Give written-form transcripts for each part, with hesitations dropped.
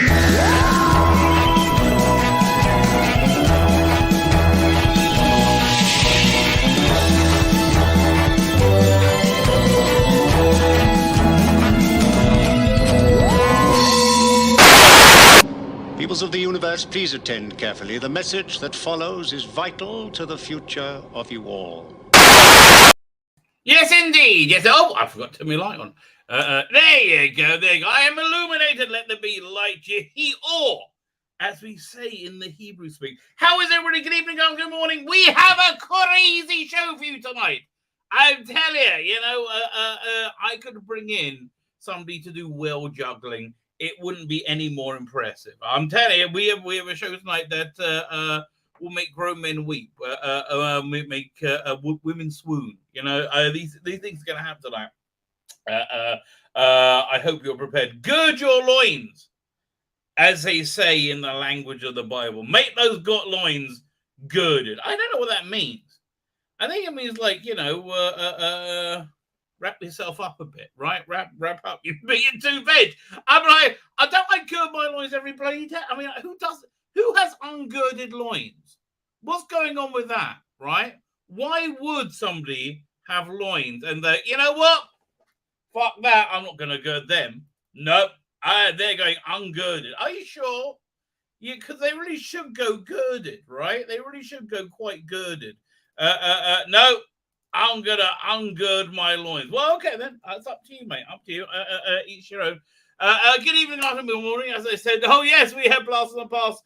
Peoples of the universe, please attend carefully. The message that follows is vital to the future of you all. Yes, indeed. Yes. Oh, I forgot to turn my light on. There you go. There you go. I am illuminated. Let there be light. Or, as we say in the Hebrew speak. How is everybody? Good evening, good morning. We have a crazy show for you tonight. I tell you, I could bring in somebody to do well juggling. It wouldn't be any more impressive. I'm telling you, we have a show tonight that will make grown men weep, make women swoon. These things are going to happen tonight. I hope you're prepared. Gird your loins, as they say in the language of the Bible. Make those got loins girded. I don't know what that means. I think it means like, wrap yourself up a bit, right? Wrap up your two veg. I'm like, I don't gird my loins every bloody day. I mean, who has ungirded loins? What's going on with that, right? Why would somebody have loins and they, you know what? Fuck that, I'm not going to gird them. Nope, they're going ungirded. Are you sure? Yeah, because they really should go girded, right? They really should go quite girded. No, I'm going to ungird my loins. Well, okay, then. It's up to you, mate. Up to you. Each your own. Good evening, afternoon, morning. As I said, oh, yes, we have Blast on the Pass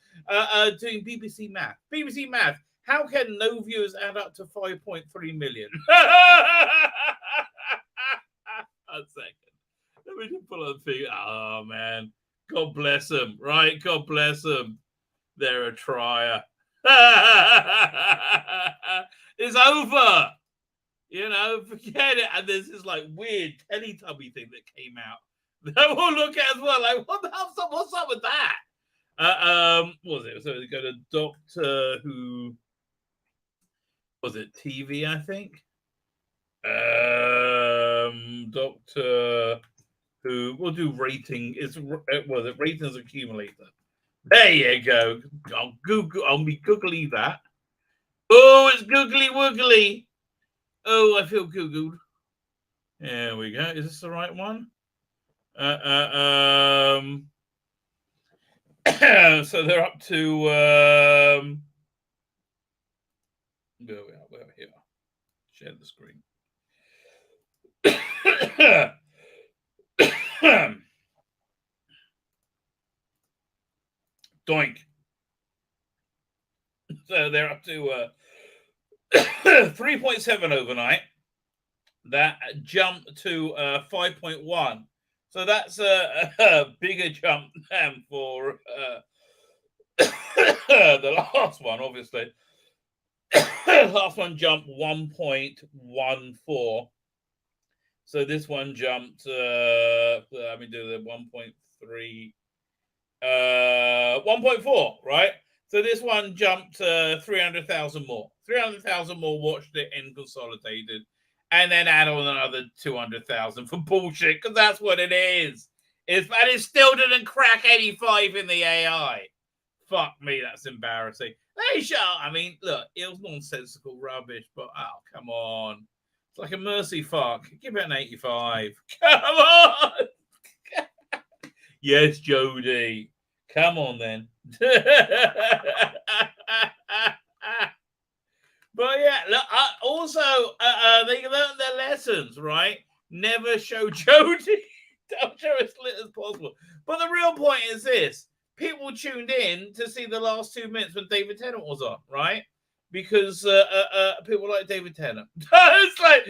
doing BBC Math. BBC Math. How can no viewers add up to 5.3 million? A second. Let me just pull up the figure. Oh, man. God bless them, right? God bless them. They're a trier. It's over. Forget it. And there's this like weird Teletubby thing that came out that we'll look at as well. Like, what's up with that? What was it? So we go to Doctor Who. Was it TV? I think. Doctor Who. We'll do rating. Was it ratings accumulator? There you go. I'll be googly that. Oh, it's googly woogly. Oh, I feel googled. There we go. Is this the right one? So they're up to there we are. We're here. Share the screen. Doink. So they're up to 3.7 overnight. That jumped to 5.1. So that's a bigger jump than for the last one, obviously. Last one jumped 1.14. So this one jumped, let me do the 1.3, 1.4, right? So this one jumped 300,000 more. 300,000 more watched it and consolidated. And then add on another 200,000 for bullshit, because that's what it is. And it still didn't crack 85 in the AI. Fuck me, that's embarrassing. Hey, shut up. I mean, look, it was nonsensical rubbish, but oh, come on. It's like a mercy fuck. Give it an 85. Come on. Yes, Jody. Come on, then. But yeah, look, also, they learned their lessons, right? Never show Jody. Don't show as little as possible. But the real point is this. People tuned in to see the last 2 minutes when David Tennant was on, right? Because people like David Tennant. It's like,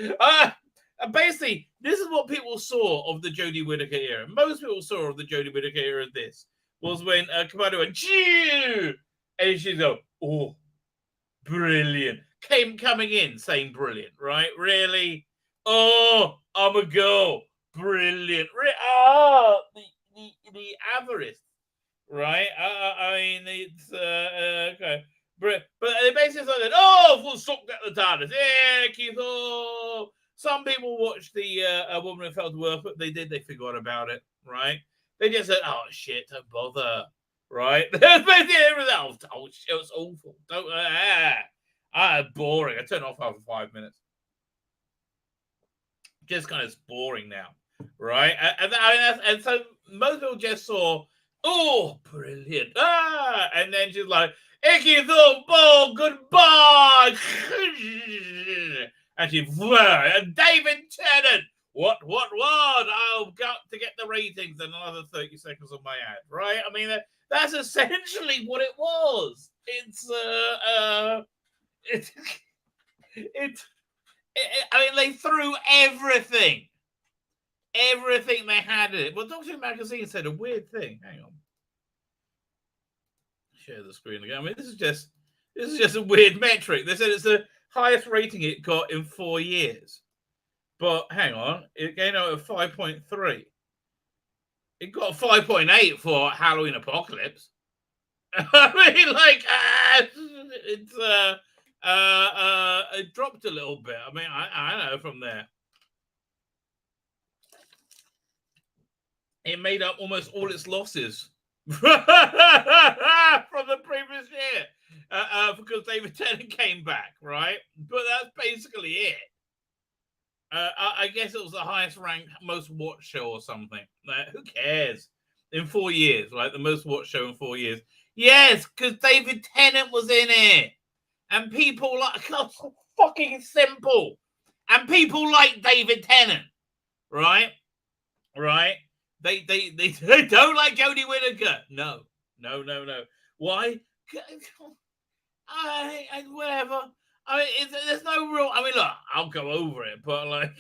basically, this is what people saw of the Jodie Whittaker era. Most people saw of the Jodie Whittaker era as this. Was when Commander went, Chew! And she'd go, oh, brilliant. Coming in saying brilliant, right? Really? Oh, I'm a girl. Brilliant. The avarice, right? I mean, it's okay. But they basically said, oh, we'll suck at the TARDIS. Yeah, Keith. Oh. Some people watched the Woman Who Fell to Earth, but they forgot about it, right? They just said, "Oh shit, don't bother." Right? Oh, shit, it was awful. Don't boring. I turned off after 5 minutes. Just kind of boring now, right? And so most people just saw, oh, brilliant, and then she's like, "Icky thumb ball, goodbye," and and David Tennant. What? I've got to get the ratings and another 30 seconds on my ad, right? I mean, that's essentially what it was. I mean, they threw everything they had in it. Well, Doctor Who magazine said a weird thing. Hang on, share the screen again. I mean, this is just a weird metric. They said it's the highest rating it got in 4 years. But hang on, it came out at 5.3. It got 5.8 for Halloween Apocalypse. I mean, like, it dropped a little bit. I mean, I know from there. It made up almost all its losses from the previous year because David Tennant came back, right? But that's basically it. I guess it was the highest ranked, most watched show or something. Who cares? In 4 years, right? The most watched show in 4 years. Yes, because David Tennant was in it. And people like, God, so fucking simple. And people like David Tennant, right? Right? They don't like Jodie Whittaker. No. Why? Whatever. I mean, there's no real. I mean, look, I'll go over it, but like,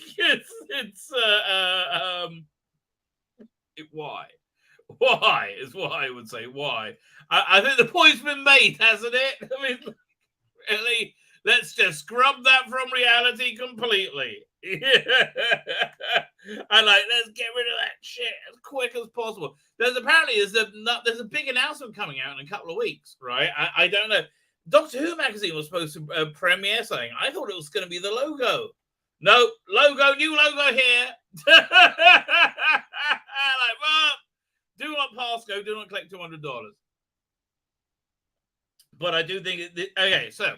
why? Why is what I would say. Why? I think the point's been made, hasn't it? I mean, really, let's just scrub that from reality completely. I like, let's get rid of that shit as quick as possible. There's a big announcement coming out in a couple of weeks, right? I don't know. Doctor Who magazine was supposed to premiere something. I thought it was going to be the logo. No, new logo here. Like, well, do not pass go, do not collect $200. But I do think okay, so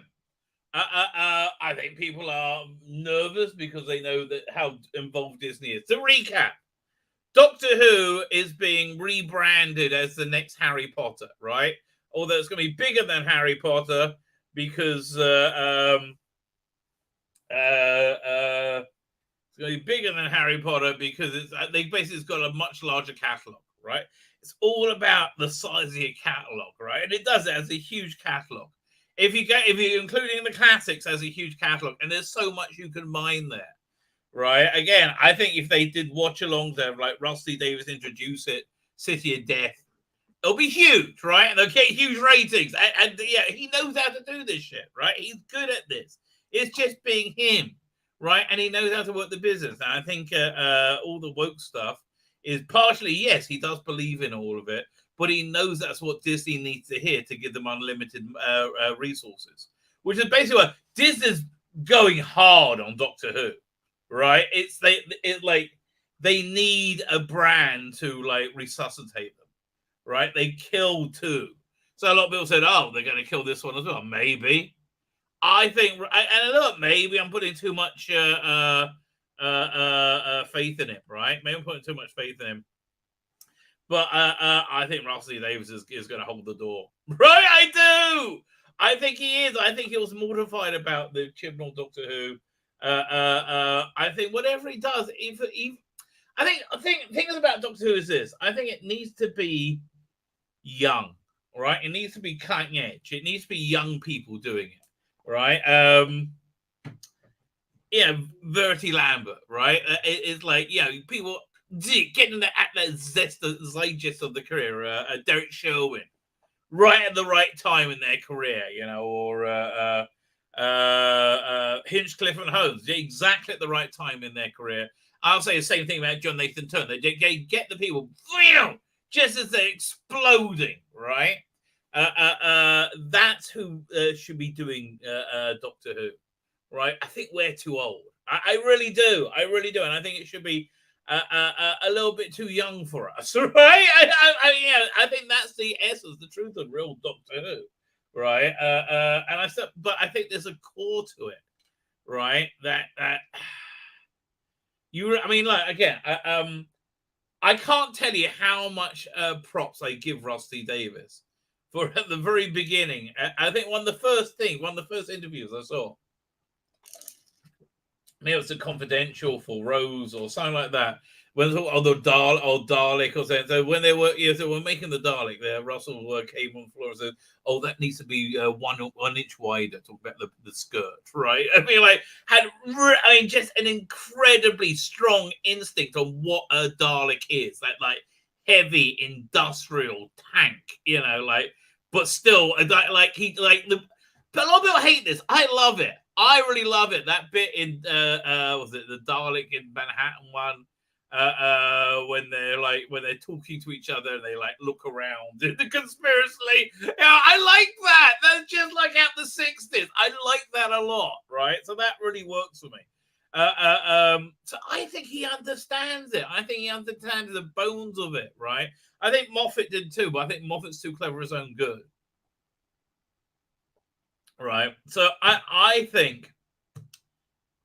I think people are nervous because they know that how involved Disney is. To recap, Doctor Who is being rebranded as the next Harry Potter, right? Although it's going to be bigger than Harry Potter because it's going to be bigger than Harry Potter because they basically got a much larger catalog, right? It's all about the size of your catalog, right? And it does it as a huge catalog. If you're including the classics as a huge catalog, and there's so much you can mine there, right? Again, I think if they did watch-alongs there, like Rusty Davis introduce it, City of Death, it'll be huge, right? And they'll get huge ratings. And yeah, he knows how to do this shit, right? He's good at this. It's just being him, right? And he knows how to work the business. And I think all the woke stuff is partially, yes, he does believe in all of it, but he knows that's what Disney needs to hear to give them unlimited resources, which is basically what Disney's going hard on Doctor Who, right? It's like they need a brand to like resuscitate them. Right, they killed 2, so a lot of people said, "Oh, they're going to kill this one as well." Maybe, I think, and look, maybe I'm putting too much faith in him. Right, maybe I'm putting too much faith in him. But I think Rusty Davis is going to hold the door. Right, I do. I think he is. I think he was mortified about the Chibnall Doctor Who. I think whatever he does, I think things about Doctor Who is this. I think it needs to be young, right? It needs to be cutting edge. It needs to be young people doing it, right? Verity Lambert, right? It's like, people getting at that zeitgeist of the career. Derek Sherwin, right at the right time in their career, or Hinchcliffe and Holmes, exactly at the right time in their career. I'll say the same thing about John Nathan Turner. They get the people just as they're exploding, right? That's who should be doing Doctor Who, right? I think we're too old. I really do. And I think it should be a little bit too young for us, right? I think that's the essence, the truth of real Doctor Who, right? And but I think there's a core to it, right? That again, I can't tell you how much props I give Rusty Davis for at the very beginning. I think one of the first interviews I saw, maybe it was a Confidential for Rose or something like that. When Dalek or something. So when they were, so we're making the Dalek there, Russell came on the floor and said, "Oh, that needs to be 1 inch wider." Talk about the skirt, right? I mean, just an incredibly strong instinct on what a Dalek is. That heavy industrial tank, but still, but a lot of people hate this. I love it. I really love it. That bit in was it the Dalek in Manhattan one, when they're talking to each other and they look around the conspiracy. I like that. That's just like out the 60s. I like that a lot, right? So that really works for me. So I think he understands it. I think he understands the bones of it, right? I think Moffat did too, but I think Moffat's too clever for his own good. Right, so I think,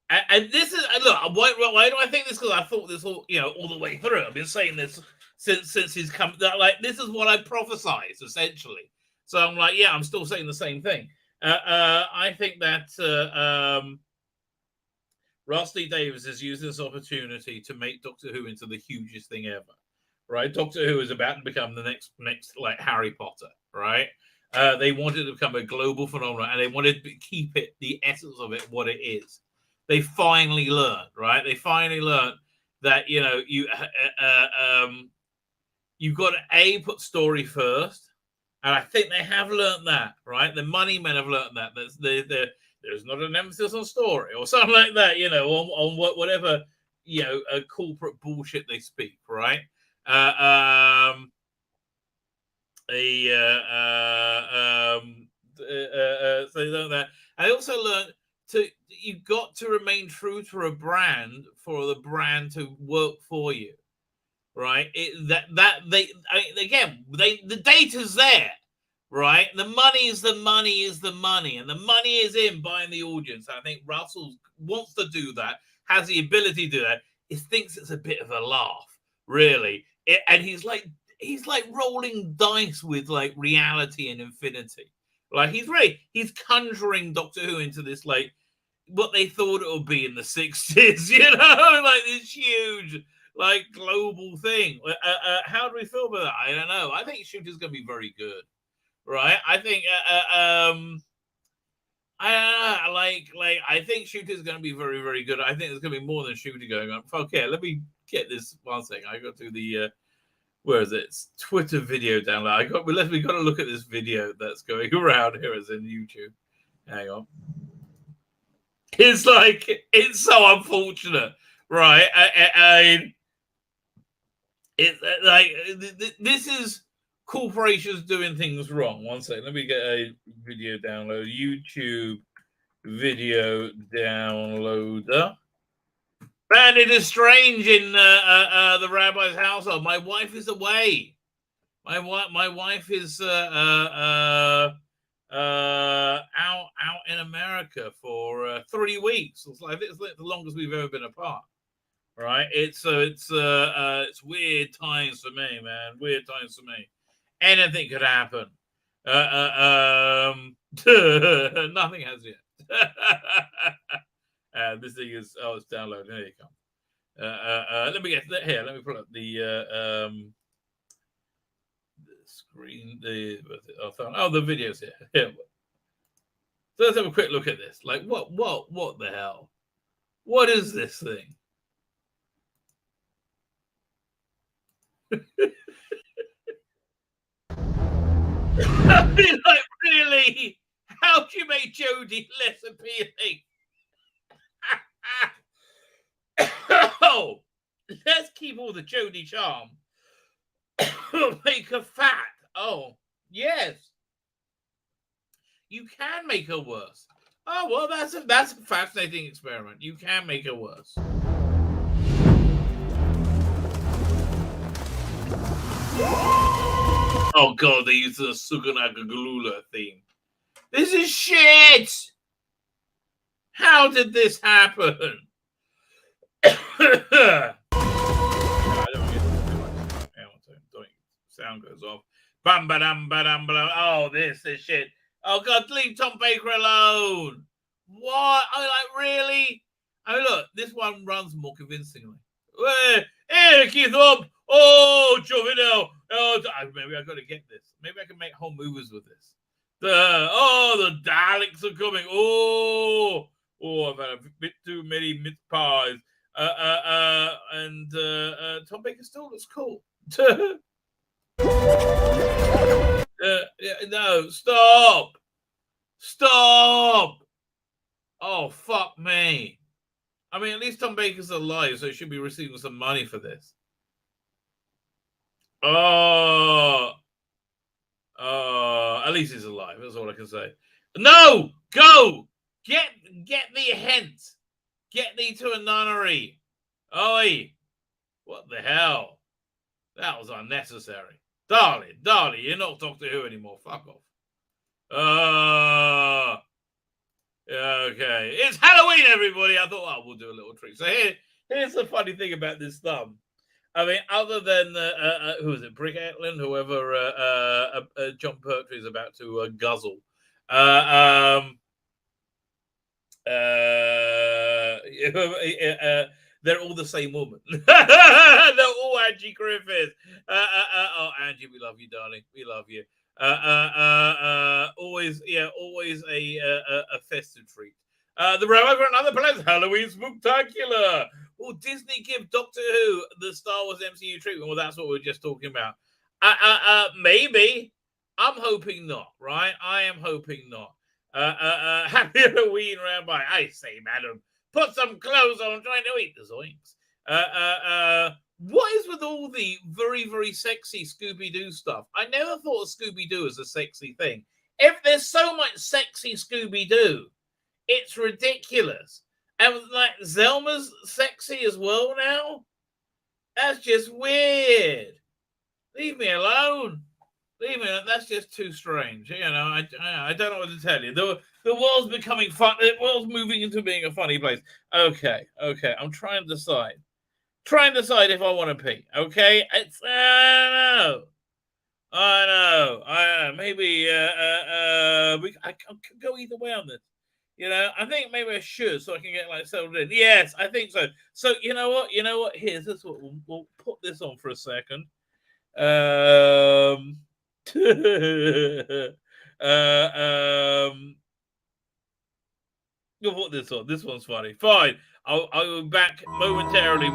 and this is look. Why do I think this? Because I thought this all the way through. I've been saying this since he's come. This is what I prophesized essentially. So I'm I'm still saying the same thing. I think that Rusty Davis is using this opportunity to make Doctor Who into the hugest thing ever. Right, Doctor Who is about to become the next Harry Potter. Right. They wanted to become a global phenomenon, and they wanted to keep it, the essence of it, what it is. They finally learned, right? They finally learned that you've got to put story first, and I think they have learned that, right? The money men have learned that. There's not an emphasis on story or something like that, on whatever corporate bullshit they speak, right? So they learned that. I also learned you've got to remain true to a brand for the brand to work for you, right? The data's there, right? The money is the money, and the money is in buying the audience. I think Russell wants to do that, has the ability to do that. He thinks it's a bit of a laugh, really, and he's rolling dice with reality and infinity. He's conjuring Doctor Who into this what they thought it would be in the 60s, this huge global thing. How do we feel about that? I don't know. I think Shooter's going to be very good, right? I think I think Shooter's going to be very, very good. I think there's going to be more than Shooter going on. Okay, let me get this one second. I got to the where is it? It's Twitter video download. We got to look at this video that's going around here as in YouTube. Hang on. It's so unfortunate, right? This is corporations doing things wrong. One second. Let me get a video download. YouTube video downloader. Man, it is strange in the rabbi's household. My wife is away. My wife is out in America for 3 weeks. It's the longest we've ever been apart. Right? It's weird times for me, man. Weird times for me. Anything could happen. Nothing has yet. This thing is it's downloading. There you come. Let me pull up the screen. The videos here. So let's have a quick look at this. What the hell? What is this thing? I mean, really? How do you make Jodie less appealing? Oh, let's keep all the Jodie charm. Make her fat. Oh, yes. You can make her worse. Oh, well, that's a fascinating experiment. You can make her worse. Oh god, they used the SPOOK-TACULAR theme. This is shit! How did this happen? I don't get this too much. Sound goes off. Bam badam badam badam. Oh, this is shit. Oh god, leave Tom Baker alone. What? I really? I mean, look, this one runs more convincingly. Hey, keep up. Oh, Chibnall. Oh, maybe I got to get this. Maybe I can make whole movies with this. The Daleks are coming. I've had a bit too many mince pies. And Tom Baker still looks cool. No, stop. Oh, fuck me. I mean, at least Tom Baker's alive, so he should be receiving some money for this. At least he's alive. That's all I can say. No, go. Get thee hence. Get thee to a nunnery. Oi, what the hell? That was unnecessary. Darling, you're not Doctor Who anymore. Fuck off. Okay. It's Halloween, everybody. I thought, we'll do a little trick. So here's the funny thing about this thumb. I mean, other than, who is it? Brick Atland, whoever John Pertwee is about to guzzle. They're all the same woman. They're all Angie Griffith. Angie, we love you, darling. We love you. Always a festive treat. The Rabbi for another place. Halloween Spook-TACULAR. Will Disney give Doctor Who the Star Wars MCU treatment? Well, that's what we were just talking about. Maybe. I'm hoping not. Right? I am hoping not. Happy Halloween, Rabbi. I say, madam, put some clothes on. I'm trying to eat the zoinks. What is with all the very, very sexy Scooby-Doo stuff? I never thought of Scooby-Doo as a sexy thing. If there's so much sexy Scooby-Doo, it's ridiculous. And like Zelma's sexy as well now? That's just weird. Leave me alone. That's just too strange. You know, I don't know what to tell you. The world's becoming fun. The world's moving into being a funny place. Okay. I'm trying to decide. If I want to pee. Okay. I know. Maybe I can go either way on this. You know, I think maybe I should, so I can get like settled in. Yes, I think so. So you know what? Here's this. We'll put this on for a second. You'll put this on. This one's funny. Fine. I'll be back momentarily.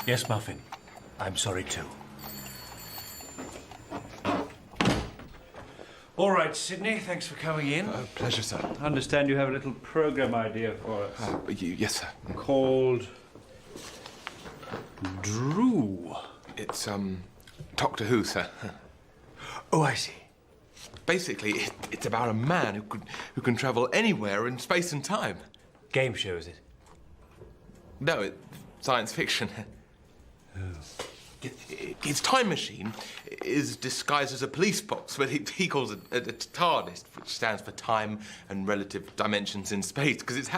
Yes, Muffin. I'm sorry too. All right, Sydney, thanks for coming in. Pleasure, sir. I understand you have a little program idea for us. Yes, sir. Called Drew. It's, Doctor Who, sir. Oh, I see. Basically, it's about a man who can travel anywhere in space and time. Game show, is it? No, it's science fiction. Oh. His time machine is disguised as a police box, but he calls it a TARDIS, which stands for time and relative dimensions in space, because it's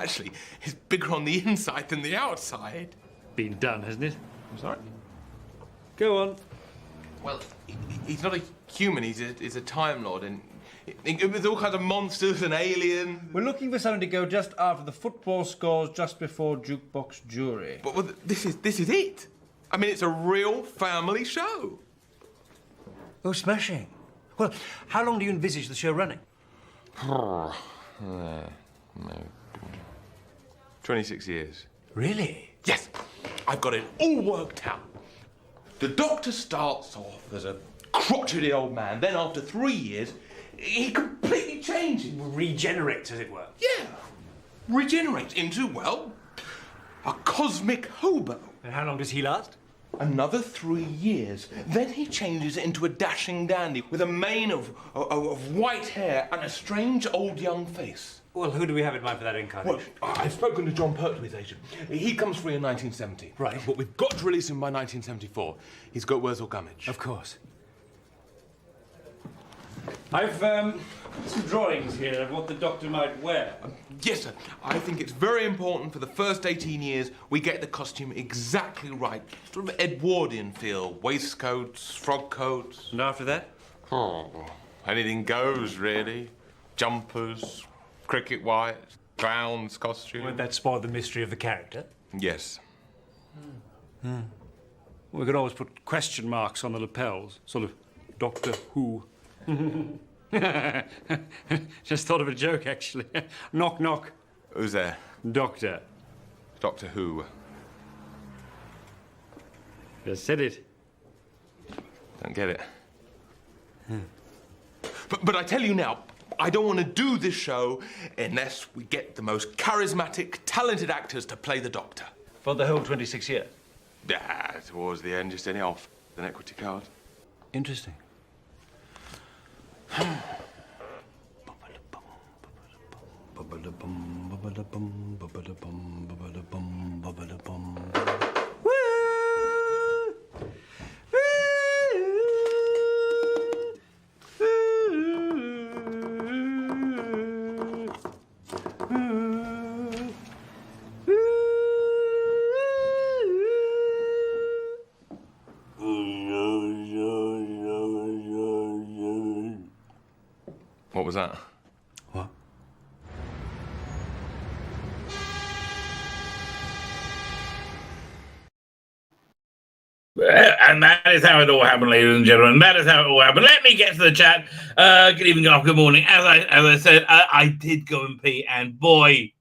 bigger on the inside than the outside. Been done, hasn't it? I'm sorry? Go on. Well, he's not a human, he's a Time Lord, and with all kinds of monsters and aliens. We're looking for something to go just after the football scores, just before Jukebox Jury. But this is it. I mean, it's a real family show. Oh, smashing. Well, how long do you envisage the show running? 26 years. Really? Yes. I've got it all worked out. The Doctor starts off as a crotchety old man. Then after 3 years, he completely changes. Regenerates, as it were. Yeah. Regenerates into, well, a cosmic hobo. And how long does he last? Another 3 years. Then he changes into a dashing dandy with a mane of white hair and a strange old young face. Well, who do we have in mind for that incarnation? Well, I've spoken to John Pertwee's agent. He comes free in 1970. Right. But we've got to release him by 1974. He's got Wurzel Gummidge. Of course. I've some drawings here of what the Doctor might wear. Yes, sir. I think it's very important for the first 18 years we get the costume exactly right. Sort of Edwardian feel. Waistcoats, frog coats. And after that? Oh, anything goes, really. Jumpers, cricket whites, clown's costume. Won't that spoil the mystery of the character? Yes. We could always put question marks on the lapels. Sort of Doctor Who. Just thought of a joke, actually. Knock, knock. Who's there? Doctor. Doctor Who. Just said it. Don't get it. But I tell you now, I don't want to do this show unless we get the most charismatic, talented actors to play the Doctor. For the whole 26 years? Yeah, towards the end, just any off. An equity card. Interesting. What was that? What? And that is how it all happened, ladies and gentlemen. That is how it all happened. Let me get to the chat. Good evening, good morning. As I said, I did go and pee, and boy,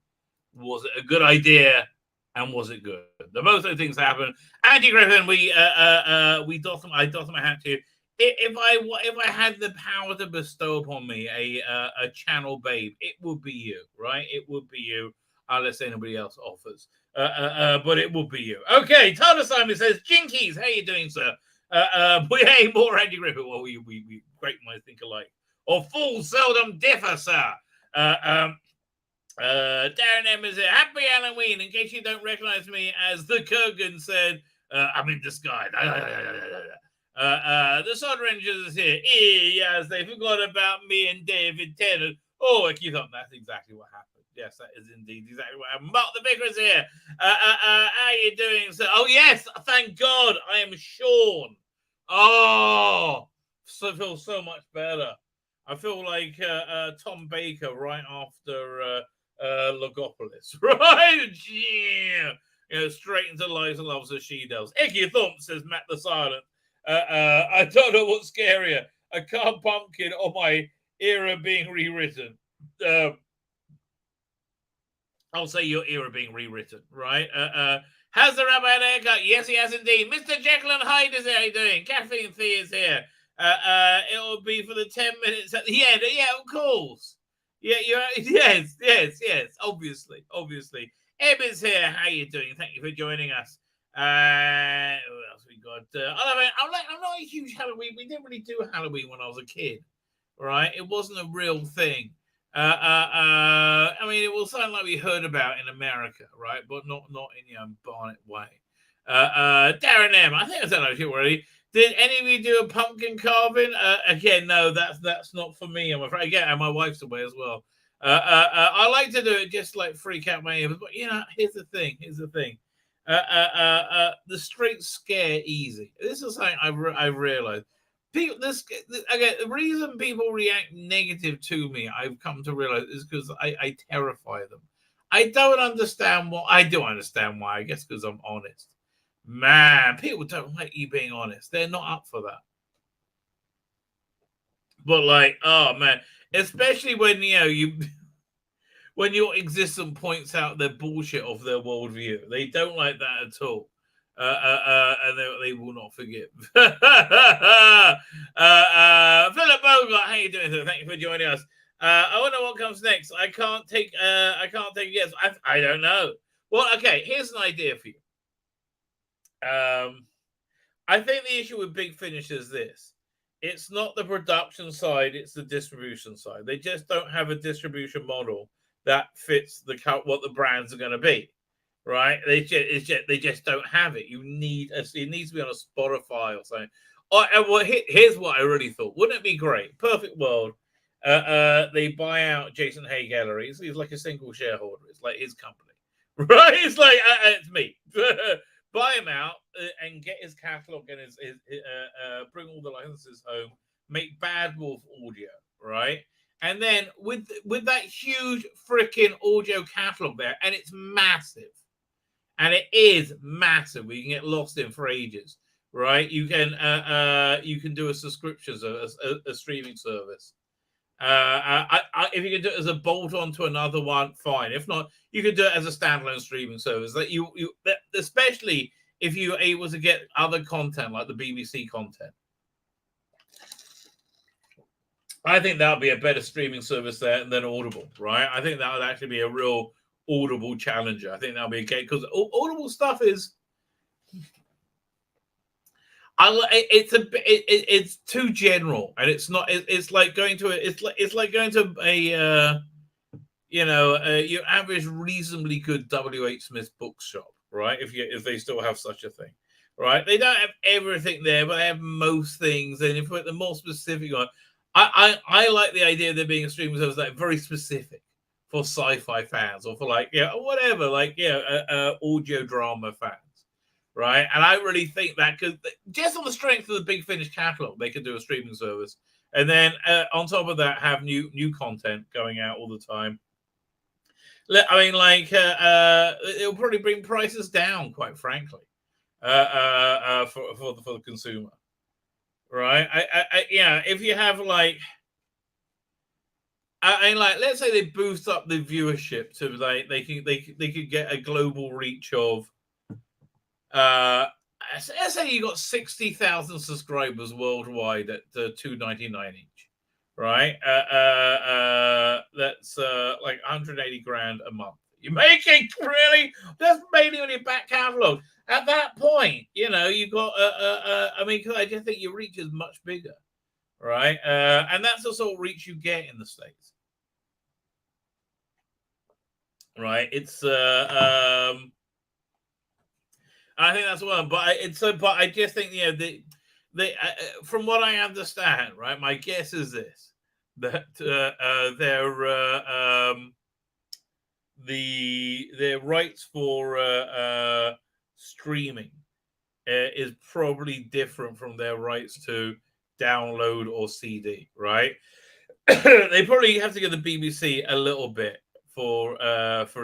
was it a good idea, and was it good? The both of those things happened. Andy Griffin, I doffed my hat to you. If I had the power to bestow upon me a channel babe, it would be you, right? It would be you, unless anybody else offers. But it would be you. Okay, Tyler Simon says, Jinkies, how you doing, sir? Hey, more Andy Griffin. Well, we great minds think alike. Or fools seldom differ, sir. Darren M is here. Happy Halloween. In case you don't recognize me, as the Kurgan said, I'm in disguise. The Sod Rangers is here. Yes, they forgot about me and David Tennant. Oh, you thought that's exactly what happened. Yes, that is indeed exactly what happened. Mark the Vicar is here. How you doing, sir? Oh, yes, thank God. I am Sean. Oh, I feel so much better. I feel like Tom Baker right after Logopolis, right? Yeah. You know, straight into Lies and Loves of She-Devils. Icky Thump, says Matt the Silent. I don't know what's scarier, a car pumpkin or my era being rewritten. I'll say your era being rewritten, right? Has the Rabbi had a haircut? Yes, he has indeed. Mr. Jekyll and Hyde is here. How you doing? Kathleen Thea is here. It'll be for the 10 minutes at the end. Yeah, of course. Yeah, yes. Obviously. Eb is here. How you doing? Thank you for joining us. What else we got? I'm not a huge Halloween. We didn't really do Halloween when I was a kid, right? It wasn't a real thing. I mean, it will sound like we heard about in America, right? But not in Barnet way. Darren M, I think I said that already. Did any of you do a pumpkin carving? Again, no, that's not for me, I'm afraid. Again, and my wife's away as well. I like to do it just like freak out my ears, but here's the thing. The streets scare easy. This is something I've realized. People, again, the reason people react negative to me, I've come to realize, is because I terrify them. I don't understand why. I do understand why. I guess because I'm honest. Man, people don't like you being honest. They're not up for that. But oh man, especially when when your existence points out the bullshit of their worldview, they don't like that at all. And they will not forgive. Philip Bogart, how you doing? Thank you for joining us. I wonder what comes next. I can't take a guess. I don't know. Well, okay, here's an idea for you. I think the issue with Big Finish is this. It's not the production side, it's the distribution side. They just don't have a distribution model that fits what the brands are going to be, right? They just don't have it. It needs to be on a Spotify or something. Well, here's what I really thought. Wouldn't it be great? Perfect world. They buy out Jason Hay Galleries. He's like a single shareholder. It's like his company, right? It's like it's me. Buy him out and get his catalog and his bring all the licenses home. Make Bad Wolf audio, right? And then with that huge freaking audio catalog there, and it's massive, and it is massive. We can get lost in for ages, right? You can do a subscription, a streaming service. If you can do it as a bolt on to another one, fine. If not, you can do it as a standalone streaming service. That especially if you're able to get other content like the BBC content. I think that would be a better streaming service there than Audible, right? I think that would actually be a real Audible challenger. I think that would be a game because Audible stuff is. It's too general, and it's not. It's like going to your average reasonably good W.H. Smith bookshop, right? If they still have such a thing, right? They don't have everything there, but they have most things. And if the more specific one, I like the idea of there being a streaming service like very specific for sci-fi fans or for whatever, audio drama fans. Right, and I really think that because just on the strength of the Big Finish catalog, they could do a streaming service, and then on top of that, have new content going out all the time. I mean, it'll probably bring prices down, quite frankly, for the consumer. Right? If you have let's say they boost up the viewership to they could get a global reach of. Let's say you got 60,000 subscribers worldwide at $2.99 each, right? That's like 180 grand a month. You're making really that's mainly on your back catalog. At that point, you got I just think your reach is much bigger, right? And that's the sort of reach you get in the States, right? It's I think that's one, but I just think from what I understand, right? My guess is this: that their rights for streaming is probably different from their rights to download or CD, right? They probably have to give the BBC a little bit for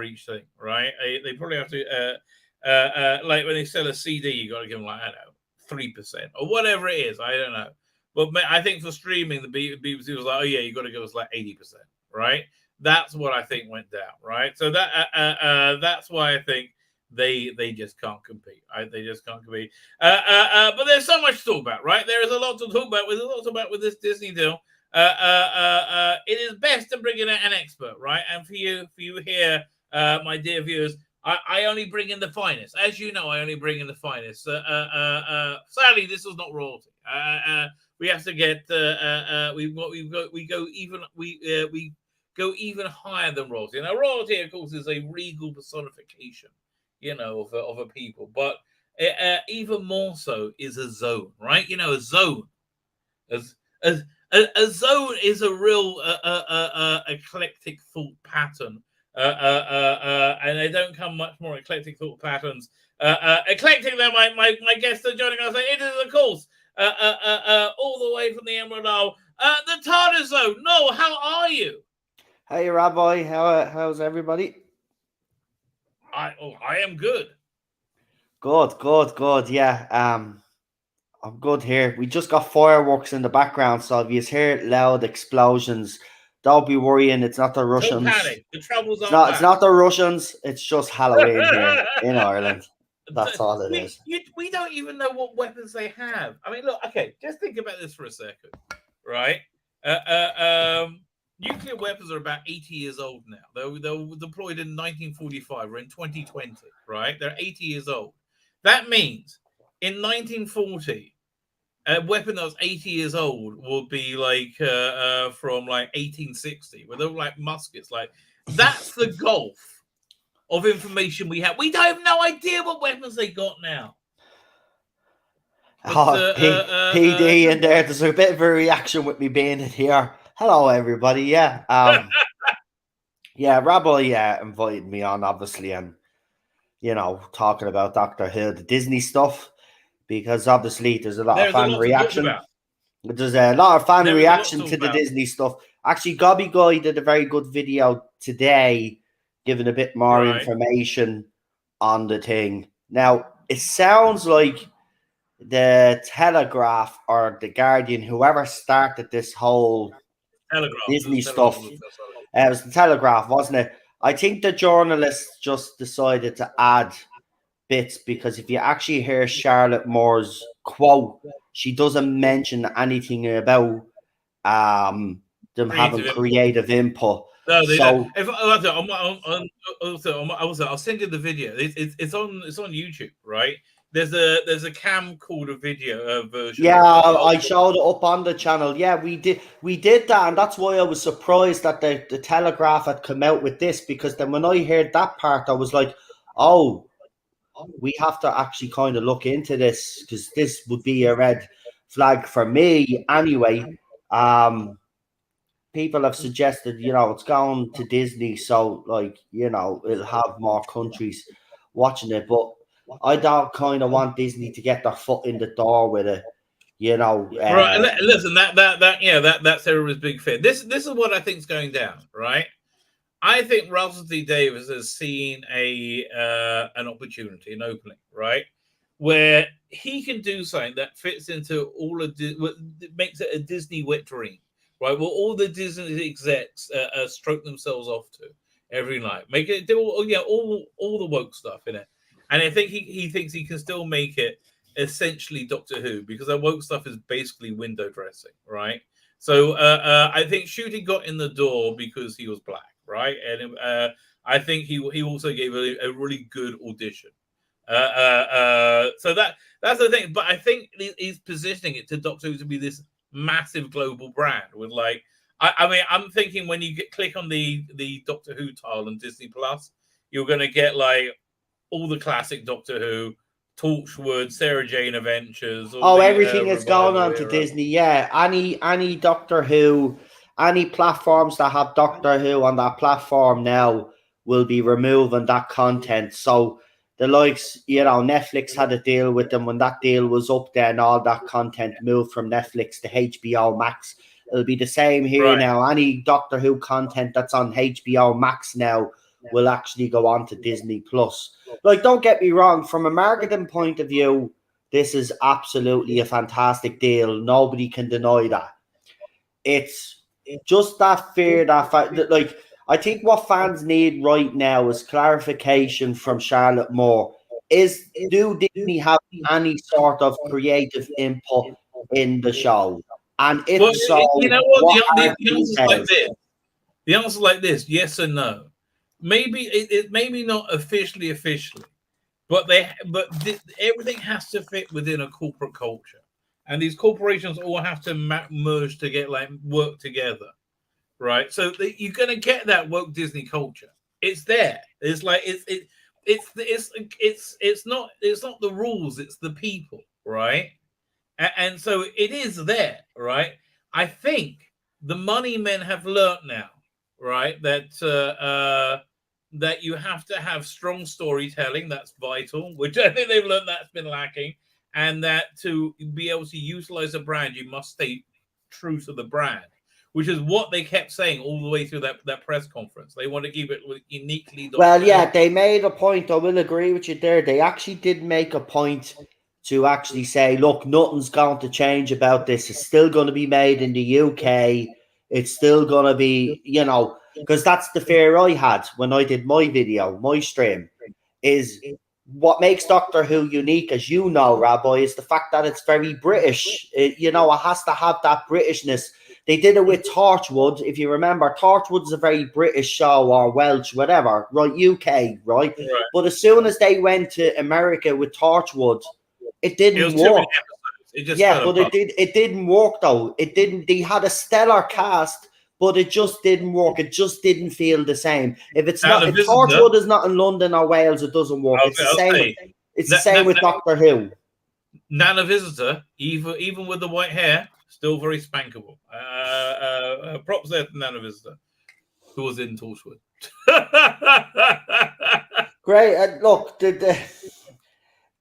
each thing, right? They probably have to. Like when they sell a CD, you got to give them 3% or whatever it is. I don't know, but I think for streaming, the BBC was like, oh yeah, you got to give us 80%, right? That's what I think went down, right? So that's why I think they just can't compete. They just can't compete. But there's so much to talk about, right? There is a lot to talk about. There's a lot to talk about with this Disney deal. It is best to bring in an expert, right? And for you here, my dear viewers. I only bring in the finest. As you know, I only bring in the finest. Sadly, this was not royalty. We have to get. We go even higher than royalty. Now, royalty, of course, is a regal personification, of a people. But even more so is a zone, right? A zone. A zone is a real eclectic thought pattern. And they don't come much more eclectic thought patterns. Eclectic than my guests are joining us. It is, of course, all the way from the Emerald Isle, the TARDIS Zone. No, how are you? Hey, Rabbi. How's everybody? I am good. Good. Yeah. I'm good here. We just got fireworks in the background, so if you hear loud explosions, don't be worrying. It's not the Russians. Don't panic. The troubles it's not the Russians. It's just Halloween here in Ireland. That's all it is. We don't even know what weapons they have. I mean, look. Okay, just think about this for a second, right? Nuclear weapons are about 80 years old now. They were deployed in 1945. We're in 2020, right? They're 80 years old. That means in 1940, a weapon that was 80 years old would be like from like 1860, where they were like muskets. Like that's the gulf of information we have. We don't have no idea what weapons they got now. But, PD in there. There's a bit of a reaction with me being in here. Hello, everybody. Yeah. Yeah, Rabbi invited me on, obviously, and, you know, talking about Doctor Who, the Disney stuff, because obviously there's a lot of fan reaction. There's a lot of fan reaction to the Disney stuff. Actually, Gobby Guy did a very good video today, giving a bit more information on the thing. Now, it sounds like the Telegraph or the Guardian, whoever started this whole Disney stuff, it was the Telegraph, wasn't it? I think the journalists just decided to add bits, because if you actually hear Charlotte Moore's quote, she doesn't mention anything about them having creative input. No, they so I'll send you the video. It's on YouTube, right? There's a camcorder video version. Yeah, I showed it up on the channel. Yeah, we did that, and that's why I was surprised that the Telegraph had come out with this, because then when I heard that part, I was like, oh, we have to actually kind of look into this, because this would be a red flag for me anyway. People have suggested, you know, it's going to Disney, so like, you know, it'll have more countries watching it, but I don't kind of want Disney to get their foot in the door with it, you know. Right, listen, that's everybody's big fear. This is what I think is going down, right? I think Russell T Davies has seen an opportunity, an opening, right, where he can do something that fits into makes it a Disney wet dream, right? Well, all the Disney execs stroke themselves off to every night, make it do all the woke stuff in it. And I think he thinks he can still make it essentially Doctor Who, because that woke stuff is basically window dressing, right? So I think Shooty got in the door because he was black, right? And I think he also gave a really good audition. So that's the thing. But I think he's positioning it to Doctor Who to be this massive global brand with like, I mean, I'm thinking when you click on the Doctor Who tile on Disney Plus, you're going to get like all the classic Doctor Who, Torchwood, Sarah Jane Adventures. Everything is going on to Disney. Yeah, any Doctor Who, any platforms that have Doctor Who on that platform now will be removing that content. So the likes, you know, Netflix had a deal with them. When that deal was up, then all that content moved from Netflix to HBO Max. It'll be the same here now. Any Doctor Who content that's on HBO Max now will actually go on to Disney Plus. Like, don't get me wrong, from a marketing point of view, this is absolutely a fantastic deal. Nobody can deny that. It's just that fear, that like, I think what fans need right now is clarification from Charlotte Moore. Do Disney have any sort of creative input in the show? And if so, you know what? The answer's like this: yes and no. Maybe it maybe not officially, but everything has to fit within a corporate culture, and these corporations all have to merge to get work together, right? So you're gonna get that woke Disney culture. It's there. It's like it's not the rules. It's the people, right? And so it is there, right? I think the money men have learnt now, right, that you have to have strong storytelling. That's vital, which I think they've learned that's been lacking. And that to be able to utilize a brand, you must stay true to the brand, which is what they kept saying all the way through that press conference. They want to keep it uniquely. Well, yeah, they made a point. I will agree with you there. They actually did make a point to actually say, look, nothing's going to change about this. It's still going to be made in the UK. It's still going to be, you know, because that's the fear I had when I did my video, my stream, is what makes Doctor Who unique, as you know, Rabbi, is the fact that it's very British. It has to have that Britishness. They did it with Torchwood. If you remember, Torchwood's a very British show, or Welsh, whatever, right? UK, right? But as soon as they went to America with Torchwood, it didn't It was too many work. episodes. It just Yeah, fell but apart. it didn't work though. It didn't. They had a stellar cast, but it just didn't work. It just didn't feel the same. If it's Now, not, The if Visitor, Torchwood is not in London or Wales, it doesn't work. I'll It's the same. say, It's the same with Doctor Who. Nana Visitor, even with the white hair, still very spankable. Props there to Nana Visitor, who was in Torchwood. Great. Look, the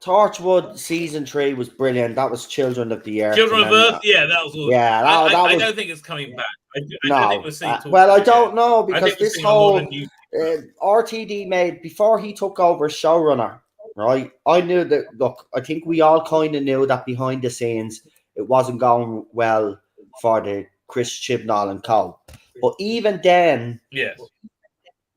Torchwood season 3 was brilliant. That was Children of the Earth. Children of Earth, yeah, that was all. Yeah, that I was. don't think it's coming back. I No. don't think we're seeing Torchwood Well, I again. don't know I because think we're this seeing a lot whole of new. RTD made before he took over showrunner. Right, I knew that. Look, I think we all kind of knew that behind the scenes it wasn't going well for the Chris Chibnall and co. But even then, Yes.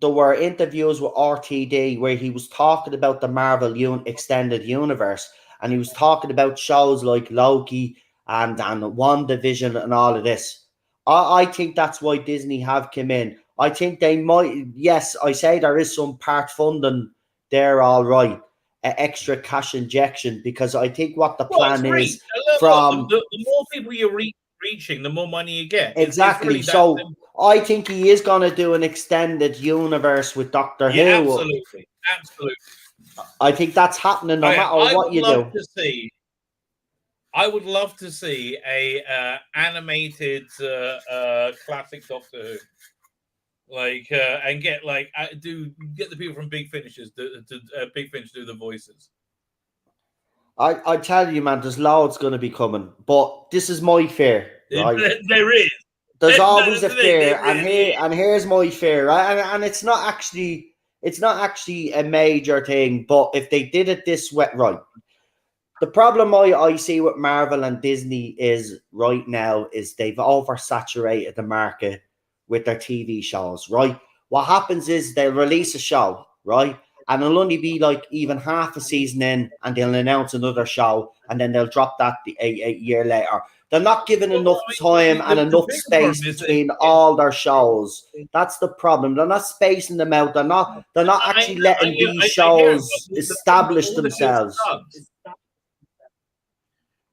there were interviews with RTD where he was talking about the Marvel extended universe, and he was talking about shows like Loki and WandaVision and all of this. I think that's why Disney have come in. I think they might. Yes, I say there is some part funding there, all right. Extra cash injection, because I think what the plan is from the more people you're reaching, the more money you get. Exactly. Really so I think he is going to do an extended universe with Doctor Who. Absolutely. I think that's happening no matter what you do. I would love to see a animated classic Doctor Who. And get the people from Big Finish to Big Finish do the voices. I tell you, man, there's loads going to be coming, but this is my fear. Right? There is. There's always a fear, and here's my fear, right? And it's not actually a major thing, but if they did it this way, right? The problem I see with Marvel and Disney is right now is they've oversaturated the market with their TV shows, right? What happens is they'll release a show, right? And it'll only be like even half a season in, and they'll announce another show, and then they'll drop that a year later. They're not giving enough time and enough space between all their shows. That's the problem. They're not spacing them out. They're not actually letting these shows establish themselves.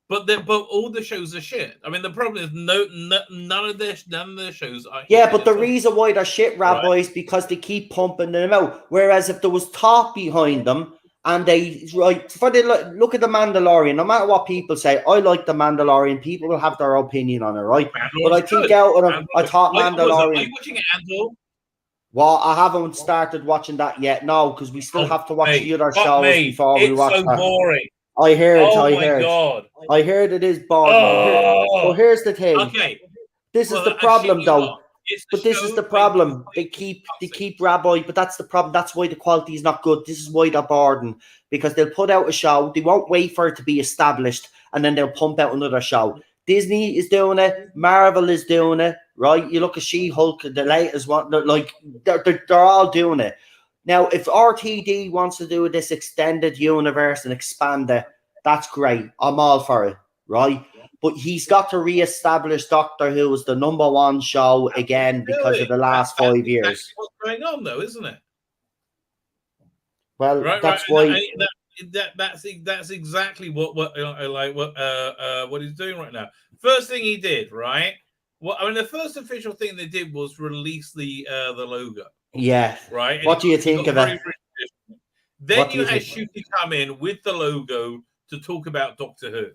But all the shows are shit. I mean, the problem is none of their shows are. Yeah, but the reason why they're shit, Rabbi, is because they keep pumping them out. Whereas if there was thought behind them, and they look at the Mandalorian. No matter what people say, I like the Mandalorian. People will have their opinion on it, right? But I think out of them, I thought Mandalorian. Are you watching Andor? Well, I haven't started watching that yet. No, because we still have to watch the other shows before we watch that. Boring. I heard. God. I heard it is boring. Well, here's the thing. Okay. This is the problem, though. But this is the problem. They keep Rabbi, but that's the problem. That's why the quality is not good. This is why they're boring, because they'll put out a show. They won't wait for it to be established, and then they'll pump out another show. Disney is doing it. Marvel is doing it. Right? You look at She-Hulk, the latest one. They're all doing it. Now, if RTD wants to do this extended universe and expand it, that's great. I'm all for it, right? But he's got to re-establish Doctor Who as the #1 show again because of the last 5 years. That's what's going on, though, isn't it? Well, that's why. That's exactly what he's doing right now. First thing he did, right? Well, I mean, the first official thing they did was release the logo. Yeah. Right. And what do you think of it? Then you had Shuki come in with the logo to talk about Doctor Who.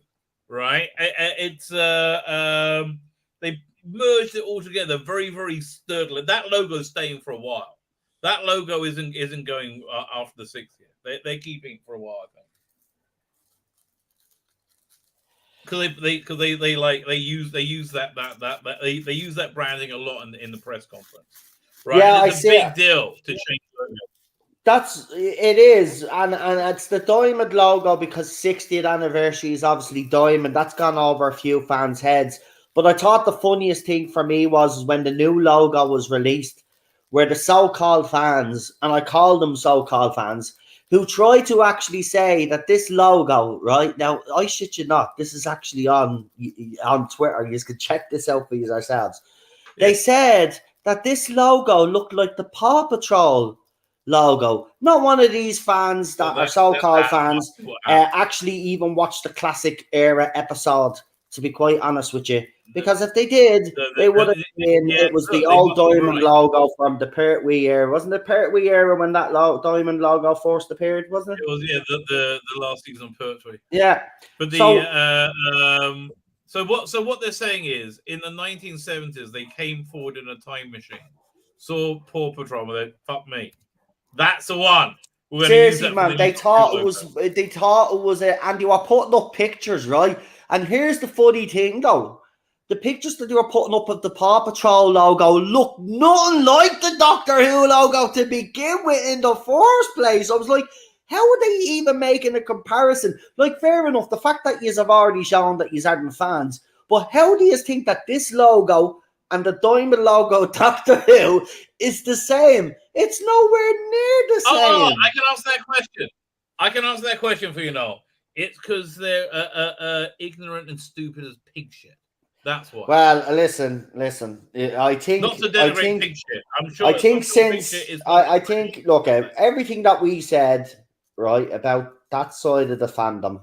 Right. It's they merged it all together very, very sturdily. That logo is staying for a while. That logo isn't going after the 6th year. They're keeping it for a while, I think. Because they use that branding a lot in the press conference. Right? Yeah, it's a big deal to change the logo. It is, and it's the diamond logo because 60th anniversary is obviously diamond. That's gone over a few fans' heads. But I thought the funniest thing for me was when the new logo was released, where the so-called fans, and I call them so-called fans, who tried to actually say that this logo, right now, I shit you not, this is actually on Twitter. You can check this out for yourselves. Yeah. They said that this logo looked like the Paw Patrol logo. Not one of these fans that are so-called fans what happened. actually even watched the classic era episode, to be quite honest with you. Because if they did, they would have been, it was the they old must be diamond right. logo from the Pertwee era. Wasn't it Pertwee era when that diamond logo first appeared, wasn't it? It was, yeah, the last season on Pertwee. Yeah. But the so what they're saying is, in the 1970s, they came forward in a time machine, saw Paw Patrol, and they fuck me. That's the one. We're gonna use Seriously, that man, they thought it was and they were putting up pictures, right? And here's the funny thing, though. The pictures that they were putting up of the Paw Patrol logo look nothing like the Doctor Who logo to begin with in the first place. I was like, how are they even making a comparison? Like, fair enough, the fact that you have already shown that you aren't fans, but how do you think that this logo and the diamond logo Doctor Who is the same? It's nowhere near the same. Oh, I can answer that question. I can answer that question for you now. It's because they're ignorant and stupid as pig shit. That's why. Well, listen. I think not to denigrate pig shit. I'm sure. I think look, everything that we said, right, about that side of the fandom,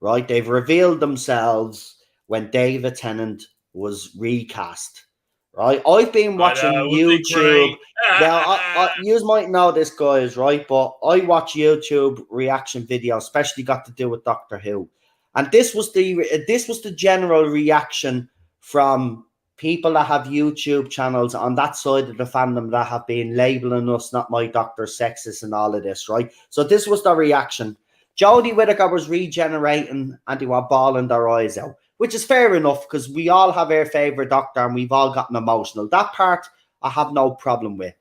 right, they've revealed themselves when David Tennant was recast. Right, I've been watching YouTube. Now, you might know this, guys, right? But I watch YouTube reaction videos, especially got to do with Doctor Who, and this was the general reaction from people that have YouTube channels on that side of the fandom that have been labeling us not my doctor sexist and all of this, right? So this was the reaction. Jodie Whittaker was regenerating, and they were bawling their eyes out. Which is fair enough, because we all have our favourite doctor and we've all gotten emotional. That part I have no problem with.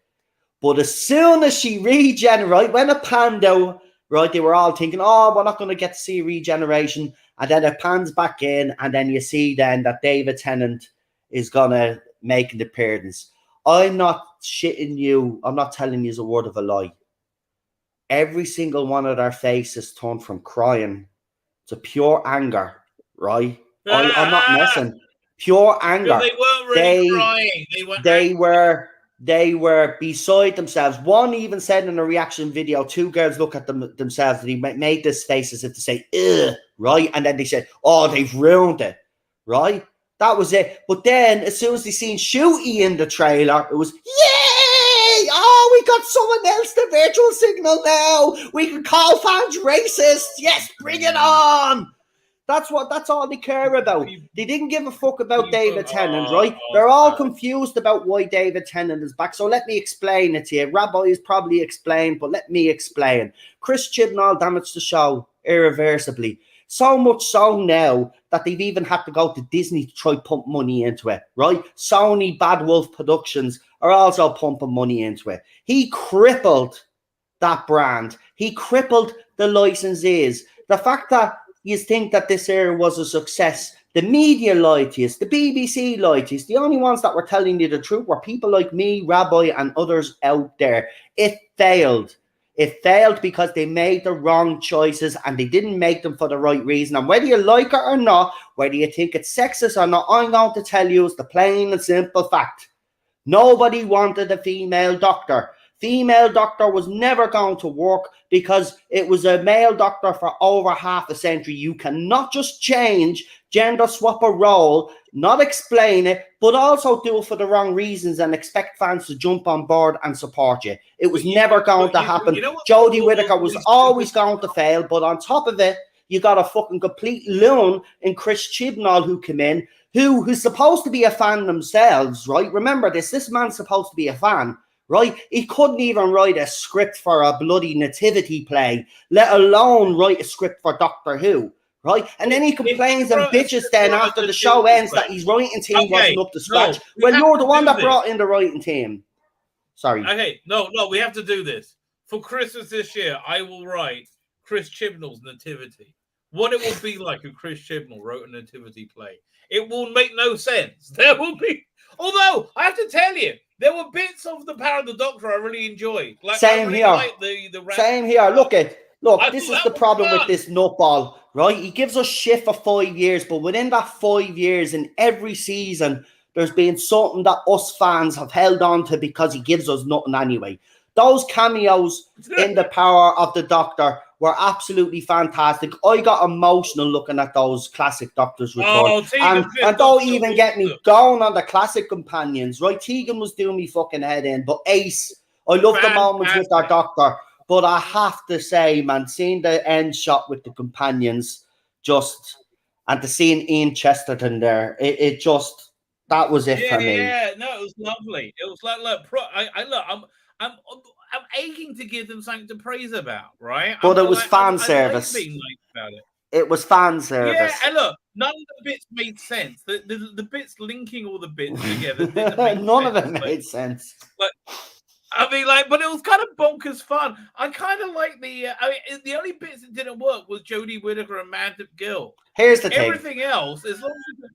But as soon as she regenerated, when it panned out, right, they were all thinking, oh, we're not going to get to see regeneration. And then it pans back in, and then you see then that David Tennant is going to make an appearance. I'm not shitting you. I'm not telling you a word of a lie. Every single one of their faces turned from crying to pure anger, right? I'm not messing. Pure anger. They weren't really crying. They were beside themselves. One even said in a reaction video, two girls look at themselves and he made this face as if to say, ugh, right? And then they said, oh, they've ruined it, right? That was it. But then as soon as they seen Shooty in the trailer, it was, yay! Oh, we got someone else to virtual signal now. We can call fans racist. Yes, bring it on. That's all they care about. They didn't give a fuck about David Tennant, right? They're all confused about why David Tennant is back. So let me explain it to you. Rabbi has probably explained, but let me explain. Chris Chibnall damaged the show irreversibly. So much so now that they've even had to go to Disney to try pump money into it, right? Sony Bad Wolf Productions are also pumping money into it. He crippled that brand. He crippled the licensees. The fact that you think that this era was a success, the media lied to you, the BBC lied to you. The only ones that were telling you the truth were people like me, Rabbi, and others out there. It failed. It failed because they made the wrong choices and they didn't make them for the right reason. And whether you like it or not, whether you think it's sexist or not, I'm going to tell you is the plain and simple fact. Nobody wanted a female doctor. Female doctor was never going to work because it was a male doctor for over half a century. You cannot just change, gender swap a role, not explain it, but also do it for the wrong reasons and expect fans to jump on board and support you. It was never going to happen. Jodie Whittaker was always going to fail, but on top of it, you got a fucking complete loon in Chris Chibnall who came in, who's supposed to be a fan themselves, right? Remember this man's supposed to be a fan. Right? He couldn't even write a script for a bloody nativity play, let alone write a script for Doctor Who. Right? And then he complains and bitches then after the show ends that his writing team wasn't up to scratch. Well, you're the one that brought in the writing team. Sorry. Okay, no, we have to do this. For Christmas this year, I will write Chris Chibnall's nativity. What it will be like if Chris Chibnall wrote a nativity play. It will make no sense. There will be... Although, I have to tell you, there were bits of the Power of the Doctor I really enjoyed. Same here. Same here. Look, this is the problem with this nutball, right? He gives us shit for 5 years, but within that 5 years, in every season, there's been something that us fans have held on to because he gives us nothing anyway. Those cameos in The Power of the Doctor were absolutely fantastic. I got emotional looking at those classic Doctors return. And don't even get me going on the classic companions, right? Tegan was doing me fucking head in, but Ace, I love the moments with our Doctor, but I have to say, man, seeing the end shot with the companions and to seeing Ian Chesterton there, it just, that was it for me. Yeah, no, it was lovely. It was like, look, I'm aching to give them something to praise about, right? But it was fan service. Being nice about it. It was fan service. Yeah, and look, none of the bits made sense. The bits linking all the bits together. None of them made sense. But I mean, like, but it was kind of bonkers fun. I kind of like the. I mean, the only bits that didn't work was Jodie Whittaker and Mad Gill. Here's the thing. Everything else, as long as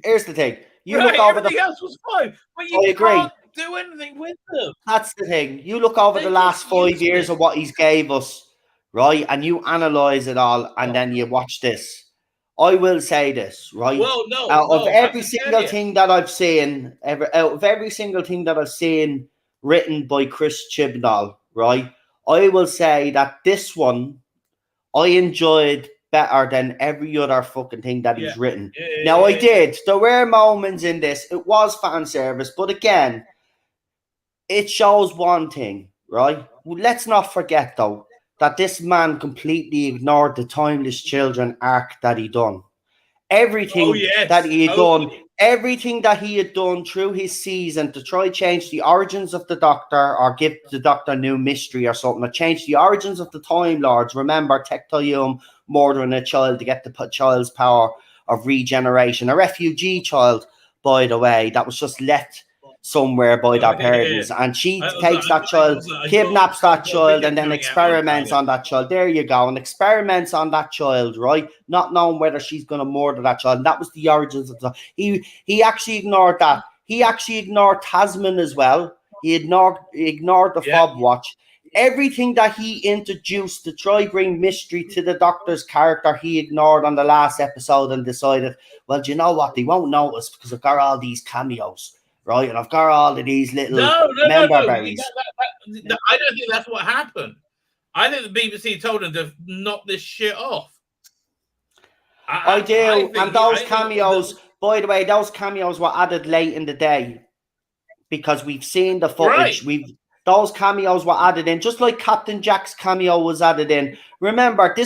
here's the thing. You look over everything else was fine, but you can't do anything with them. That's the thing. You look over the last 5 years of what he's gave us, right? And you analyze it all, and then you watch this. I will say this, right? Well, no. Out of every single thing that I've seen, written by Chris Chibnall, right? I will say that this one I enjoyed better than every other fucking thing that he's written. Now, I did. There were moments in this. It was fan service. But again, it shows one thing, right? Let's not forget, though, that this man completely ignored the Timeless Children arc that he done. Everything that he had done, everything that he had done through his season to try change the origins of the Doctor or give the Doctor new mystery or something, or change the origins of the Time Lords. Remember, Tectoyum murdering a child to get the child's power of regeneration. A refugee child, by the way, that was just left somewhere by their parents. And she takes that child, kidnaps that child, and then experiments on that child. There you go. And experiments on that child, right? Not knowing whether she's going to murder that child. And that was the origins of the... He actually ignored that. He actually ignored Tasman as well. He ignored the fob watch. Everything that he introduced to try bring mystery to the Doctor's character, he ignored on the last episode and decided, well, do you know what? They won't notice because I've got all these cameos, right? And I've got all of these little member berries. I don't think that's what happened. I think the BBC told him to knock this shit off. I do. And those cameos, by the way, those cameos were added late in the day because we've seen the footage. Those cameos were added in, just like Captain Jack's cameo was added in. Remember,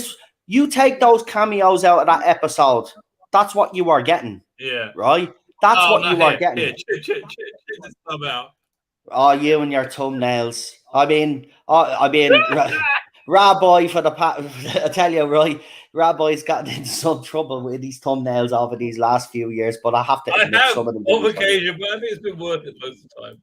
you take those cameos out of that episode, that's what you are getting. Yeah. Right? That's what you are getting. Oh, you and your thumbnails. I mean, Rabbi for the I tell you, right, Rabbi's gotten into some trouble with these thumbnails over these last few years, but I have to admit some of them. On occasion, but I think it's been worth it most of the time.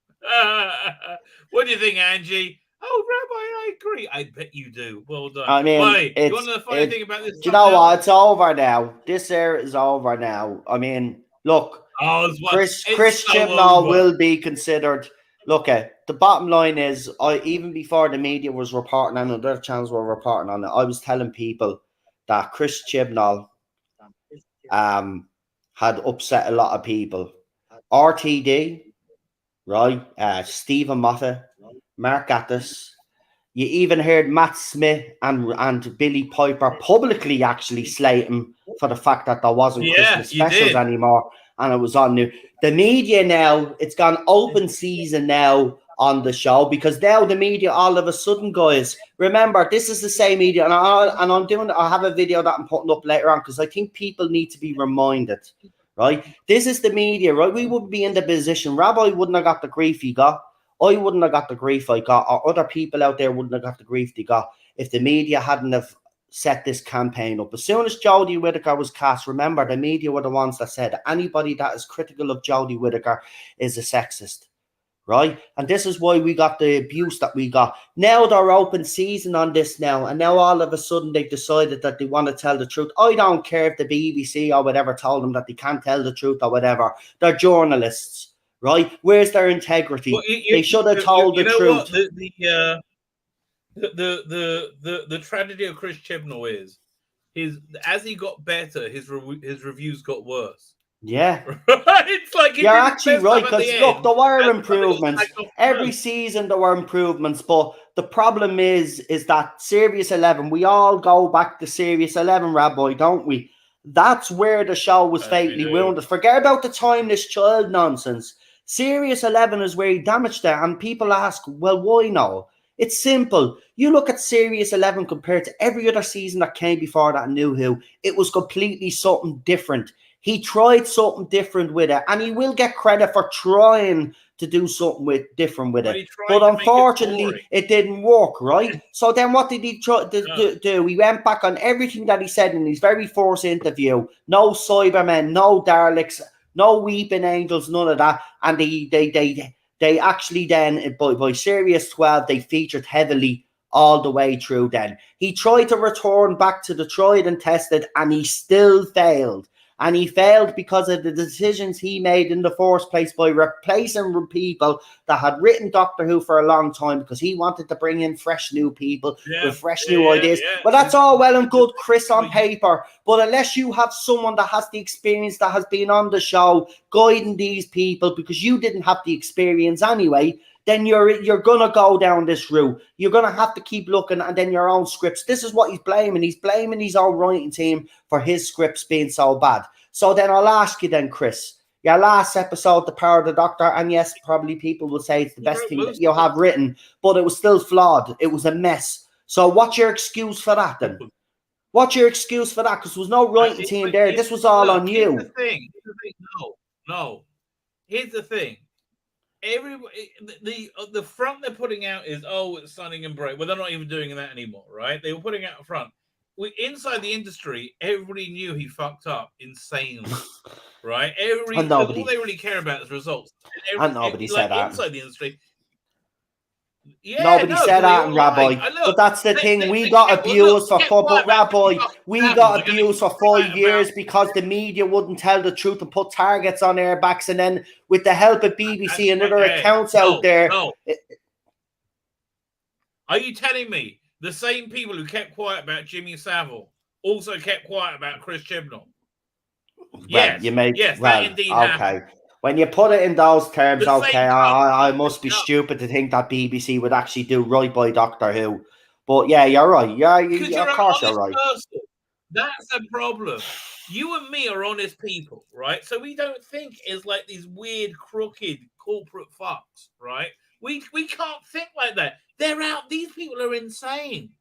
What do you think, Angie? Oh, Rabbi, I agree. I bet you do. Well done. I mean, you want to know the funny thing about this? Do you know what? It's over now. This era is over now. I mean, look, Chris Chibnall will be considered. Look, the bottom line is, even before the media was reporting on it, other channels were reporting on it, I was telling people that Chris Chibnall had upset a lot of people. RTD, right? Stephen Moffat, Mark Gatiss. You even heard Matt Smith and Billy Piper publicly actually slate him for the fact that there wasn't Christmas specials anymore, and it was on new. The media now, it's gone open season now on the show because now the media all of a sudden, guys, remember this is the same media, and I have a video that I'm putting up later on because I think people need to be reminded. Right, this is the media, right? We wouldn't be in the position. Rabbi wouldn't have got the grief he got. I wouldn't have got the grief I got, or other people out there wouldn't have got the grief they got if the media hadn't have set this campaign up. As soon as Jodie Whittaker was cast, remember, the media were the ones that said anybody that is critical of Jodie Whittaker is a sexist, right? And this is why we got the abuse that we got. Now they're open season on this now, and now all of a sudden they've decided that they want to tell the truth. I don't care if the BBC or whatever told them that they can't tell the truth or whatever. They're journalists. Right? Where's their integrity? Well, they should have told the truth. The tragedy of Chris Chibnall is as he got better, his reviews got worse. Yeah. It's like You're actually right, because look, there were improvements. Every season there were improvements, but the problem is that Series 11, we all go back to Series 11, Rabbi, don't we? That's where the show was fatally wounded. Forget about the timeless child nonsense. Series 11 is where he damaged it, and people ask, well, why no? It's simple. You look at Series 11 compared to every other season that came before that in New Who, it was completely something different. He tried something different with it, and he will get credit for trying to do something different with it. But unfortunately, it didn't work, right? So then what did he try to do? He went back on everything that he said in his very first interview. No Cybermen, no Daleks, no Weeping Angels, none of that. And they actually then, by Series 12, they featured heavily all the way through then. He tried to return back to the tried and tested, and he still failed. And he failed because of the decisions he made in the first place by replacing people that had written Doctor Who for a long time, because he wanted to bring in fresh new people with fresh new ideas. But that's all well and good, Chris, on paper. But unless you have someone that has the experience, that has been on the show, guiding these people, because you didn't have the experience anyway, then you're going to go down this route. You're going to have to keep looking, and then your own scripts. This is what he's blaming. He's blaming his own writing team for his scripts being so bad. So then I'll ask you then, Chris, your last episode, The Power of the Doctor, and yes, probably people will say it's the best thing that you have written, but it was still flawed. It was a mess. So what's your excuse for that then? What's your excuse for that? Because there was no writing team there. This was all on you. Here's the thing. No. Here's the thing. The front they're putting out is, oh, it's sunning and bright. Well, they're not even doing that anymore, right? They were putting out a front. Inside the industry, everybody knew he fucked up insanely, right? All they really care about is results. And nobody said that. Inside the industry. Nobody said that, Rabbi. But that's the thing. We got abused for football, Rabbi. We got abused for 5 years because the media wouldn't tell the truth and put targets on airbacks. And then, with the help of BBC and other accounts out there. Are you telling me the same people who kept quiet about Jimmy Savile also kept quiet about Chris Chibnall? Yes, that indeed happened. When you put it in those terms, I must be stupid to think that BBC would actually do right by Doctor Who. But yeah, you're right. Of course you're right. That's a problem. You and me are honest people, right? So we don't think as like these weird, crooked corporate fucks, right? We can't think like that. They're out. These people are insane.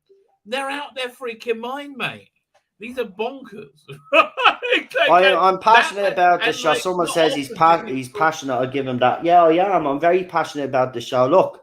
They're out their freaking mind, mate. These are bonkers. I'm passionate about the show. Someone says he's passionate. I give him that. Yeah, I am. I'm very passionate about the show. Look,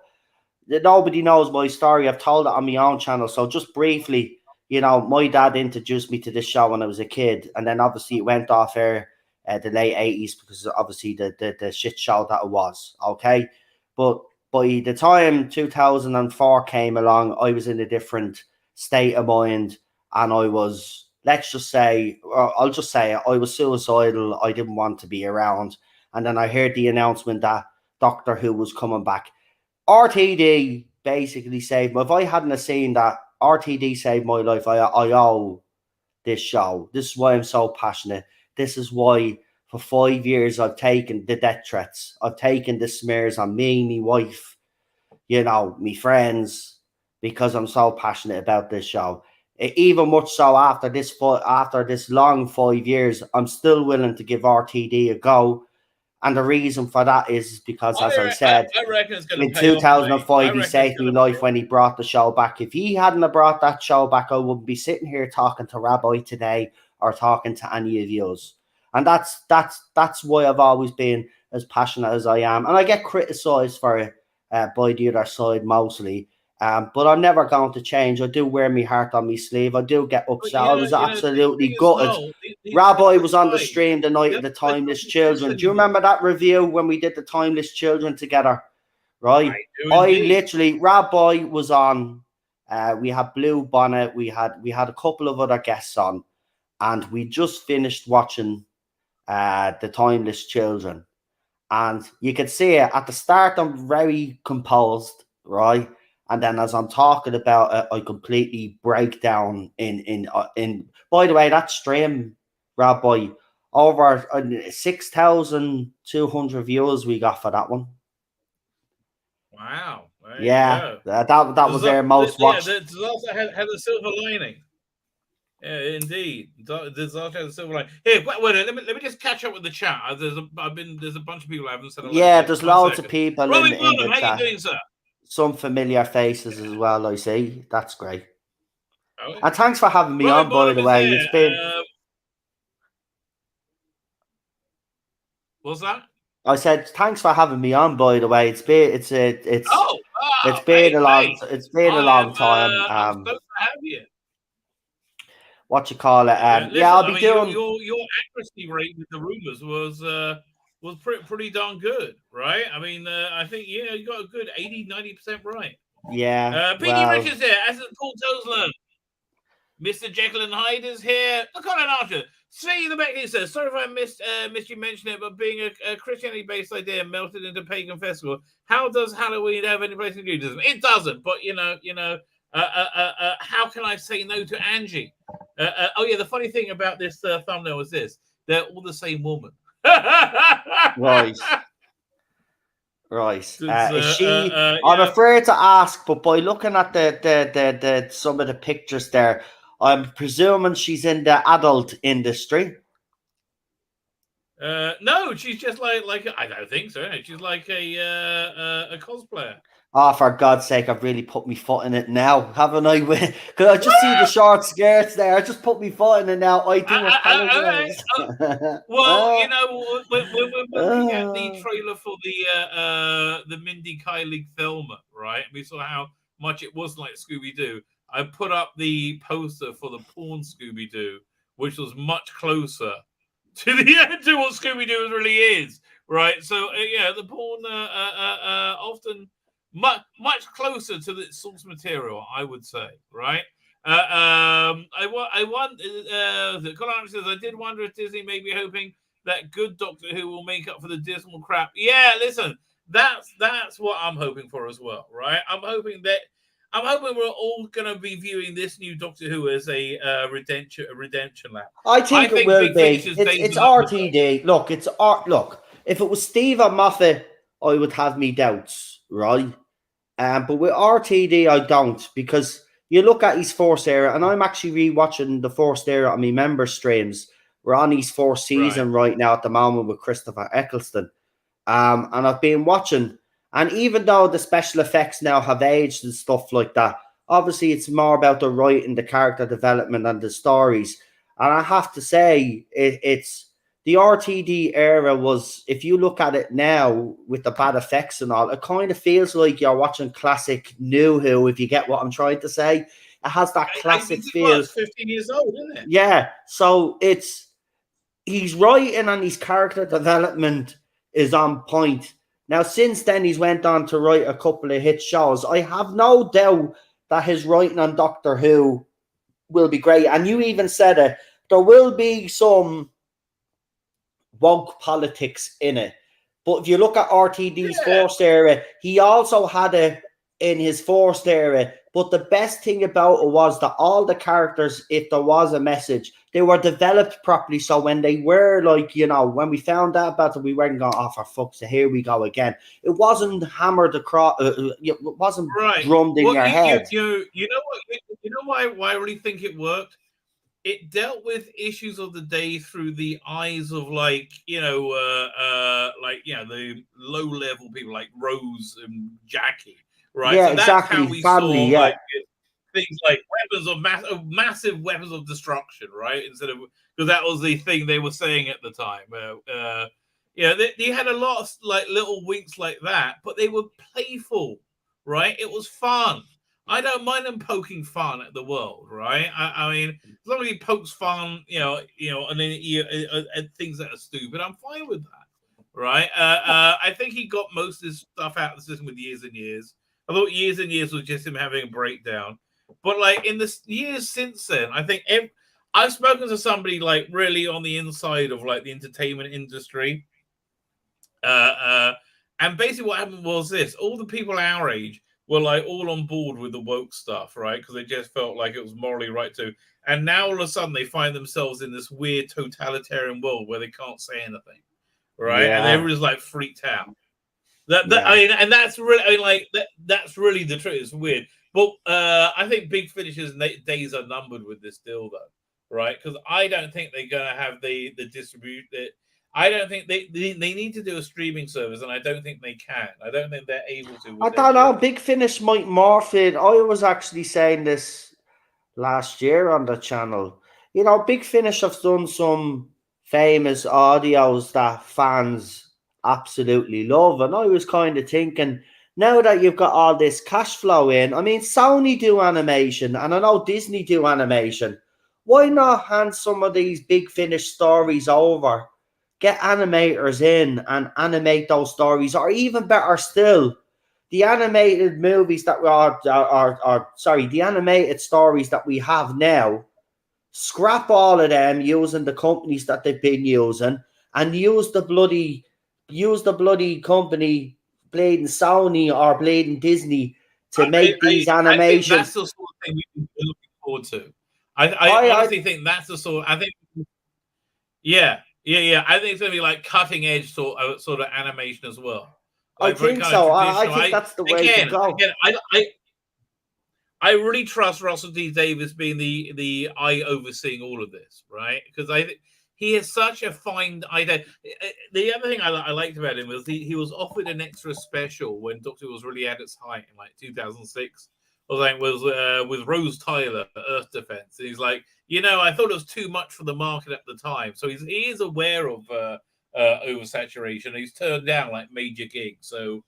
nobody knows my story. I've told it on my own channel. So just briefly, my dad introduced me to this show when I was a kid. And then obviously it went off air the late 80s because obviously the shit show that it was. Okay. But by the time 2004 came along, I was in a different state of mind. And I was... Let's just say, I'll just say it, I was suicidal. I didn't want to be around. And then I heard the announcement that Doctor Who was coming back. RTD basically saved me. If I hadn't have seen that, RTD saved my life. I owe this show. This is why I'm so passionate. This is why for 5 years I've taken the death threats. I've taken the smears on me, my wife, me friends, because I'm so passionate about this show. Even much so after this long 5 years, I'm still willing to give RTD a go. And the reason for that is because, as I said, in 2005, he saved my life when he brought the show back. If he hadn't have brought that show back, I wouldn't be sitting here talking to Rabbi today or talking to any of yous. And that's why I've always been as passionate as I am. And I get criticised for it by the other side mostly. But I'm never going to change. I do wear my heart on my sleeve. I do get upset. I was absolutely gutted. Rabbi was on the stream the night of the Timeless Children. Do you remember that review when we did the Timeless Children together? Right? Rabbi was on. We had Blue Bonnet. We had a couple of other guests on. And we just finished watching the Timeless Children. And you could see it. At the start, I'm very composed, right? And then as I'm talking about it, I completely break down in by the way, that stream, Rabbi, Over 6,200 views we got for that one. Wow. There Yeah, you go. that was their most watched. The disaster had a silver lining. Yeah, indeed. Disaster has a silver lining. Here, wait, let me just catch up with the chat. There's a bunch of people I haven't said hello Yeah, to. there's 1 loads second. of people Robbie in Burnham, the how chat. you doing, sir? Some familiar faces as well, I see. That's great. Oh, And thanks for having me Robbie on, by the Burnham way. is It's there. been. What's that? I said thanks for having me on, by the way. It's been it's Mate, a long time. I'm stoked to have you. What you call it? Listen, Yeah, I'll be mean, doing your accuracy rate with the rumors was pretty darn good, right? I mean, I think you got a good 80-90% right. Yeah. PD Richards here, as is Paul Tosland. Mr. Jekyll and Hyde is here. Look on an Archer. Tzvi Lebetkin says, sorry if I missed you mention it, but being a Christianity-based idea melted into pagan festival, how does Halloween have any place in Judaism? It doesn't, but how can I say no to Angie? The funny thing about this thumbnail is this: they're all the same woman. Right. Is she? I'm yeah. afraid to ask, but by looking at the some of the pictures there, I'm presuming she's in the adult industry. No, she's just like I don't think so. She's like a cosplayer. Oh, for God's sake, I've really put my foot in it now, haven't I? Because I just see the short skirts there. I just put my foot in it now. I do apologize. Well, when we're looking at the trailer for the Mindy Kaling film, right? We saw how much it was like Scooby-Doo. I put up the poster for the porn Scooby-Doo, which was much closer to what Scooby-Doo really is, right? So the porn often much closer to the source material, I would say, right? Colin says, I did wonder if Disney may be hoping that good Doctor Who will make up for the dismal crap. Yeah, listen, that's what I'm hoping for as well, right? I'm hoping we're all going to be viewing this new Doctor Who as a redemption lap. I think it will be. It's RTD. Look, it's art. Look, if it was Stephen Moffat, I would have me doubts, right? But with RTD, I don't, because you look at his first era, and I'm actually rewatching the first era on my member streams. We're on his fourth season right now at the moment with Christopher Eccleston. And I've been watching, and even though the special effects now have aged and stuff like that, obviously it's more about the writing, the character development, and the stories. And I have to say, it's the RTD era was, if you look at it now with the bad effects and all, it kind of feels like you're watching classic New Who, if you get what I'm trying to say. It has that classic feel. It's 15 years old, isn't it? Yeah. So he's writing and his character development is on point. Now, since then, he's went on to write a couple of hit shows. I have no doubt that his writing on Doctor Who will be great. And you even said it. There will be some woke politics in it. But if you look at RTD's first era, he also had it in his first era. But the best thing about it was that all the characters, if there was a message, they were developed properly. So when they were when we found out about it, we weren't going, oh, for fuck's sake, here we go again. It wasn't hammered across, it wasn't drummed in your head. You know what? You know why I really think it worked? It dealt with issues of the day through the eyes of the low level people like Rose and Jackie, right? Yeah, so that's exactly. how we Family, saw things like massive weapons of destruction, right? Instead of, because that was the thing they were saying at the time. They had a lot of little winks like that, but they were playful, right? It was fun. I don't mind them poking fun at the world, right? I mean, as long as he pokes fun, and then at things that are stupid, I'm fine with that, right? I think he got most of his stuff out of the system with Years and Years. I thought Years and Years was just him having a breakdown, but in the years since then, I think I've spoken to somebody really on the inside of the entertainment industry, and basically what happened was this: all the people our age were all on board with the woke stuff, right? Because they just felt like it was morally right to. and now all of a sudden they find themselves in this weird totalitarian world where they can't say anything, right? Yeah. And everyone's like freaked out. Yeah. I mean, and that's really, I mean, like that's really the truth. It's weird, but I think Big Finish's days are numbered with this deal, though, right? Because I don't think they're going to have the distribute. I don't think they need to do a streaming service, and I don't think they can. I don't think they're able to. I don't know. Big Finish might morph it. I was actually saying this last year on the channel. You know, Big Finish have done some famous audios that fans absolutely love, and I was kind of thinking, now that you've got all this cash flow in, I mean, Sony do animation, and I know Disney do animation. Why not hand some of these Big Finish stories over, get animators in and animate those stories, or even better still, the animated movies that the animated stories that we have now, scrap all of them using the companies that they've been using, and use the bloody company, Blade and Sony or Blade and Disney, to make these animations. That's the sort of thing we're looking forward to. I honestly think that's the sort. I think, yeah. I think it's going to be like cutting edge sort of animation as well. Like I think so. I think that's the way to go. Again, I really trust Russell T Davies being the eye overseeing all of this, right? Because I think he has such a fine idea. The other thing I liked about him was he was offered an extra special when Doctor Who was really at its height in like 2006. Was with Rose Tyler, Earth Defense. And he's like, I thought it was too much for the market at the time. So he is aware of oversaturation. He's turned down like major gigs. So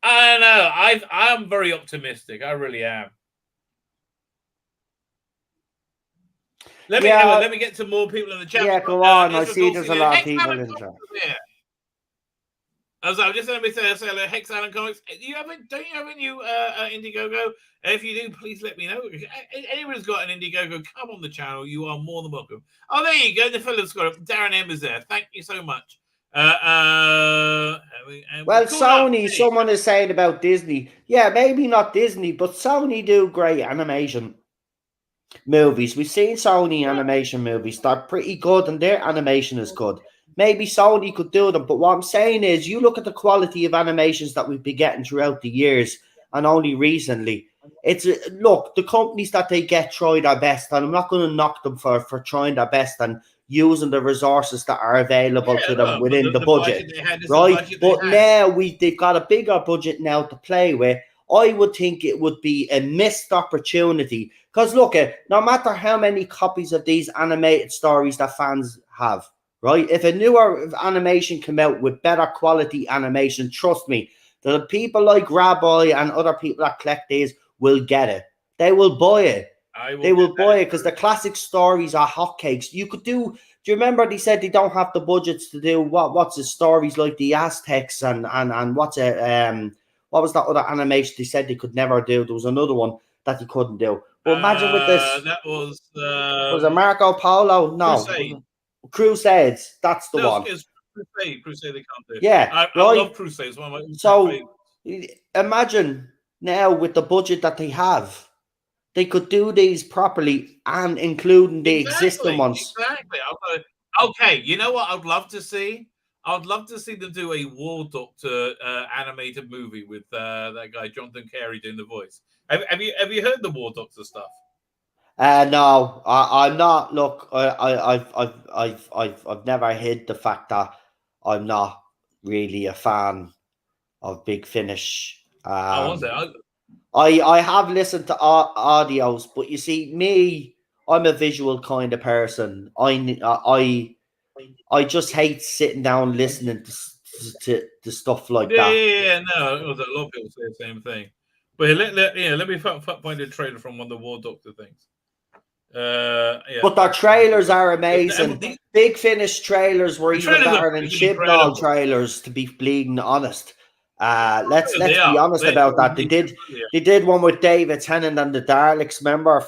I don't know. I'm very optimistic. I really am. Let me get some more people in the chat. Yeah, go on. I see there's a lot of people in the chat. I'm just going to say Hex Allen Comics. Don't you have a new Indiegogo? If you do, please let me know. If anyone's got an Indiegogo, come on the channel. You are more than welcome. Oh, there you go. The fellow's got it. Darren M is there. Thank you so much. Well, Sony, someone is saying about Disney. Yeah, maybe not Disney, but Sony do great animation movies. We've seen Sony animation movies. They're pretty good, and their animation is good. Maybe Sony could do them, but what I'm saying is, you look at the quality of animations that we've been getting throughout the years, and only recently. Look, the companies that they get try their best, and I'm not going to knock them for trying their best and using the resources that are available to them within the budget, right? But now they've got a bigger budget now to play with. I would think it would be a missed opportunity, because look, no matter how many copies of these animated stories that fans have, right? If a newer animation come out with better quality animation, trust me, the people like Rabbi and other people that collect these will get it. They will buy it. They will buy it because the classic stories are hotcakes. You could do you remember they said they don't have the budgets to do what's the stories like the Aztecs and what's it what was that other animation they said they could never do? There was another one that they couldn't do. But imagine with this. That was it Marco Polo? No. Crusades. That's the one. It's Crusade they can't do. Yeah. I love Crusades. One of my so imagine now with the budget that they have, they could do these properly and including the existing ones. Exactly. Okay, you know what I'd love to see? I'd love to see them do a War Doctor animated movie with that guy Jonathan Carey doing the voice. Have you heard the War Doctor stuff? No, I'm not. Look, I've never hid the fact that I'm not really a fan of Big Finish. I have listened to audios, but you see, me, I'm a visual kind of person. I just hate sitting down listening to stuff like that. Yeah, no, a lot of people say the same thing. But let me find a trailer from one of the War Doctor things. But their trailers are amazing. Big Finish trailers were even better than Chibnall trailers, to be bleeding honest. Let's be honest about that. They did one with David Tennant and the Daleks. Remember I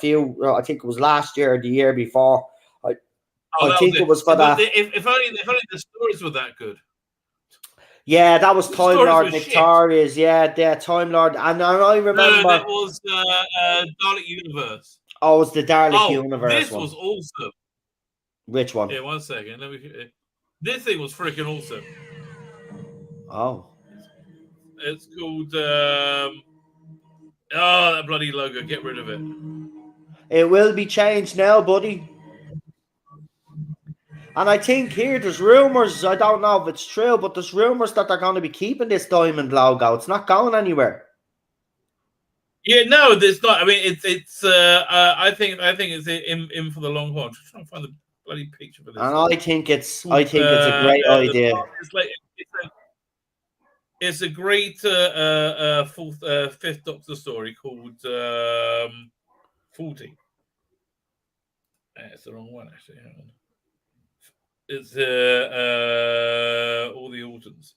think it was last year or the year before. I think it was for that. If only the stories were that good. Yeah, that was Time Lord Victorious. Yeah, Time Lord. And I remember. No, that was Dalek Universe. Oh, it's the Dalek Oh, Universe this one. was awesome. Which one? Yeah, 1 second. This thing was freaking awesome. Oh. It's called. Oh, that bloody logo. Get rid of it. It will be changed now, buddy. And I think here there's rumours, I don't know if it's true, but there's rumours that they're going to be keeping this diamond logo. It's not going anywhere. Yeah, no, there's not. I mean, I think it's in for the long haul. I'm just trying to find the bloody picture for this. And I think it's a great idea. It's a great fifth Doctor story called 40. It's the wrong one, actually. Hang on. It's all the Autons.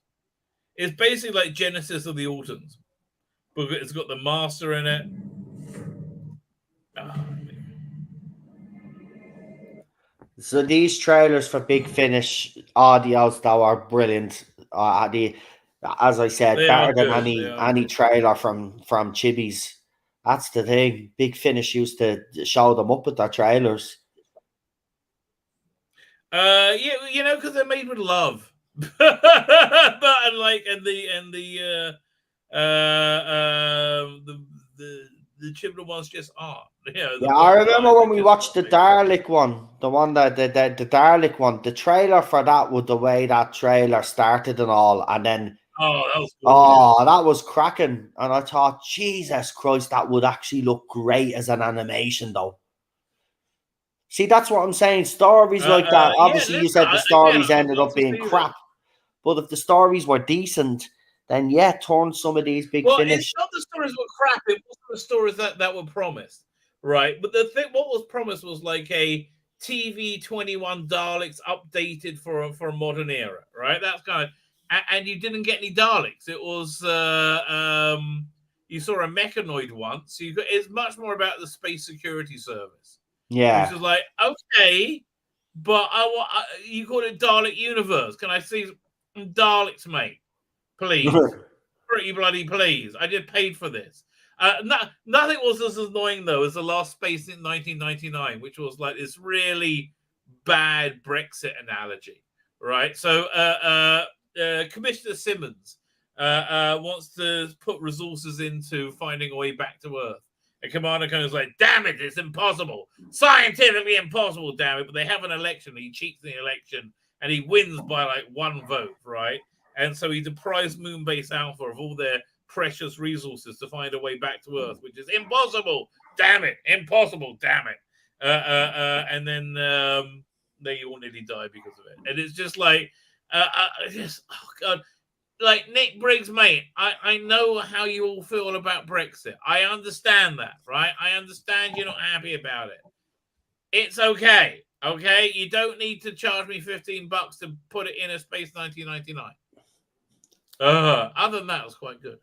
It's basically like Genesis of the Autons, but it's got the Master in it. So these trailers for Big Finish audios though are brilliant. As I said, better than any trailer from Chibi's. That's the thing. Big Finish used to show them up with their trailers. Yeah, because they're made with love. But the Chibnall ones just aren't. Yeah, I remember when we watched the Dalek one, the one that the Dalek one, the trailer for that with the way that trailer started and all, and then that was cracking. And I thought, Jesus Christ, that would actually look great as an animation though. See, that's what I'm saying. Stories like that. Obviously, you said the stories ended up being crap. But if the stories were decent, then turn some of these Big Finish. It's not the stories were crap. It was the stories that were promised, right? But the thing, what was promised was like a TV 21 Daleks updated for a modern era, right? That's kind of, and you didn't get any Daleks. It was you saw a mechanoid once. It's much more about the Space Security Service. Yeah, which is like, okay, but you call it Dalek Universe. Can I see some Daleks, mate? Please. Pretty bloody please. I just paid for this. Nothing was as annoying, though, as The Last Space in 1999, which was like this really bad Brexit analogy, right? So Commissioner Simmons wants to put resources into finding a way back to Earth. And Commander Cone's like, damn it, it's impossible. Scientifically impossible, damn it. But they have an election. He cheats the election and he wins by like 1 vote, right? And so he deprives Moonbase Alpha of all their precious resources to find a way back to Earth, which is impossible. Damn it. Impossible, damn it. And then they all nearly die because of it. And it's just like, oh God. Like Nick Briggs, mate, I know how you all feel about Brexit. I understand that, right? I understand you're not happy about it. It's okay, okay? You don't need to charge me $15 to put it in a Space 1999. Other than that, it was quite good.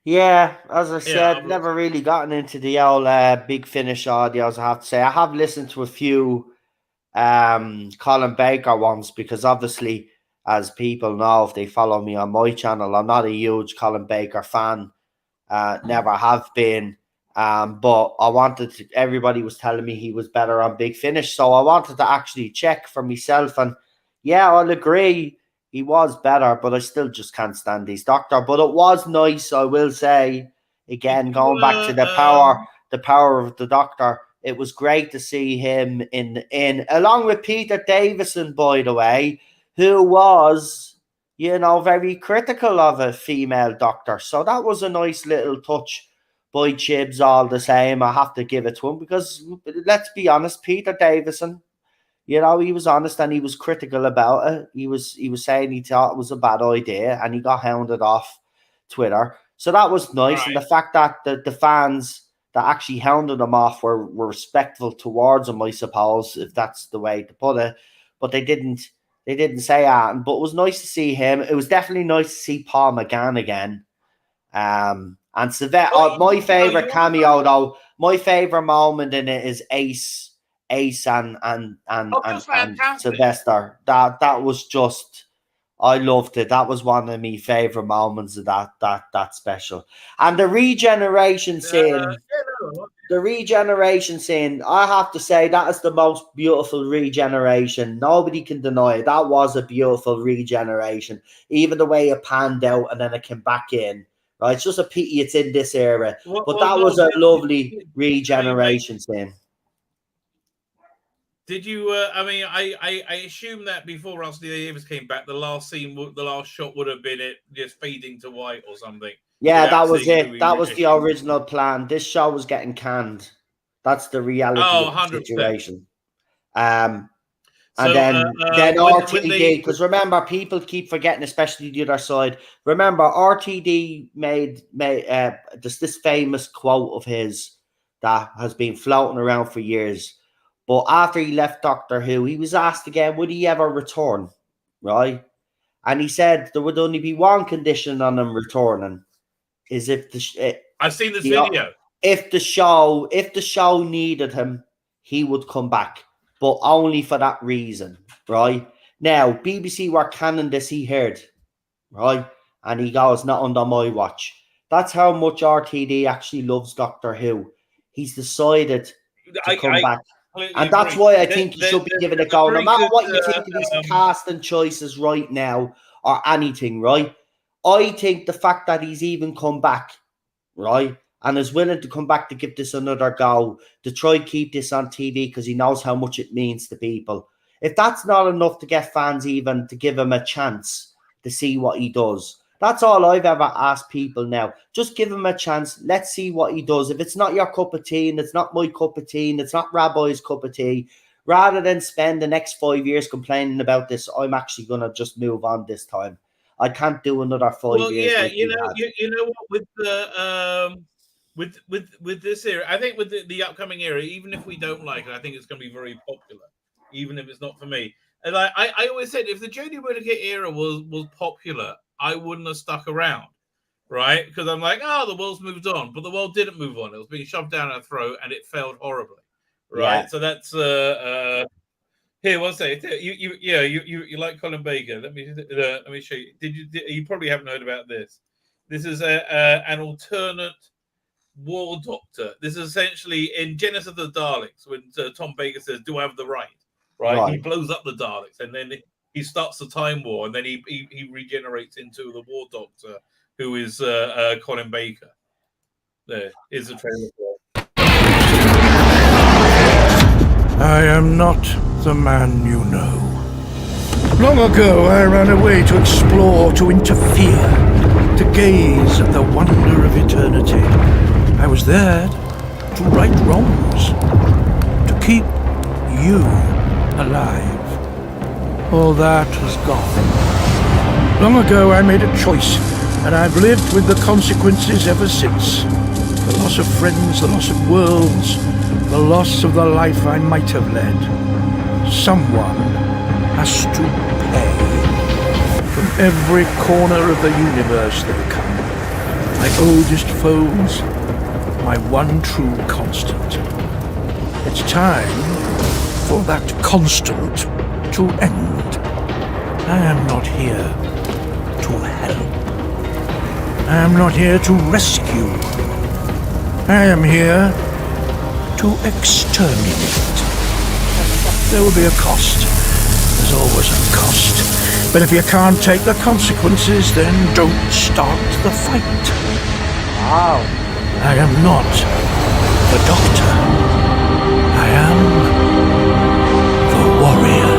Yeah, as I said, never really gotten into the old Big Finish audios, I have to say. I have listened to a few Colin Baker ones because obviously, as people know, if they follow me on my channel, I'm not a huge Colin Baker fan. Never have been. But I wanted everybody was telling me he was better on Big Finish. So I wanted to actually check for myself. And yeah, I'll agree. He was better, but I still just can't stand his Doctor. But it was nice, I will say, again, going back to the power of the Doctor. It was great to see him in along with Peter Davison, by the way, who was, very critical of a female Doctor. So that was a nice little touch by Chibs all the same. I have to give it to him because, let's be honest, Peter Davison, he was honest and he was critical about it. He was saying he thought it was a bad idea and he got hounded off Twitter. So that was nice. Right. And the fact that the fans that actually hounded him off were respectful towards him, I suppose, if that's the way to put it. But they didn't say that. But it was nice to see him. It was definitely nice to see Paul McGann again. And Savette, my favourite cameo though, my favourite moment in it is Ace and Sylvester. That was just I loved it. That was one of my favourite moments of that special. And the regeneration scene. The regeneration scene, I have to say, that is the most beautiful regeneration. Nobody can deny it. That was a beautiful regeneration. Even the way it panned out and then it came back in. Right? It's just a pity it's in this era. But that was a lovely regeneration scene. Did you? I assume that before Rusty Davis came back, the last shot would have been it just fading to white or something. Yeah, that was it. That was the original plan. This show was getting canned. That's the reality of the situation. And then RTD, because remember, people keep forgetting, especially the other side. Remember, RTD made this famous quote of his that has been floating around for years. But after he left Doctor Who, he was asked again, would he ever return? Right? And he said there would only be one condition on him returning. Is if I've seen this video. If the show needed him, he would come back, but only for that reason, right? Now, BBC were canning this, he heard, right? And he goes, not under my watch. That's how much RTD actually loves Doctor Who. He's decided to come back. And that's why I think he should be given a go. No matter what you think of his casting choices right now or anything, right? I think the fact that he's even come back, right, and is willing to come back to give this another go, to try keep this on TV because he knows how much it means to people. If that's not enough to get fans even to give him a chance to see what he does, that's all I've ever asked people now. Just give him a chance. Let's see what he does. If it's not your cup of tea and it's not my cup of tea and it's not Rabbi's cup of tea, rather than spend the next 5 years complaining about this, I'm actually going to just move on this time. I can't do another 5 years. Yeah, you know what, with the with this era, I think with the upcoming era, even if we don't like it, I think it's going to be very popular, even if it's not for me. And I always said, if the Jodie Whittaker era was popular, I wouldn't have stuck around, right? Because I'm like, the world's moved on, but the world didn't move on. It was being shoved down our throat, and it failed horribly, right? Yeah. So that's here. One second. You like Colin Baker? Let me show you. You probably haven't heard about this? This is an alternate war doctor. This is essentially in Genesis of the Daleks when Tom Baker says, "Do I have the right?" Right? He blows up the Daleks, and then he starts the time war, and then he regenerates into the war doctor, who is Colin Baker. There is the trailer. I am not the man you know. Long ago, I ran away to explore, to interfere, to gaze at the wonder of eternity. I was there to right wrongs, to keep you alive. All that has gone. Long ago, I made a choice, and I've lived with the consequences ever since. The loss of friends, the loss of worlds, the loss of the life I might have led. Someone has to pay. From every corner of the universe they come. My oldest foes, my one true constant. It's time for that constant to end. I am not here to help. I am not here to rescue. I am here to exterminate. There will be a cost. There's always a cost. But if you can't take the consequences, then don't start the fight. Wow. I am not the doctor. I am the warrior.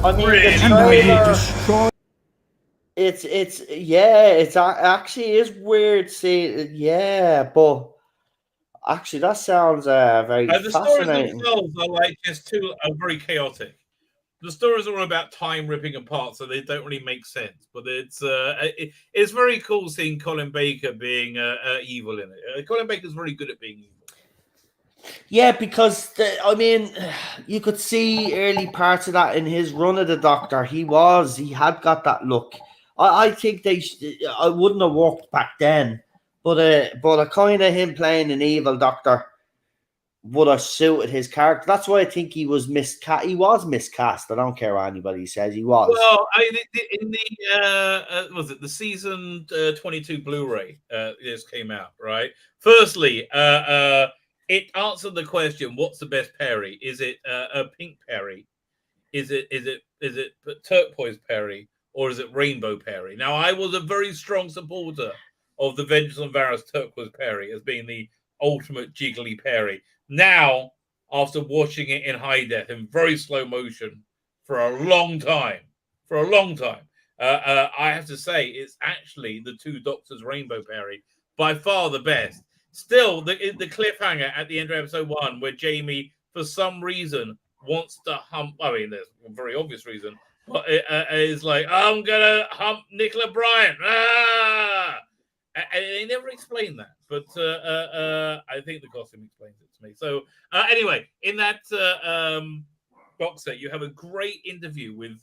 I mean, it's actually is weird seeing. Yeah, but actually, that sounds very the fascinating. Stories themselves are like are very chaotic. The stories are all about time ripping apart, so they don't really make sense. But it's very cool seeing Colin Baker being evil in it. Colin Baker's very good at being evil. Yeah, because you could see early parts of that in his run of the Doctor. He had got that look. I think I wouldn't have worked back then, But kind of him playing an evil doctor would have suited his character. That's why I think he was miscast. He was miscast. I don't care what anybody says. He was. Well, in the was it the season 22 Blu-ray just came out, right? Firstly, it answered the question: what's the best Perry? Is it a pink Perry? Is it turquoise Perry, or is it rainbow Perry? Now, I was a very strong supporter of the Vengeance on Varys turquoise Perry as being the ultimate jiggly Perry. Now, after watching it in high def in very slow motion for a long time, I have to say it's actually the Two Doctors Rainbow Perry by far the best. Still, the cliffhanger at the end of episode 1 where Jamie, for some reason, wants to hump. I mean, there's a very obvious reason, but it's like, I'm gonna hump Nicola Bryant. And they never explain that, but I think the costume explains it to me. So anyway, in that box set, you have a great interview with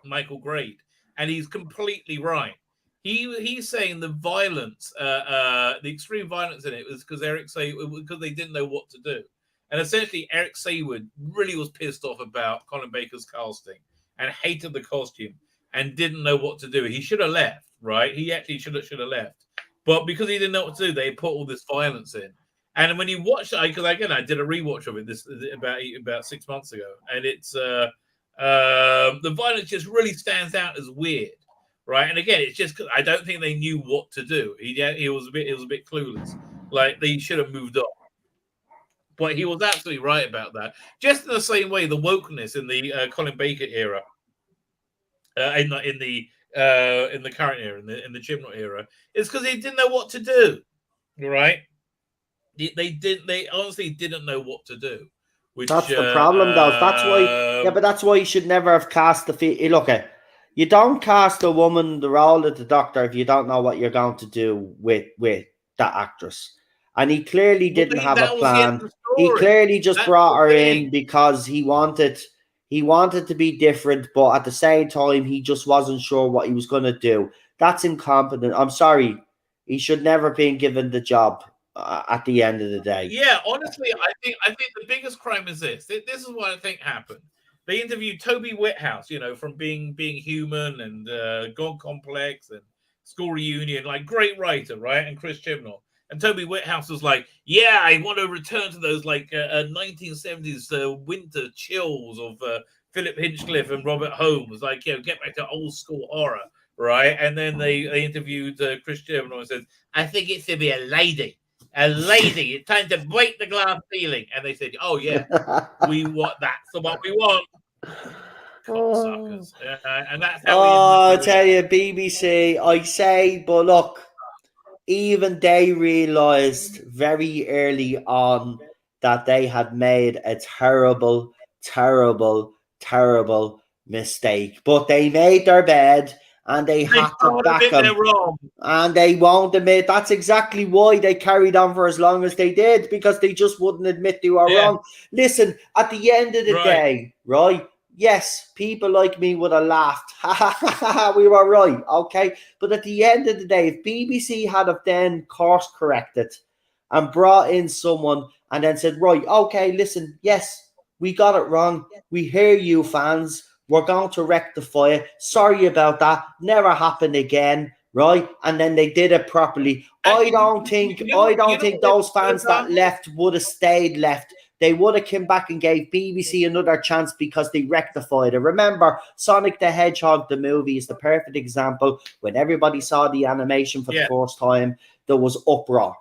Michael Grade, and he's completely right. He's saying the violence, the extreme violence in it was because because they didn't know what to do. And essentially, Eric Saywood really was pissed off about Colin Baker's casting and hated the costume and didn't know what to do. He should have left, right? He actually should have left. But because he didn't know what to do, they put all this violence in. And when you watch it, because again, I did a rewatch of it this about 6 months ago, and it's the violence just really stands out as weird, right? And again, it's just I don't think they knew what to do. He was a bit clueless. Like they should have moved on. But he was absolutely right about that. Just in the same way, the wokeness in the Colin Baker era, in the current era, in the Chibnall era, is because they didn't know what to do, right? They honestly didn't know what to do. Which, that's the problem, though. That's why. Yeah, but that's why you should never have cast the. Look, you don't cast a woman the role of the Doctor if you don't know what you're going to do with that actress. And he clearly didn't have a plan. He clearly just brought her in because he wanted to be different, but at the same time, he just wasn't sure what he was going to do. That's incompetent. I'm sorry. He should never have been given the job at the end of the day. Yeah, honestly, I think the biggest crime is this. This is what I think happened. They interviewed Toby Whithouse, from being human and God Complex and School Reunion, like great writer, right? And Chris Chibnall. And Toby Whithouse was like, yeah, I want to return to those 1970s winter chills of Philip Hinchcliffe and Robert Holmes, get back to old school horror, right? And then they interviewed Chris Chibnall and said, I think it should be a lady. It's time to break the glass ceiling. And they said, oh, yeah, that's what we want. Cocksuckers. And that's how I tell you, BBC, I say, but look, even they realized very early on that they had made a terrible, terrible, terrible mistake. But they made their bed and they had to back them. And they won't admit. That's exactly why they carried on for as long as they did, because they just wouldn't admit they were wrong. Listen, at the end of the day, right? Yes, people like me would have laughed. We were right, okay? But at the end of the day, if BBC had have then course corrected and brought in someone and then said, right, okay, listen, yes, we got it wrong. We hear you, fans. We're going to rectify it. Sorry about that. Never happened again, right? And then they did it properly. I don't think those fans that left would have stayed left. They would have come back and gave BBC another chance because they rectified it. Remember, Sonic the Hedgehog, the movie, is the perfect example. When everybody saw the animation for the first time, there was uproar,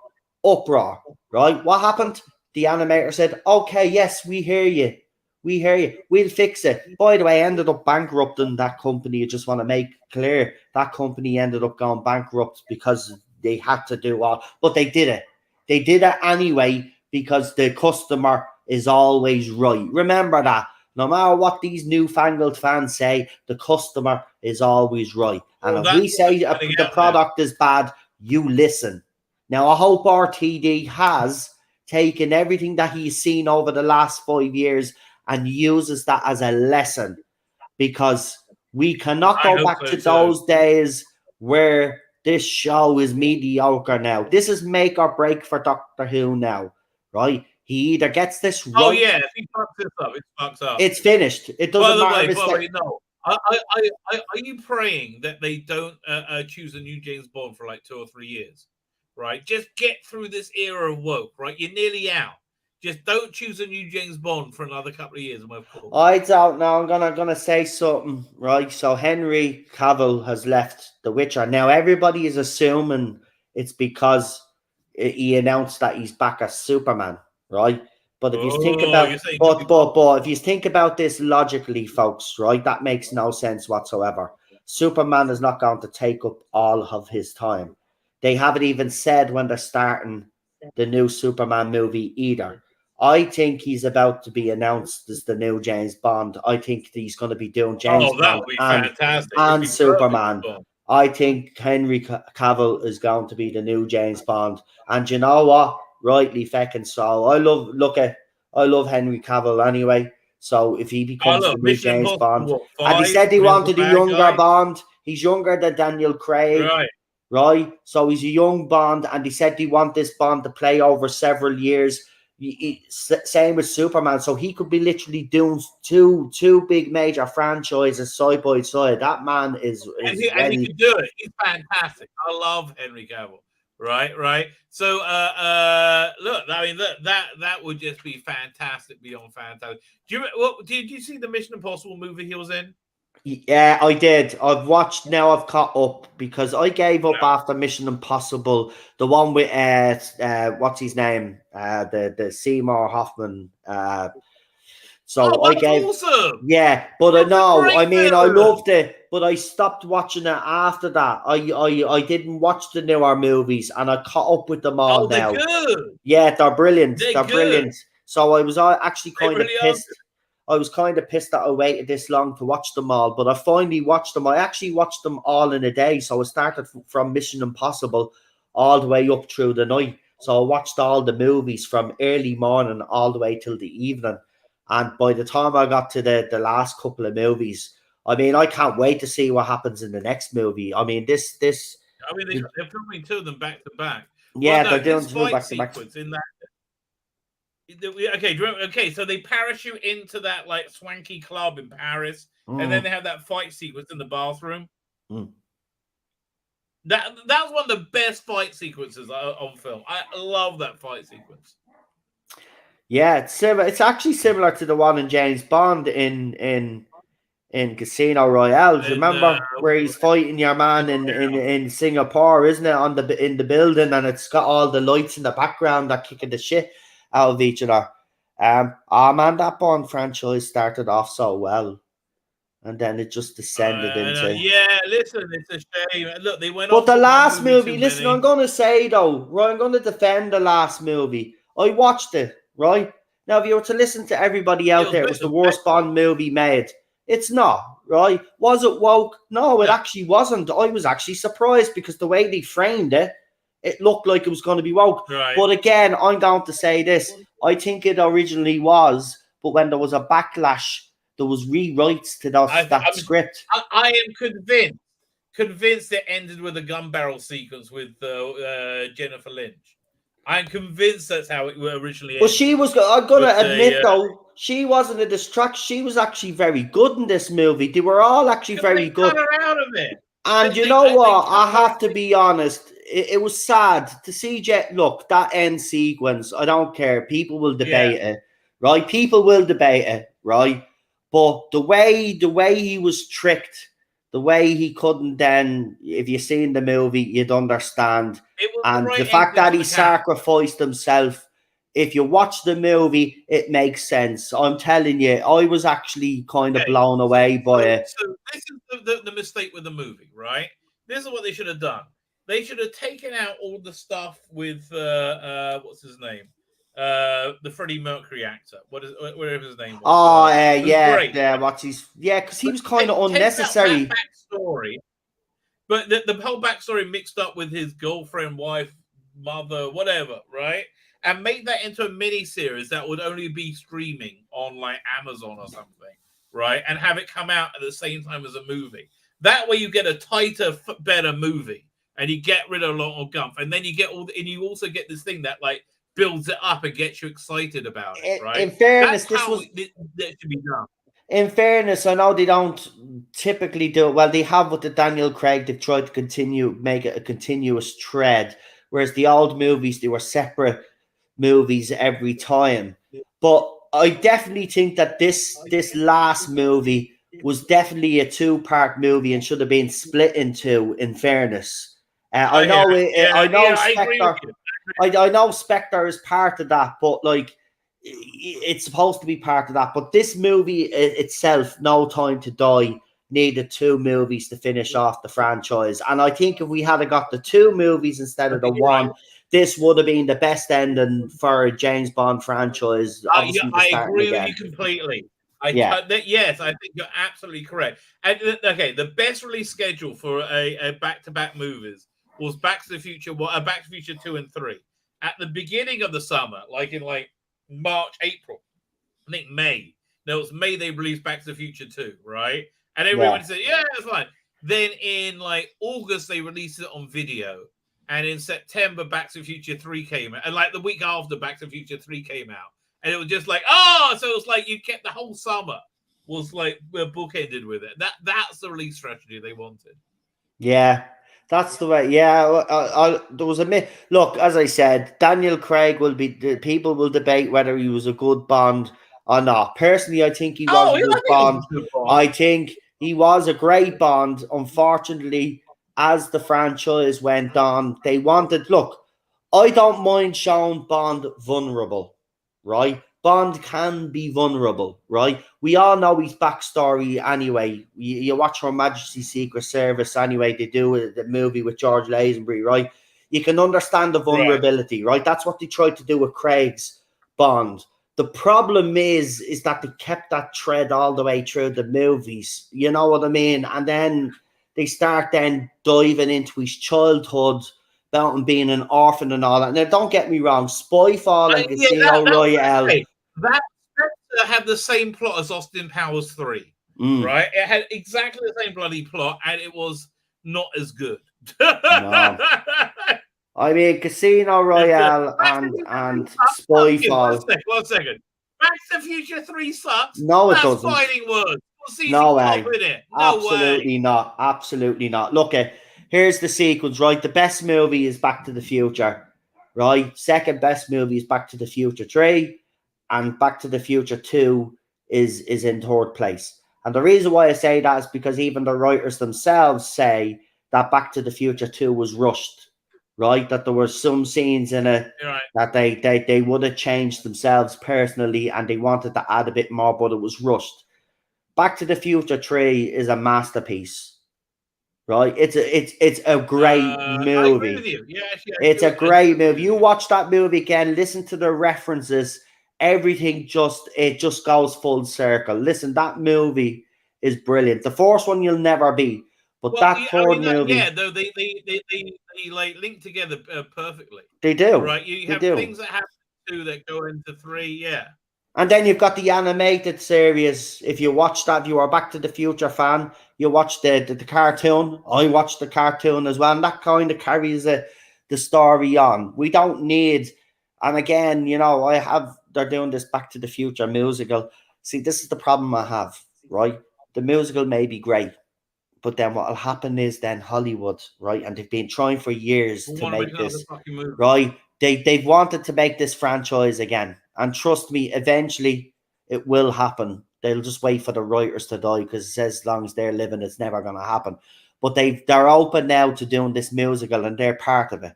right? What happened? The animator said, okay, yes, we hear you. We'll fix it. By the way, ended up bankrupting that company. I just want to make clear that company ended up going bankrupt because they had to do all, but they did it. They did it anyway, because the customer is always right. Remember that. No matter what these newfangled fans say, the customer is always right. And if we say the product is bad, you listen. Now, I hope RTD has taken everything that he's seen over the last 5 years and uses that as a lesson, because we cannot go back to those days where this show is mediocre now. This is make or break for Doctor Who now, right? He either gets this right. Oh yeah, if he fucks this up, it fucks up. It's finished. It doesn't matter. By the way, no. Are you praying that they don't choose a new James Bond for like 2 or 3 years? Right? Just get through this era of woke, right? You're nearly out. Just don't choose a new James Bond for another couple of years. I don't know. I'm gonna say something, right? So Henry Cavill has left The Witcher. Now everybody is assuming it's because he announced that he's back as Superman, right? But if you think about, but if you think about this logically, folks, right, that makes no sense whatsoever. Superman is not going to take up all of his time. They haven't even said when they're starting the new Superman movie either. I think he's about to be announced as the new James Bond. I think he's going to be doing James Bond and Superman. I think Henry Cavill is going to be the new James Bond. And you know what? Rightly feckin' so. I love Henry Cavill anyway. So if he becomes the new James Bond, and he said he wanted a younger Bond. He's younger than Daniel Craig, right? So he's a young Bond, and he said he want this Bond to play over several years. Same with Superman, so he could be literally doing two big major franchises side by side. That man is and he can do it. He's fantastic. I love Henry Cavill. Right. So, look, I mean, that would just be fantastic beyond fantastic. Did you see the Mission Impossible movie he was in? Yeah, I did. I've watched now. I've caught up because I gave up after Mission Impossible, the one with what's his name, the Seymour Hoffman. So I gave, awesome. Yeah, but I mean, I loved it, but I stopped watching it after that. I didn't watch the newer movies, and I caught up with them all now. They're good. Yeah, they're brilliant. They're brilliant. So I was actually kind of pissed. I was kind of pissed that I waited this long to watch them all, but I finally watched them. I actually watched them all in a day. So I started from Mission Impossible all the way up through the night. So I watched all the movies from early morning all the way till the evening. And by the time I got to the last couple of movies, I mean, I can't wait to see what happens in the next movie. I mean, they're filming 2 of them back to back. Yeah, they're doing 2 back to back. In that. Okay, so they parachute into that like swanky club in Paris, and then they have that fight sequence in the bathroom. That was one of the best fight sequences on film. I love that fight sequence. Yeah, it's actually similar to the one in James Bond in Casino Royale. Do you remember where he's fighting your man in Singapore, isn't it? In the building, and it's got all the lights in the background that kicking the shit out of each other. Man, that Bond franchise started off so well, and then it just descended into. Yeah, listen, it's a shame. Look, they went. But the last movie, listen, I'm going to say though, right, I'm going to defend the last movie. I watched it, right? Now, if you were to listen to everybody out there, it was the worst Bond movie made. It's not, right? Was it woke? No, it actually wasn't. I was actually surprised because the way they framed it, it looked like it was going to be woke. Right. But again, I'm going to say this. I think it originally was, but when there was a backlash, there was rewrites to that script. I am convinced it ended with a gun barrel sequence with Jennifer Lynch. I'm convinced that's how it originally ended. Well, she was, I'm going to admit, though, she wasn't a distraction. She was actually very good in this movie. They were all actually very good. Cut her out of it. And you know what? I have to be honest. It was sad to see look, that end sequence. I don't care. People will debate it, right? People will debate it, right? But the way he was tricked, the way he couldn't then, if you seen the movie, you'd understand. And the fact that he sacrificed himself, if you watch the movie, it makes sense. I'm telling you, I was actually kind of blown away by it. So this is the mistake with the movie, right? This is what they should have done. They should have taken out all the stuff with what's his name, the Freddie Mercury actor. Whatever his name was. Oh, because he was kind of unnecessary. Backstory, but the whole backstory mixed up with his girlfriend, wife, mother, whatever, right? And make that into a mini series that would only be streaming on like Amazon or something, right? And have it come out at the same time as a movie. That way, you get a tighter, better movie. and you get rid of a lot of gumph, and then you get and you also get this thing that like builds it up and gets you excited about it, right? In fairness, that's how that should be done. In fairness, I know they don't typically do it. Well, they have with the Daniel Craig. They've tried to make it a continuous thread, whereas the old movies, they were separate movies every time. But I definitely think that this last movie was definitely a 2-part movie and should have been split in 2. In fairness, I know Spectre is part of that, but like, it's supposed to be part of that. But this movie itself, No Time to Die, needed 2 movies to finish off the franchise. And I think if we had got the 2 movies instead of the 1, this would have been the best ending for a James Bond franchise. I agree with you completely. Yes, I think you're absolutely correct. And okay, the best release schedule for a back-to-back movies was Back to the Future 2 and 3 at the beginning of the summer, like in March, April, I think May. No, it was May they released Back to the Future 2, right? And everyone said, yeah, it's fine. Then in August, they released it on video. And in September, Back to the Future 3 came out. And the week after, Back to the Future 3 came out. And it was just so it was you kept the whole summer was bookended with it. That's the release strategy they wanted. Yeah. That's the way. Yeah, there was a myth. Look, as I said, Daniel Craig people will debate whether he was a good Bond or not. Personally, I think he was a good Bond. I think he was a great Bond. Unfortunately, as the franchise went on, they wanted. Look, I don't mind showing Bond vulnerable, right? Bond can be vulnerable, right? We all know his backstory anyway. You watch Her Majesty's Secret Service anyway. They do the movie with George Lazenby, right? You can understand the vulnerability, right? That's what they tried to do with Craig's Bond. The problem is that they kept that thread all the way through the movies. You know what I mean? And then they start then diving into his childhood about him being an orphan and all that. Now, don't get me wrong. Spyfall and Casino Royale. That had the same plot as Austin Powers 3, right? It had exactly the same bloody plot, and it was not as good. No. I mean, Casino Royale and Spyfall. One second. Back to the Future 3 sucks. No, it doesn't. Fighting words. No way. Absolutely not. Absolutely not. Look, here's the sequence, right? The best movie is Back to the Future, right? Second best movie is Back to the Future 3. And Back to the Future 2 is in 3rd place. And the reason why I say that is because even the writers themselves say that Back to the Future 2 was rushed, right? That there were some scenes in it that they would have changed themselves personally and they wanted to add a bit more, but it was rushed. Back to the Future 3 is a masterpiece, right? It's a great movie. I agree with you. It's a great movie. You watch that movie again, listen to the references. Everything just goes full circle. Listen, that movie is brilliant. The first one you'll never beat, but that third movie, though they link together perfectly. They do, right? You have things that happen to 2 that go into 3, And then you've got the animated series. If you watch that, if you are a Back to the Future fan, you watch the cartoon. I watched the cartoon as well, and that kind of carries the story on. We don't need, and again, they're doing this Back to the Future musical. See, this is the problem I have, right? The musical may be great, but then what will happen is then Hollywood, right? And they've been trying for years to make this, right? They've wanted to make this franchise again. And trust me, eventually it will happen. They'll just wait for the writers to die because as long as they're living, it's never going to happen. But they're open now to doing this musical and they're part of it.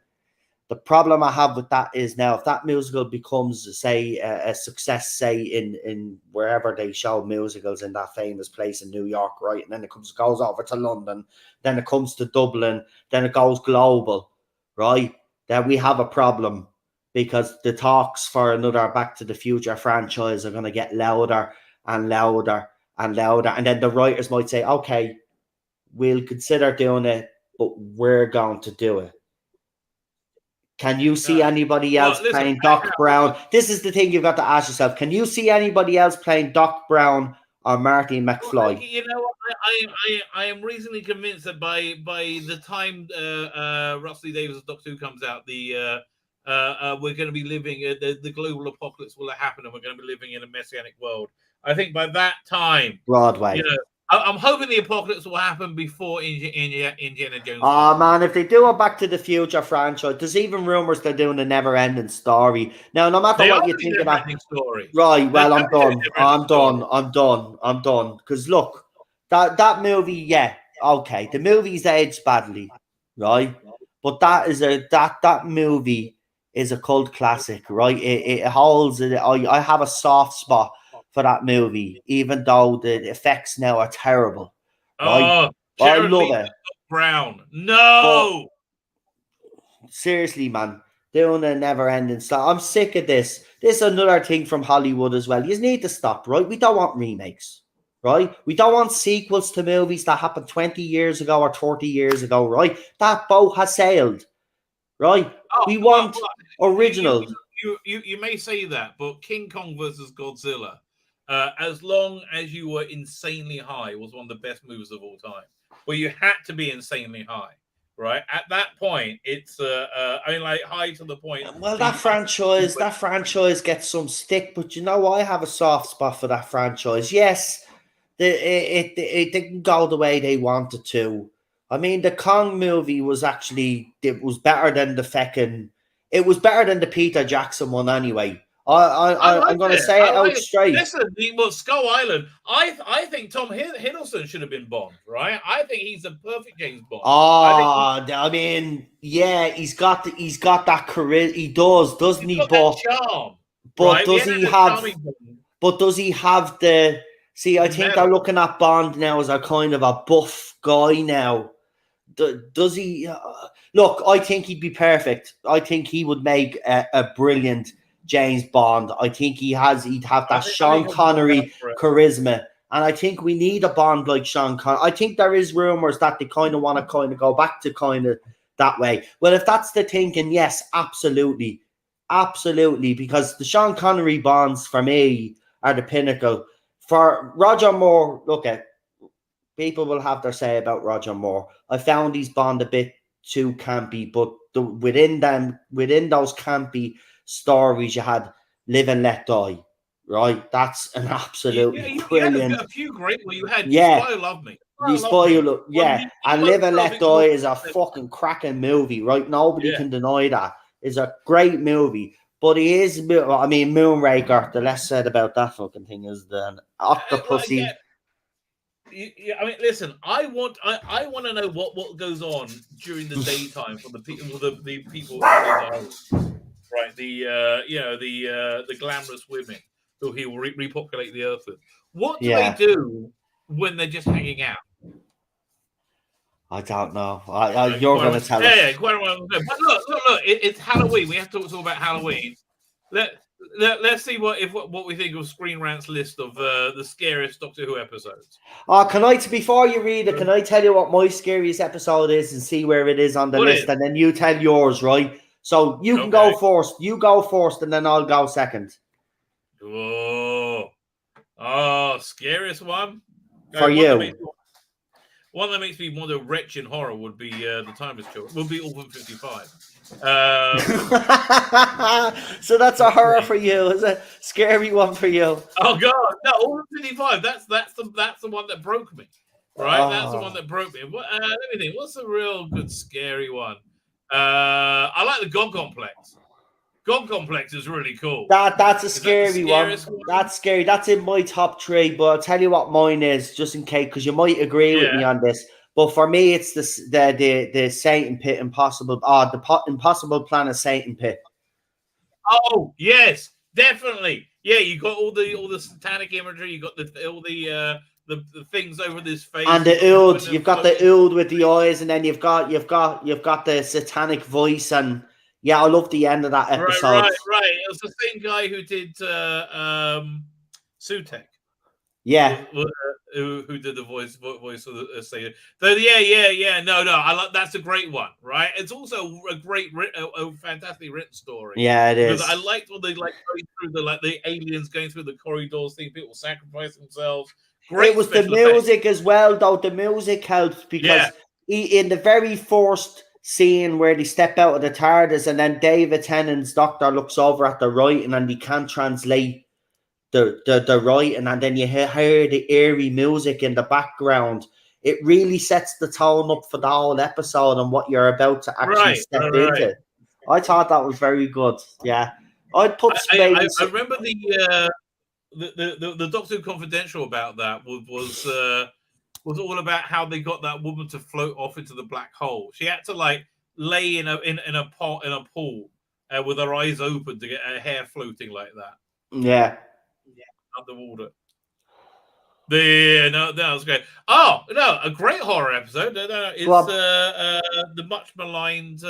The problem I have with that is now if that musical becomes, say, a success, say, in wherever they show musicals in that famous place in New York, right? And then it goes over to London, then it comes to Dublin, then it goes global, right? Then we have a problem because the talks for another Back to the Future franchise are going to get louder and louder and louder. And then the writers might say, okay, we'll consider doing it, but we're going to do it. Can you see anybody else playing Doc Brown? This is the thing you've got to ask yourself. Can you see anybody else playing Doc Brown or Marty Well, McFly. you know, I am reasonably convinced that by the time Russell T Davies' Doctor Who comes out, we're going to be living the global apocalypse will have happened, and we're going to be living in a messianic world. I think by that time, Broadway. you know, I'm hoping the apocalypse will happen before Indiana Jones. Oh man, if they do a Back to the Future franchise, there's even rumors they're doing a never-ending story. Now, no matter what you think of that story, right? Well, I'm done. Because look, that movie, yeah, okay, the movie's aged badly, right? But that movie is a cult classic, right? It holds it. I have a soft spot for that movie, even though the effects now are terrible. Right? Oh, I love it. Brown, no. But, seriously, man, doing a never-ending stuff. I'm sick of this. This is another thing from Hollywood as well. You need to stop, right? We don't want remakes, right? We don't want sequels to movies that happened 20 years ago or 30 years ago, right? That boat has sailed, right? We want original. You may say that, but King Kong versus Godzilla, as long as you were insanely high, was one of the best movies of all time. Where you had to be insanely high, right? At that point, it's I mean, like high to the point. Well, that franchise gets some stick, but you know, I have a soft spot for that franchise. Yes, it didn't go the way they wanted to. I mean, the Kong movie was better than it was better than the Peter Jackson one anyway. I'm going to say it out straight. Listen, Skull Island. I think Tom Hiddleston should have been Bond, right? I think he's a perfect James Bond. I mean, yeah, he's got that charisma. He does, doesn't he? But charm. But right? does he have? But does he have the? See, I think they're looking at Bond now as a kind of a buff guy now. Does he? Look, I think he'd be perfect. I think he would make a brilliant James Bond. I think he'd have that Sean Connery charisma, and I think we need a Bond like Sean Connery. I think there is rumors that they kind of want to go back to kind of that way. Well, if that's the thinking, yes, absolutely, because the Sean Connery Bonds for me are the pinnacle. For Roger Moore, look at people will have their say about Roger Moore. I found his Bond a bit too campy, but within those campy stories, you had Live and Let Die, right? That's an absolutely brilliant. You had a few great. Well, you had Spy Who Loved Me. And Live and Let Die is a fucking cracking movie, right? Nobody can deny that. It's a great movie. But he is, I mean, Moonraker, the less said about that fucking thing is the Octopussy. I mean, listen. I want to know what goes on during the daytime for the people, the people, right? The glamorous women who he will repopulate the earth with. What do they do when they're just hanging out? I don't know. You're going to tell us. Yeah, quite well. But look! It's Halloween. We have to talk about Halloween. Let's see what we think of Screen Rant's list of the scariest Doctor Who episodes. Before you read it, can I tell you what my scariest episode is and see where it is on the list, and then you tell yours, right? So you can go first. You go first, and then I'll go second. Oh, scariest one for you. One that makes me want to retch in horror would be The Timeless Children. Would be Orphan 55. So that's a horror for you. Is a scary one for you. Oh God, no! Orphan 55. That's the one that broke me. Right, that's the one that broke me. Let me think. What's a real good scary one? I like the God Complex. God Complex is really cool. That's a scary one. That's scary. That's in my top 3, but I'll tell you what mine is, just in case, because you might agree with me on this. But for me, it's the Satan Pit Impossible. The Impossible Planet Satan Pit. Oh yes, definitely. Yeah, you got all the satanic imagery. You got all the things over this face, and the ood. You've got the ood with the eyes, and then you've got the satanic voice and. Yeah, I love the end of that episode. Right. It was the same guy who did Sutek. Yeah. Who did the voice of the Satan. So yeah. No. I like that's a great one, right? It's also a great, a fantastically written story. Yeah, it is. Because I liked when they going through the aliens going through the corridors, seeing people sacrifice themselves, Great it was the special effects. music as well, though. The music helps because in the very first scene where they step out of the TARDIS and then David Tennant's doctor looks over at the writing and he can't translate the writing, and then you hear the eerie music in the background. It really sets the tone up for the whole episode and what you're about to actually step into. I thought that was very good. Yeah. I'd put I remember the Doctor Who Confidential about that was all about how they got that woman to float off into the black hole. She had to like lay in a pool with her eyes open to get her hair floating like that. Yeah. Underwater. No, that was great. Oh no, a great horror episode. No, it's the much maligned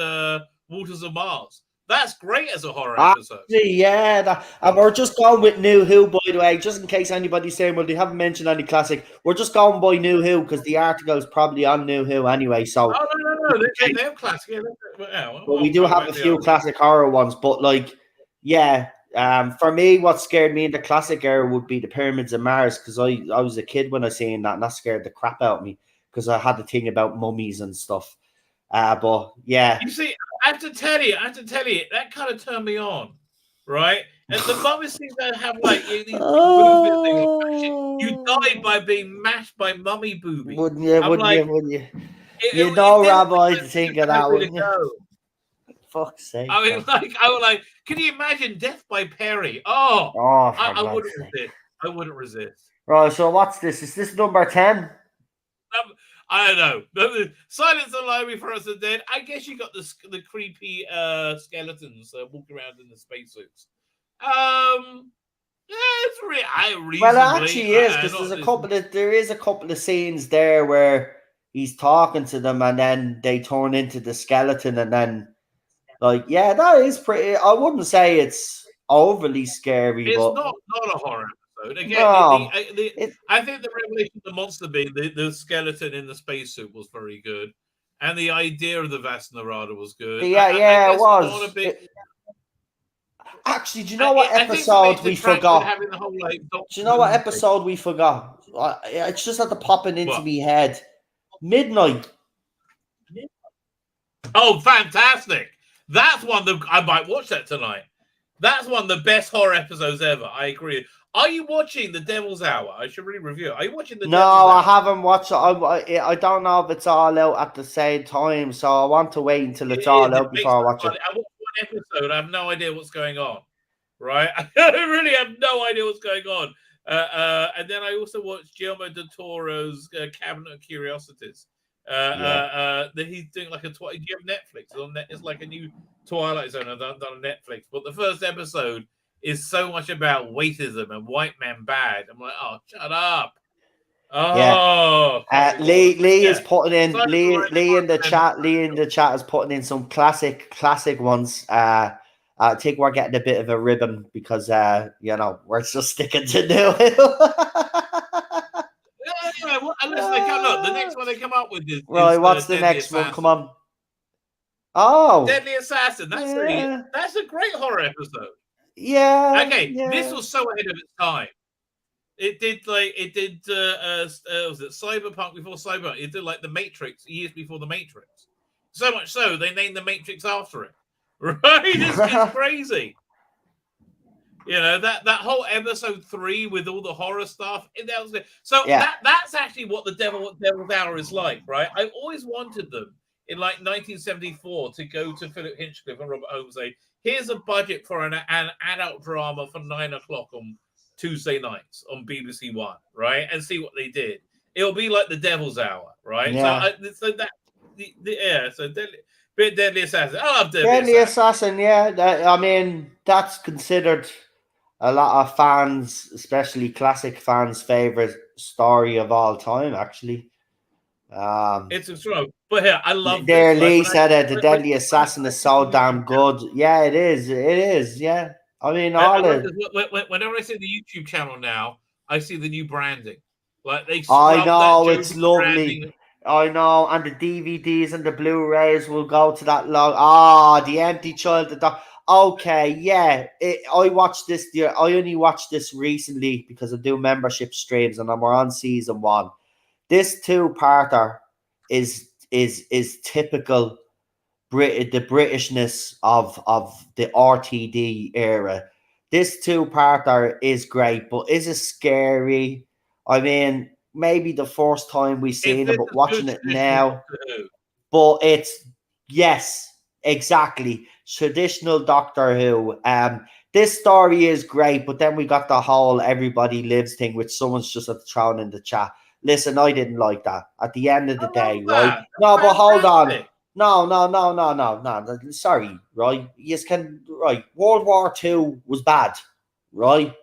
Waters of Mars. That's great as a horror episode. Yeah, and we're just going with New Who, by the way, just in case anybody's saying, well, they haven't mentioned any classic. We're just going by New Who because the article is probably on New Who anyway. So, no, they have classic. But we do have a few classic horror ones. But like, yeah, for me, what scared me in the classic era would be the Pyramids of Mars because I was a kid when I seen that, and that scared the crap out of me because I had the thing about mummies and stuff. But yeah, you see, I have to tell you, that kind of turned me on, right? And the mummies seem to have like these boobies things. You die by being mashed by mummy boobies. Wouldn't you? You know, Rabbi, to think of that, wouldn't you? Fuck's sake! I mean, I was like, can you imagine death by Perry? I wouldn't resist. I wouldn't resist. Right. So what's this? Is this number 10? I don't know. Silence the Library for Us and Dead. I guess you got the creepy skeletons walking around in the spacesuits. Yeah, it's reasonably. Well, it actually is because there is a couple of scenes there where he's talking to them and then they turn into the skeleton and then like that is pretty. I wouldn't say it's overly scary. It's but not a horror. Again, I think the revelation of the monster being the skeleton in the spacesuit was very good, and the idea of the Vast Narada was good. It was. Actually, do you know what episode we forgot? Do you know what episode we forgot? It's just had to popping into my head. Midnight. Oh, fantastic! That's one that I might watch that tonight. That's one of the best horror episodes ever. I agree. Are you watching The Devil's Hour? I should really review it. Are you watching The Devil's Hour? No, I haven't watched it. I don't know if it's all out at the same time, so I want to wait until it's all out before I watch it. I watched one episode. I have no idea what's going on. Right? I really have no idea what's going on. And then I also watched Guillermo del Toro's Cabinet of Curiosities. He's doing like a do you have Netflix? It's like a new Twilight Zone done on Netflix. But the first episode is so much about weightism and white men bad. I'm like, oh, shut up. Oh, Lee is putting in Lee in the chat. Lee in the chat is putting in some classic ones. I think we're getting a bit of a ribbon because we're just sticking to Look, the next one they come up with is what's the next one? Come on. Oh, Deadly Assassin. That's a great horror episode. Yeah. Okay, this was so ahead of its time. It did was it Cyberpunk before Cyberpunk? It did like The Matrix years before The Matrix. So much so they named The Matrix after it. Right? It's crazy. That whole episode 3 with all the horror stuff. That was good. So that's actually what the Devil's Hour is like, right? I always wanted them in like 1974 to go to Philip Hinchcliffe and Robert Holmes and say, here's a budget for an adult drama for 9 o'clock on Tuesday nights on BBC One, right? And see what they did. It'll be like the Devil's Hour, right? Yeah. So Deadly Assassin. I love Deadly Assassin. Yeah, that's considered a lot of fans, especially classic fans' favorite story of all time. Actually, it's a strong. But here, I love. There, Lee said it. The Deadly Assassin is so damn good. Yeah, it is. It is. Yeah, whenever I see the YouTube channel now, I see the new branding. Like I know it's lovely. Branding. I know, and the DVDs and the Blu-rays will go to that log. The empty child. Okay, yeah. I watched this. I only watched this recently because I do membership streams, and we're on season 1. This 2-parter is typical the Britishness of the RTD era. This 2-parter is great, but is it scary? I mean, maybe the first time we seen it, but watching it now, but it's yes, exactly traditional Doctor Who. This story is great, but then we got the whole everybody lives thing, which someone's just thrown in the chat. Listen, I didn't like that. At the end of the day, right? No, but hold on. No. Sorry, right? You can right. World War II was bad, right?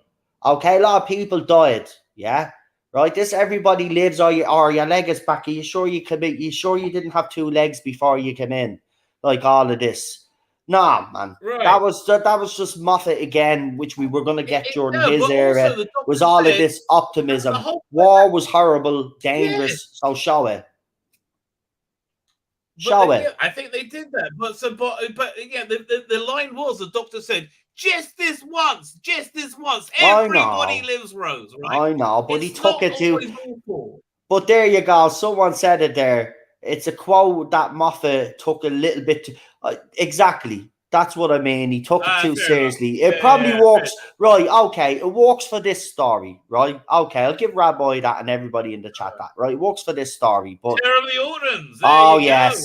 Okay, a lot of people died. Yeah, right. This everybody lives, or your leg is back. Are you sure you come in? You sure you didn't have 2 legs before you came in? Like all of this. Nah, man. Right. That was just Moffat again, which we were going to get during his era. Was all of this optimism? War was horrible, dangerous. So show it. Show it. Yeah, I think they did that, but yeah, the line was the Doctor said, "Just this once, everybody lives, Rose." Right? I know, but he took it to. But there you go. Someone said it there. It's a quote that Moffat took a little bit to, exactly. That's what I mean. He took it too seriously. It probably works. Right, okay. It works for this story, right? Okay, I'll give Rabbi that and everybody in the chat that, right? It works for this story, but... Terribly Ordens. Oh, yes.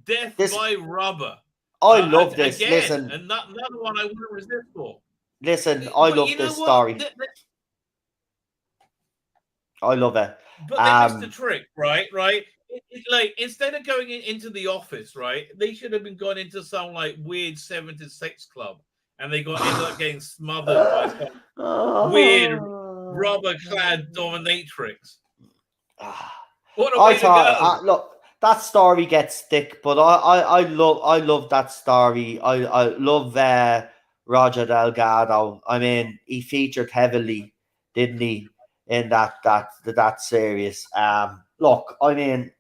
Death by rubber. I love this. Again, listen. Another one I wouldn't resist for. Listen, I love this story. I love it. But they missed the trick, right? Like, instead of going into the office, right, they should have been going into some like weird 70s sex club, and they ended up getting smothered by some weird rubber-clad dominatrix. What a way to go! Look, that story gets thick, but I love that story. I love Roger Delgado. I mean, he featured heavily, didn't he, in that series? Look, I mean,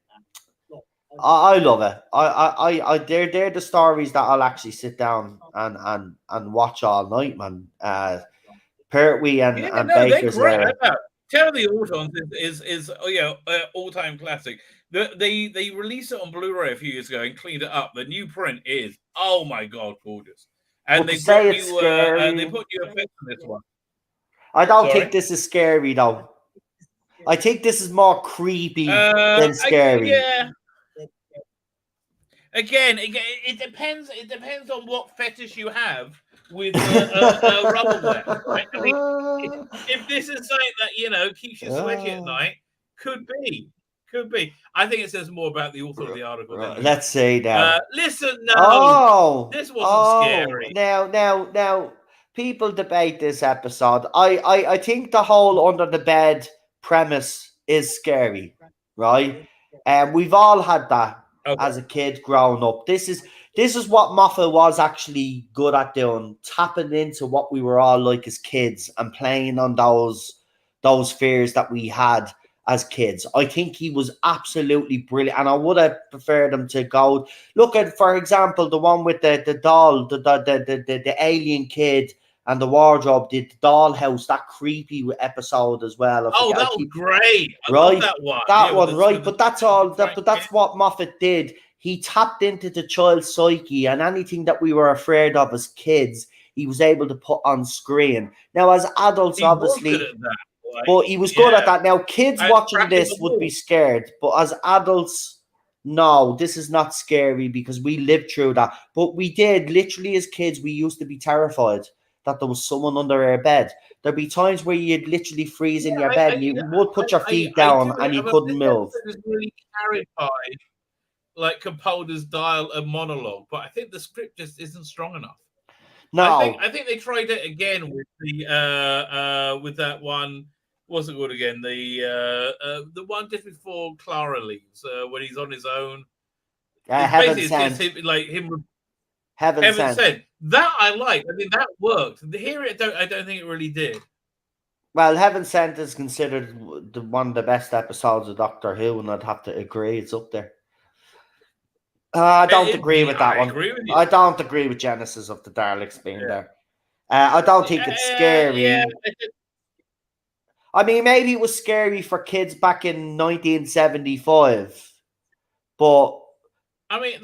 I love it. They're the stories that I'll actually sit down and watch all night, man. Pertwee and Baker's there. Terror of the Autons is all-time classic. They released it on Blu-ray a few years ago and cleaned it up. The new print is, oh my god, gorgeous. And they put new effects on this one. I don't think this is scary though. I think this is more creepy than scary. Yeah. Again, it depends. It depends on what fetish you have with rubberware. Right? I mean, if this is something that keeps you sweaty at night, could be. I think it says more about the author of the article. Let's see now. Listen, no, this wasn't scary. Now, people debate this episode. I think the whole under the bed premise is scary, right? We've all had that. Okay. As a kid growing up, this is what Moffat was actually good at doing, tapping into what we were all like as kids and playing on those fears that we had as kids. I think he was absolutely brilliant, and I would have preferred him to go look at, for example, the one with the doll, the alien kid and the wardrobe, the dollhouse, that creepy episode as well. That was great. I right, love that one. That one, right? But that's all. But that's what Moffat did. He tapped into the child's psyche, and anything that we were afraid of as kids, he was able to put on screen. Now, as adults, obviously, but he was good at that. Now, kids watching this would be scared, but as adults, no, this is not scary because we lived through that. But we did, literally, as kids, we used to be terrified that there was someone under our bed. There'd be times where you'd literally freeze in your bed and you would put your feet down and you couldn't move. It was really carried by like Capaldi's dial a monologue, but I think the script just isn't strong enough. No, I think they tried it again with the with that one. What's it called again? The one just before Clara leaves, when he's on his own. Heaven Sent. Heaven Sent. That I like. I mean, that worked. Here, I don't think it really did. Well, Heaven Sent is considered one of the best episodes of Doctor Who, and I'd have to agree. It's up there. I don't agree with that I one. agree with you. I don't agree with Genesis of the Daleks being there. I don't think it's scary. Yeah. I mean, maybe it was scary for kids back in 1975, but I mean,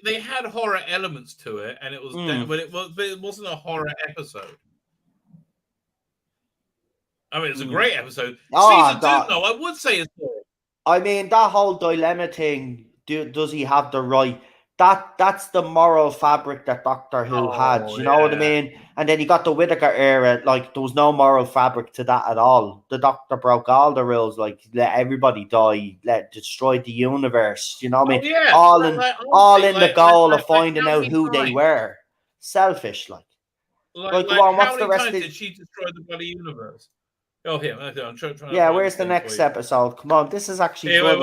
they had horror elements to it, and it was, but it wasn't a horror episode. I mean, it's a great episode. Season 2, though, I would say it's good. I mean, that whole dilemma thing. Does he have the right? That's the moral fabric that Doctor Who had. You know what I mean? And then you got the Whittaker era. Like, there was no moral fabric to that at all. The Doctor broke all the rules. Like, let everybody die. Destroy the universe. You know what I mean? All in the goal of finding out who they were. Selfish, like. Come on, what's the rest of did she destroy the bloody universe? Oh, here. I'm trying where's the next episode? Come on, this is actually good.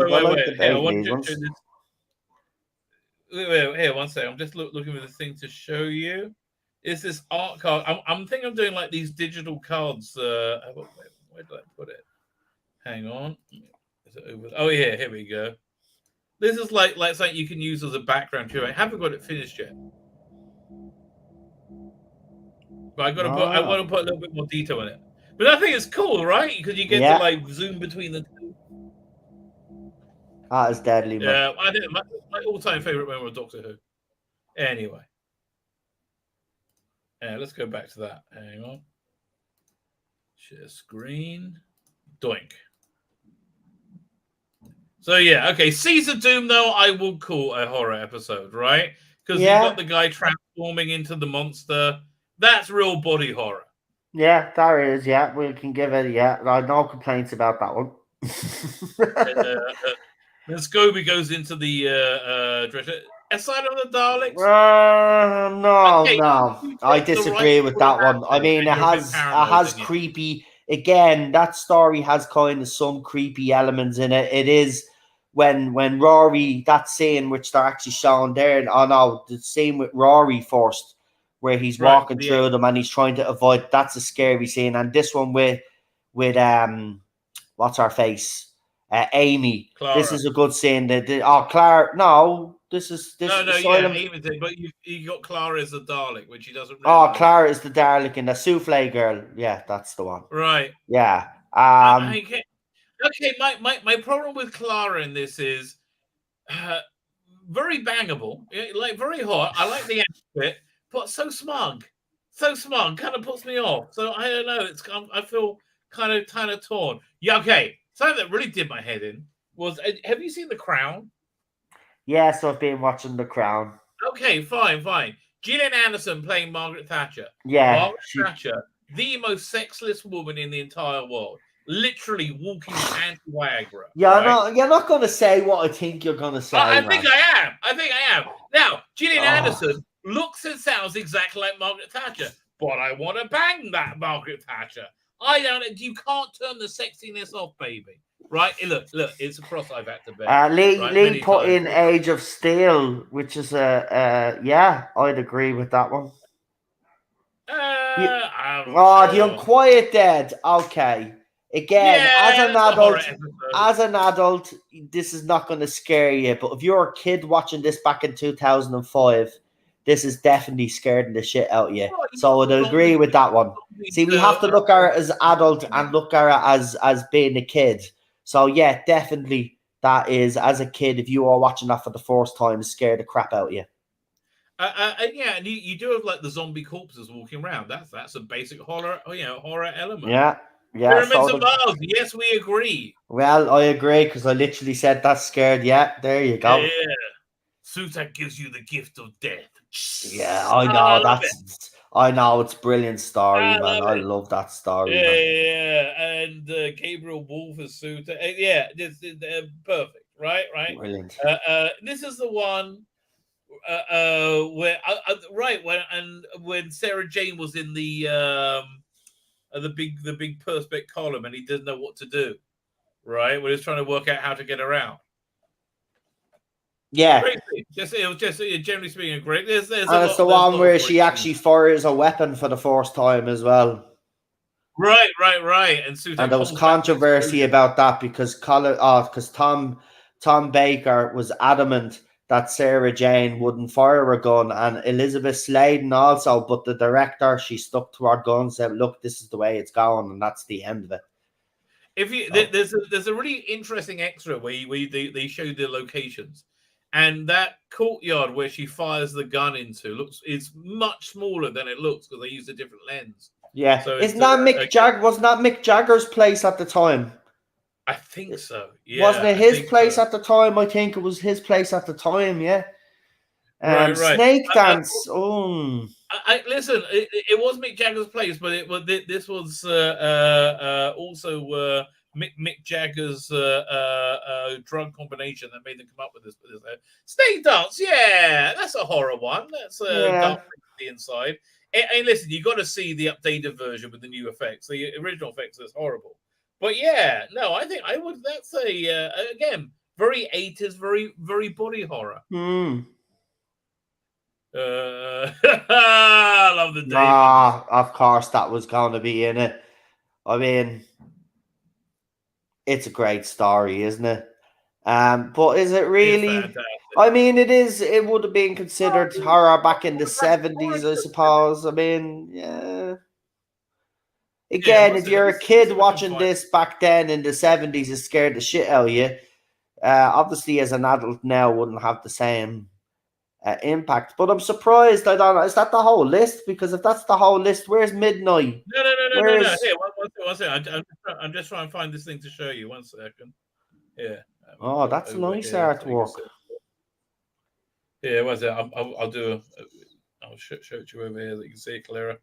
Wait, here, one second. I'm just looking for the thing to show you. Is this art card? I'm thinking of doing like these digital cards. Where did I put it? Hang on. Is it over? Oh, yeah, here we go. This is like something you can use as a background too. I haven't got it finished yet. But I want to put a little bit more detail in it. But I think it's cool, right? Because you get to like zoom between the two. That is deadly, man. Yeah, I did my all-time favorite member of Doctor Who. Anyway, let's go back to that. Hang on. Share screen. Doink. So yeah, okay. Season Doom, though, I will call a horror episode, right? Because you've got the guy transforming into the monster. That's real body horror. Yeah, there is. Yeah, we can give it. Yeah, I no complaints about that one. Then Scobie goes into the Aside of the Daleks. No, I disagree with that one. I mean, it has creepy. Again, that story has kind of some creepy elements in it. It is when Rory, that scene which they're actually showing there. Oh no, the scene with Rory first, where he's walking through them and he's trying to avoid. That's a scary scene. And this one with what's her face? Amy. Clara. This is a good scene. Clara. No, this is Amy did, but you got Clara as a Dalek, which he doesn't. Realize. Clara is the Dalek and the souffle girl. Yeah, that's the one. Right. Yeah. Okay. My problem with Clara in this is very bangable, like very hot. I like the outfit, but so smug, kind of puts me off. So I don't know. I feel kind of torn. Yeah. Okay. Something that really did my head in was, have you seen The Crown? Yes, I've been watching The Crown. Okay, fine. Gillian Anderson playing Margaret Thatcher. Yeah. Margaret Thatcher, the most sexless woman in the entire world. Literally walking anti-Viagra. Yeah, right? You're not going to say what I think you're going to say. I think I am. Now, Gillian Anderson looks and sounds exactly like Margaret Thatcher, but I want to bang that Margaret Thatcher. You can't turn the sexiness off, baby. Right? Look, it's a cross I've had to bear. Lee put in Age of Steel, which is I'd agree with that one. The Unquiet Dead. Okay. Again, as an adult, this is not going to scare you. But if you're a kid watching this back in 2005, this is definitely scaring the shit out of you. So I'd agree with that one. See, we have to look at it as adult and look at it as being a kid. So yeah, definitely that is, as a kid, if you are watching that for the first time, scare the crap out of you. And you do have like the zombie corpses walking around. That's a basic horror element. Yeah. Pyramids of Mars. Yes, we agree. Well, I agree because I literally said that's scared. Yeah, there you go. Yeah. Sutak gives you the gift of death. Yeah, I know. I know it's a brilliant story, man. I love that story. Yeah. And Gabriel Wolf as Sutak. Perfect. Right. Brilliant. This is the one where when Sarah Jane was in the big perspex column and he didn't know what to do. Right, when he was trying to work out how to get around. Yeah, it was just generally speaking great. There's and it's the one where she actually fires a weapon for the first time as well. Right. And there was controversy about that because Tom Baker was adamant that Sarah Jane wouldn't fire a gun, and Elizabeth Sladen also, but the director, she stuck to her gun, said, look, this is the way it's going, and that's the end of it. If you there's a really interesting extra where they show the locations, and that courtyard where she fires the gun into is much smaller than it looks because they used a different lens. Yeah, So wasn't that Mick Jagger's place at the time? I think so. Yeah, wasn't it his place at the time? I think it was his place at the time. Yeah. Right. Snake dance. I listen. It was Mick Jagger's place, but this was also Mick Jagger's drug combination that made them come up with this. Snake dance. Yeah, that's a horror one. That's dark the inside. And listen, you got to see the updated version with the new effects. The original effects is horrible. But yeah, no, I think I would. That's again very 80s, very very body horror. I love the David. Of course, that was going to be in it. I mean, it's a great story, isn't it? But is it really? I mean, it is. It would have been considered horror back in the 70s, I suppose. I mean, yeah. Again, if you're a kid watching this back then in the 70s, it scared the shit out of you. Obviously, as an adult now, wouldn't have the same impact. But I'm surprised. I don't know. Is that the whole list? Because if that's the whole list, where's Midnight? No. Here, one second. I'm just trying to find this thing to show you. 1 second. Yeah. Oh, that's nice artwork. Yeah, what's that? I'll do I'll show it to you over here that you can see it clearer.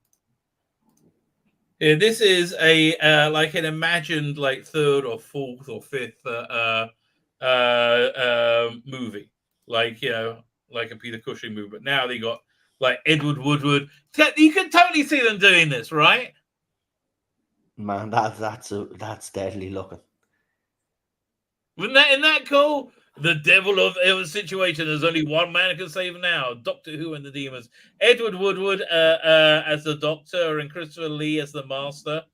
Yeah, this is a like an imagined like third or fourth or fifth movie, like like a Peter Cushing movie. But now they got like Edward Woodward. You can totally see them doing this, right? Man, that's deadly looking. Isn't that cool? The devil of every situation. There's only one man who can save now. Doctor Who and the Demons. Edward Woodward as the Doctor and Christopher Lee as the Master.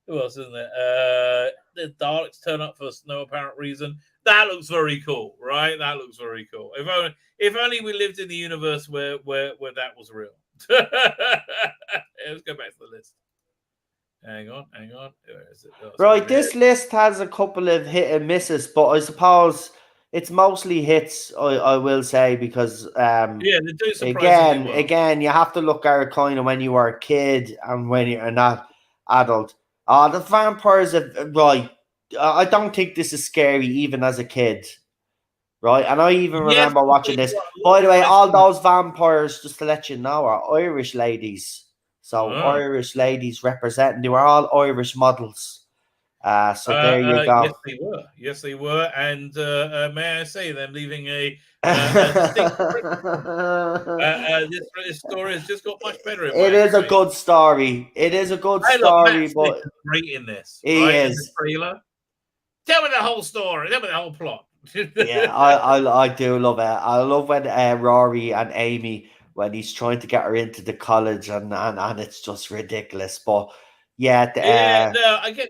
Who else isn't there? The Daleks turn up for no apparent reason. That looks very cool, right? That looks very cool. If only we lived in the universe where that was real. Let's go back to the list. Hang on. Where is it? Right, this list has a couple of hit and misses, but I suppose it's mostly hits, I will say, because they do surprisingly well. Again, you have to look at it kind of when you were a kid and when you're not adult. The vampires, right? I don't think this is scary even as a kid, right? And I even remember watching this. By the way, all those vampires, just to let you know, are Irish ladies. So Irish ladies representing. They were all Irish models. So there you go. Yes, they were. And may I say, them leaving a this story has just got much better. It is a good story. It is a good story, but great in this. He is. In the trailer. Tell me the whole story. Tell me the whole plot. Yeah, I do love it. I love when Rory and Amy, when he's trying to get her into the college, and it's just ridiculous. But I get.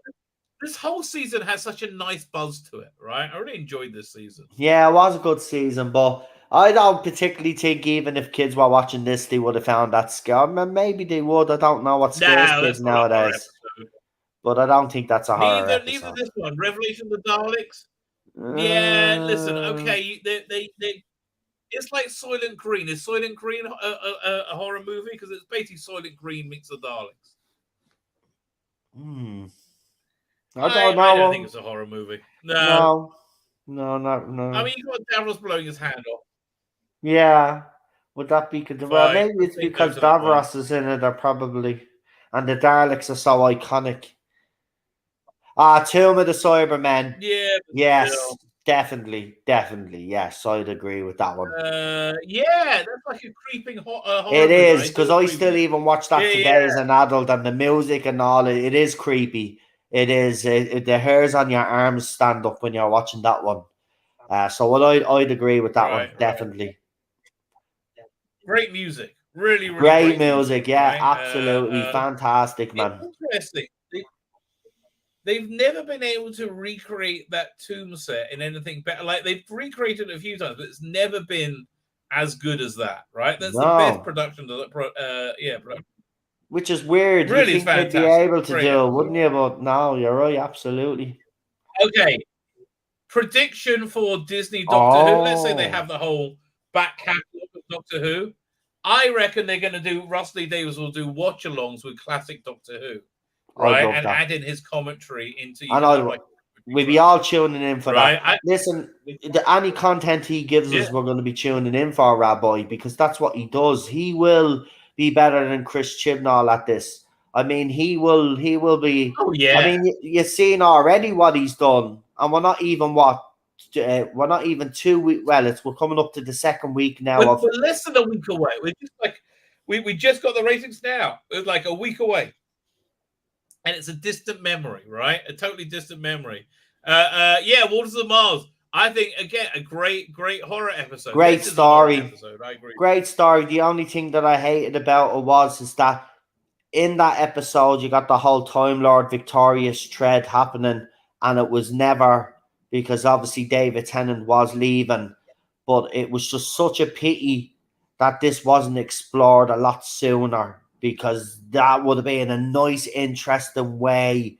This whole season has such a nice buzz to it, right? I really enjoyed this season. Yeah, it was a good season, but I don't particularly think even if kids were watching this, they would have found that scary. Maybe they would. I don't know what scares kids nowadays. But I don't think that's a horror episode. Neither this one. Revelation of the Daleks. Yeah, listen, okay. They it's like Soylent Green. Is Soylent Green a horror movie? Because it's basically Soylent Green meets the Daleks. I don't know. I don't think it's a horror movie. No. No. I mean, you got Davros blowing his hand off. Yeah. Would that be good? Well, maybe it's because Davros is in it, or probably. And the Daleks are so iconic. Tomb of the Cybermen. Yeah. Yes. Definitely. Yes, I'd agree with that one. Yeah, that's like a creeping horror. It is, because I still even watch that today as an adult, and the music and all, it is creepy. It is. The hairs on your arms stand up when you're watching that one. So I'd agree with that one, definitely. Great music. Really, really great music. Yeah, right? Absolutely. Fantastic, man. Interesting. they've never been able to recreate that tomb set in anything better. Like they've recreated it a few times, but it's never been as good as that, right? That's the best production. Production. Which is weird. Really, you it's think they'd be fantastic. able to Great do it, episode. wouldn't you? But no, you're right. Absolutely. Okay. Prediction for Disney Doctor Who. Let's say they have the whole back catalogue of Doctor Who. I reckon they're going to do. Russell Lee Davies will do watch-alongs with classic Doctor Who, right? And add in his commentary into. We'll be all tuning in for that. Listen, any content he gives us, we're going to be tuning in for, Rabbi, because that's what he does. He will be better than Chris Chibnall at this. I mean, he will be. Oh yeah. I mean, you're seeing already what he's done, and we're not even 2 weeks. Well, we're coming up to the second week now. We're less than a week away. We're just like we just got the ratings now. It's like a week away, and it's a distant memory, right? A totally distant memory. Waters of Mars. I think again a great horror episode. Great story. Episode. I agree. Great story. The only thing that I hated about it is that in that episode you got the whole Time Lord Victorious thread happening, and it was never, because obviously David Tennant was leaving, but it was just such a pity that this wasn't explored a lot sooner, because that would have been a nice, interesting way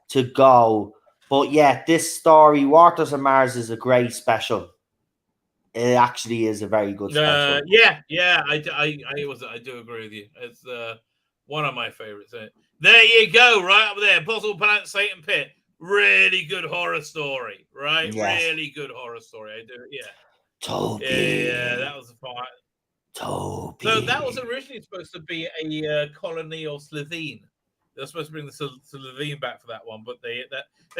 to go. But yeah, this story, Waters of Mars, is a great special. It actually is a very good special. I do agree with you. It's one of my favorites. There you go, right up there. Possible Planet Satan Pit. Really good horror story, right? Yes. Really good horror story. I do, yeah. Toby. Yeah, that was fun. Toby. So that was originally supposed to be a colony of Slitheen. They were supposed to bring the Slitheen back for that one, but they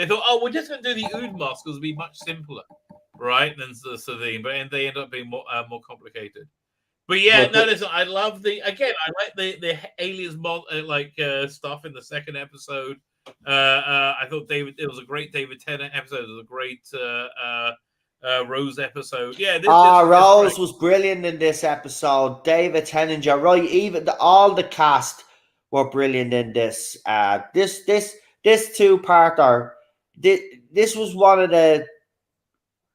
thought, oh, we're just going to do the Ood mask because it'll be much simpler, right, than the Slitheen. But they end up being more complicated. But yeah, listen, I love I like the aliens stuff in the second episode. I thought it was a great David Tennant episode. It was a great Rose episode. Yeah, Rose was brilliant in this episode. David Tennant, you're right. Even all the cast were brilliant in this. This two-parter. This was one of the.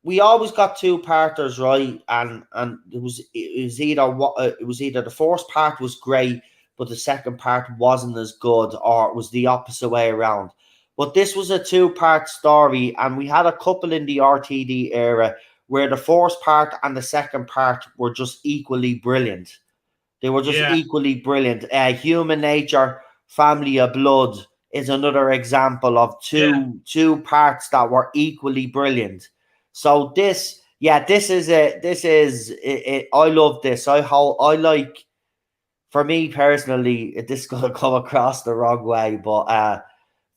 We always got two-parters right, and it was either the first part was great, but the second part wasn't as good, or it was the opposite way around. But this was a two-part story, and we had a couple in the RTD era where the first part and the second part were just equally brilliant. They were just equally brilliant. Human Nature, Family of Blood is another example of two parts that were equally brilliant. So this is it. I love this. I like. For me personally, this is going to come across the wrong way, but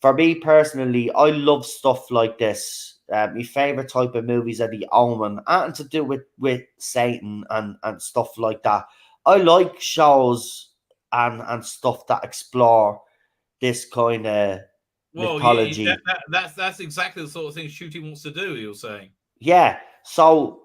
for me personally, I love stuff like this. My favorite type of movies are the Omen, and to do with Satan and stuff like that. I like shows and stuff that explore this kind of mythology. That's exactly the sort of thing Shooty wants to do. You're saying, yeah. So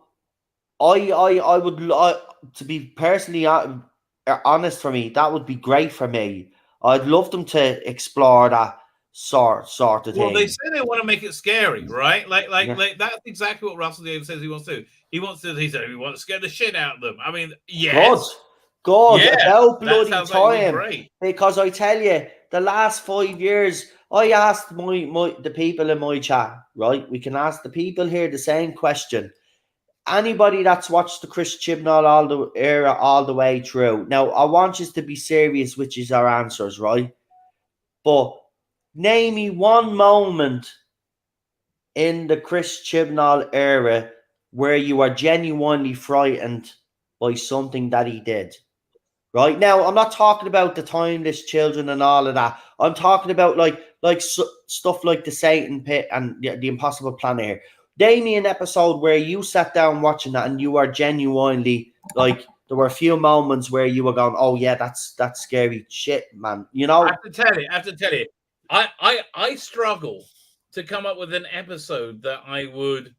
I would like to be personally honest. For me, that would be great for me. I'd love them to explore that sort of thing. Well, they say they want to make it scary, right? Like that's exactly what Russell Davies says he wants to do. He said he wants to scare the shit out of them. I mean, yes. Good. Yeah, about bloody time. Like because I tell you, the last 5 years, I asked the people in my chat, right? We can ask the people here the same question. Anybody that's watched the Chris Chibnall all the way through. Now, I want you to be serious, which is our answers, right? But name me one moment in the Chris Chibnall era where you are genuinely frightened by something that he did. Right now, I'm not talking about the Timeless Children and all of that. I'm talking about stuff like the Satan Pit and the Impossible Planet here. Name me an episode where you sat down watching that and you are genuinely there were a few moments where you were going, "Oh yeah, that's scary shit, man." You know. I have to tell you, I struggle to come up with an episode that I would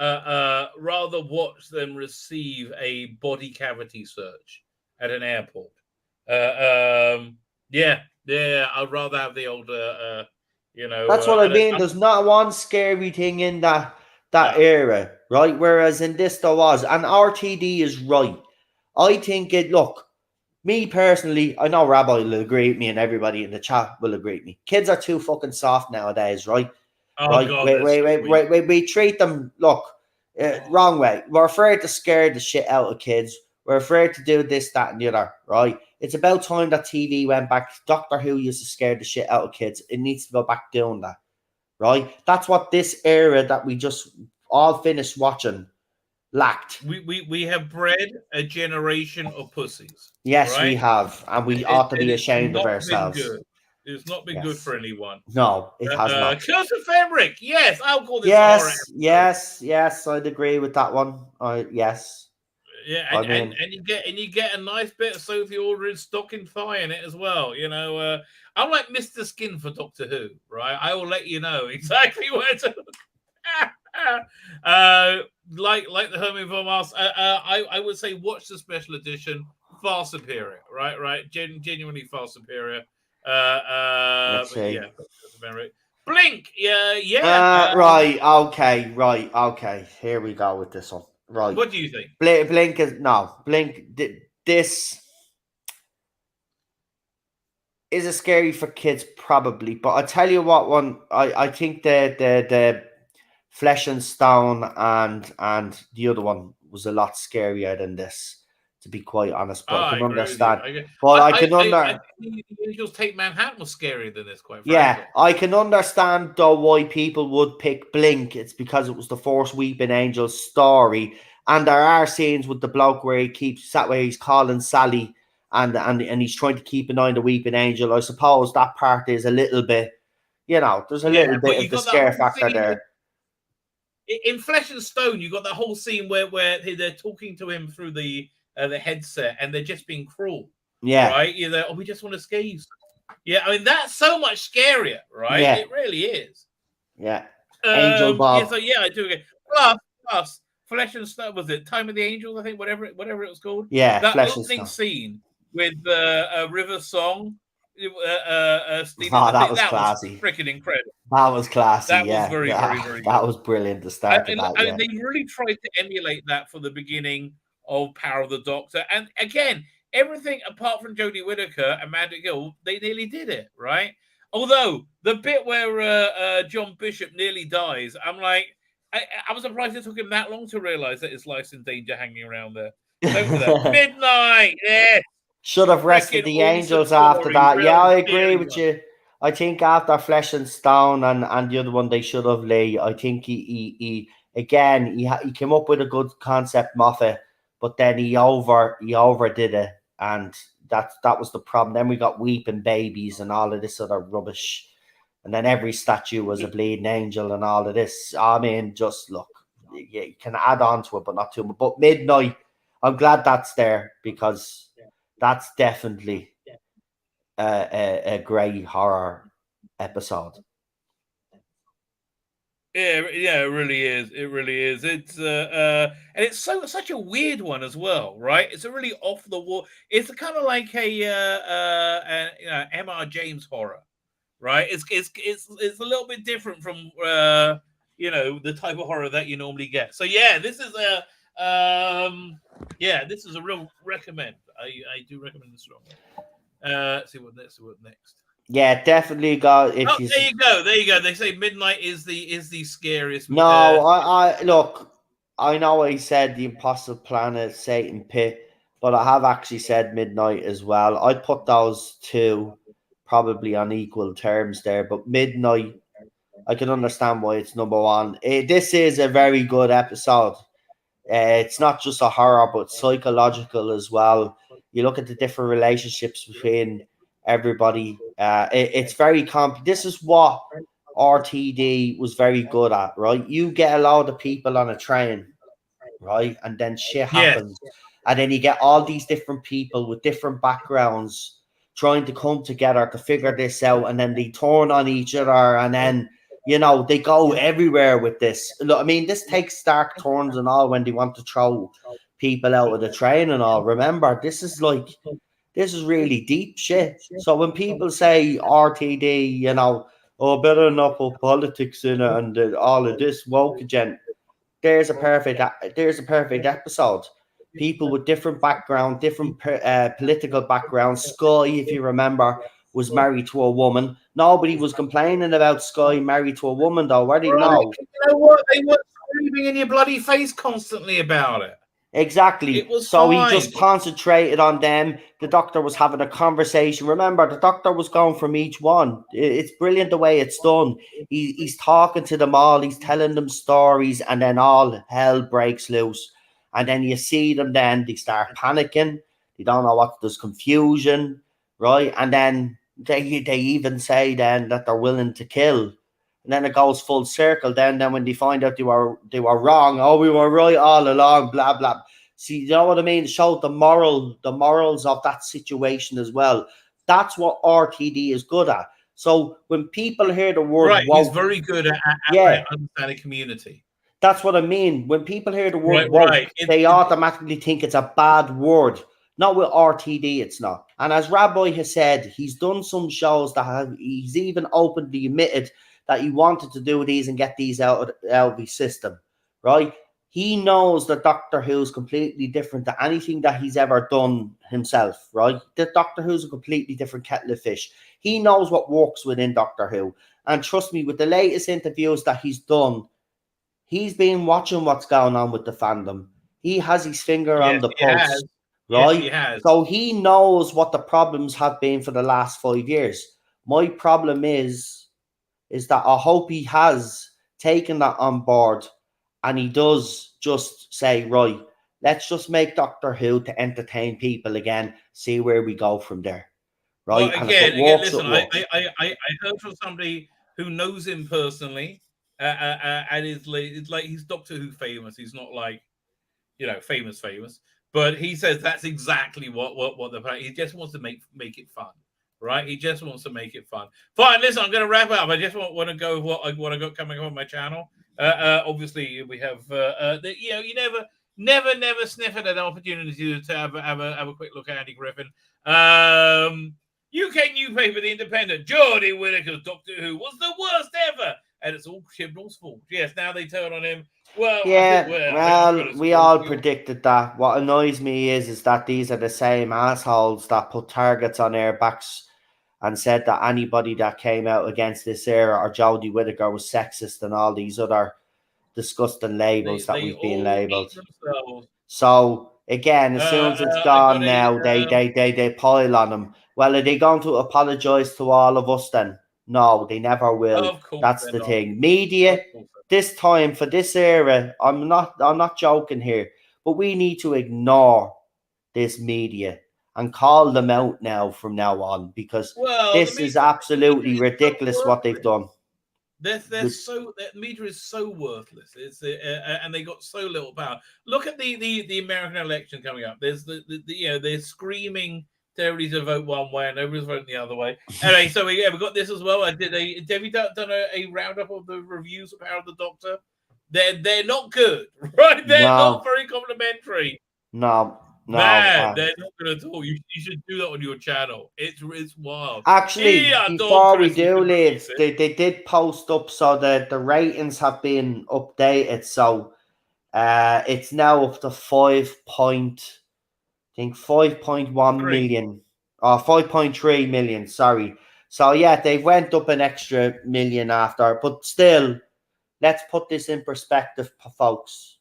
rather watch than receive a body cavity search at an airport. I'd rather have the old You know, That's what I mean. I'm- There's not one scary thing in that era, right? Whereas in this there was, and RTD is right. I think it. Look, me personally, I know Rabbi will agree with me, and everybody in the chat will agree with me. Kids are too fucking soft nowadays, right? oh Right? God, We treat them. Look, wrong way. We're afraid to scare the shit out of kids. We're afraid to do this, that, and the other, right? It's about time that TV went back. Doctor Who used to scare the shit out of kids. It needs to go back doing that, right? That's what this era that we just all finished watching lacked. We have bred a generation of pussies. Yes, right? we have, and we ought to be it's ashamed of not ourselves. been good. It's not been good for anyone. No, it has not. Curse of Fenric. Yes, I'll call this a horror episode. Yes, I'd agree with that one. Yes. Yeah, I mean, and you get a nice bit of Sophie Aldridge stocking thigh in it as well. You know, I'm like Mr. Skin for Doctor Who, right? I will let you know exactly where to look. Like the Hermie von Mars, I would say watch the special edition, far superior, right? Genuinely far superior. let's see. Yeah, Blink, yeah. Right, okay. Here we go with this one. Right. What do you think? Blink is this is it scary for kids, probably, but I tell you what one I think the Flesh and Stone and the other one was a lot scarier than this, to be quite honest. But I can understand. I think the Angels Take Manhattan was scarier than this, quite frankly. Yeah, I can understand though why people would pick Blink. It's because it was the Force Weeping Angels story, and there are scenes with the bloke where he's calling Sally, and he's trying to keep an eye on the Weeping Angel. I suppose that part is a little bit, there's a little bit of the scare factor there. In Flesh and Stone, you got that whole scene where they're talking to him through the headset, and they're just being cruel. Yeah, right. You're there. Oh, we just want to scare you. Yeah, I mean that's so much scarier, right? Yeah. It really is. Yeah, Angel Bob. Yeah, so yeah, I do agree. Plus, Flesh and Stone, was it Time of the Angels? I think whatever it was called. Yeah, that Flesh and opening Stone scene with River Song. That was classy. Freaking incredible. That was classy. That yeah, was very good. That was brilliant. The start of that. I mean, they really tried to emulate that for the beginning of Power of the Doctor, and again, everything apart from Jodie Whittaker and Amanda Gill, they nearly did it, right? Although the bit where John Bishop nearly dies, I'm like, I was surprised it took him that long to realize that his life's in danger hanging around there. Midnight, yes. Should have rested the Angels after that. Yeah, I agree with you. I think after Flesh and Stone and the other one, they should have Lee. I think he came up with a good concept, Moffat, but then he overdid it, and that was the problem. Then we got weeping babies and all of this other rubbish, and then every statue was a bleeding angel and all of this. I mean, just look, you can add on to it, but not too much. But Midnight, I'm glad that's there, because that's definitely a great horror episode. Yeah, it really is. It really is. It's and it's such a weird one as well, right? It's a really off the wall. It's kind of like a M.R. James horror, right? It's a little bit different from the type of horror that you normally get. So yeah, this is this is a real recommend. I do recommend this strongly. See what next. Yeah, definitely go. There you go. They say Midnight is the scariest. No, I look. I know I said the Impossible Planet, Satan Pit, but I have actually said Midnight as well. I put those two probably on equal terms there, but Midnight, I can understand why it's number one. This is a very good episode. It's not just a horror, but psychological as well. You look at the different relationships between everybody. It's very This is what RTD was very good at, right? You get a lot of people on a train, right? And then shit happens. Yeah. And then you get all these different people with different backgrounds trying to come together to figure this out. And then they turn on each other, and then, they go everywhere with this. Look, I mean, this takes dark turns and all when they want to throw people out of the train and all. Remember, this is really deep shit. So when people say RTD, oh, better not put politics in it and all of this woke agenda. There's a perfect episode. People with different background, different political backgrounds. Sky, if you remember, was married to a woman. Nobody was complaining about Sky married to a woman, though, were they? Right. No. You know what? They were screaming in your bloody face constantly about it. Exactly. It was so fine. He just concentrated on them. The doctor was having a conversation. Remember, the doctor was going from each one. It's brilliant the way it's done. He's talking to them all. He's telling them stories, and then all hell breaks loose. And then you see them. Then they start panicking. They don't know what. There's confusion, right? And then they even say then that they're willing to kill. And then it goes full circle. Then when they find out they were wrong, oh, we were right all along, blah blah. See, you know what I mean? Show the morals of that situation as well. That's what RTD is good at. So when people hear the word woke, he's very good at understanding community. That's what I mean. When people hear the word woke, they automatically think it's a bad word. Not with RTD, it's not. And as Rabbi has said, he's done some shows that he's even openly admitted that he wanted to do these and get these out of his system, right? He knows that Doctor Who's completely different to anything that he's ever done himself, right? The Doctor Who's a completely different kettle of fish. He knows what works within Doctor Who. And trust me, with the latest interviews that he's done, he's been watching what's going on with the fandom. He has his finger on the pulse, right? Yes, he has. So he knows what the problems have been for the last 5 years. My problem is that I hope he has taken that on board and he does just say, right, let's just make Doctor Who to entertain people again, see where we go from there. Right? Well, again, listen, I heard from somebody who knows him personally, and it's like he's Doctor Who famous. He's not like, famous, but he says that's exactly what the he just wants to make it fun. Right, he just wants to make it fun. Fine, listen, I'm going to wrap up. I just want to go with what I got coming up on my channel. Obviously, we have you never sniff at an opportunity to have a quick look at Andy Griffin. UK newspaper, The Independent. Jodie Whittaker's Doctor Who was the worst ever, and it's all Chibnall's fault. Yes, now they turn on him. Well, yeah, we all predicted that. What annoys me is that these are the same assholes that put targets on their backs and said that anybody that came out against this era or Jodie Whittaker was sexist and all these other disgusting labels that we've been labelled. So again, as soon as it's gone now, they pile on them. Well, are they going to apologise to all of us then? No, they never will. That's the thing. Media, this time for this era, I'm not joking here, but we need to ignore this media and call them out now from now on, because this is absolutely ridiculous what they've done. That media is so worthless. It's and they got so little power. Look at the American election coming up. There's they're screaming to everybody to vote one way and everybody's voting the other way. Anyway, so we got this as well. Have you done a roundup of the reviews of Power of the Doctor? They're not good, right? They're not very complimentary. No, they're not good at all. You should do that on your channel. It's wild. Actually, before we do leave, they did post up so that the ratings have been updated. So it's now up to 5.1 million or 5.3 million. Sorry. So yeah, they went up an extra million after, but still, let's put this in perspective, folks.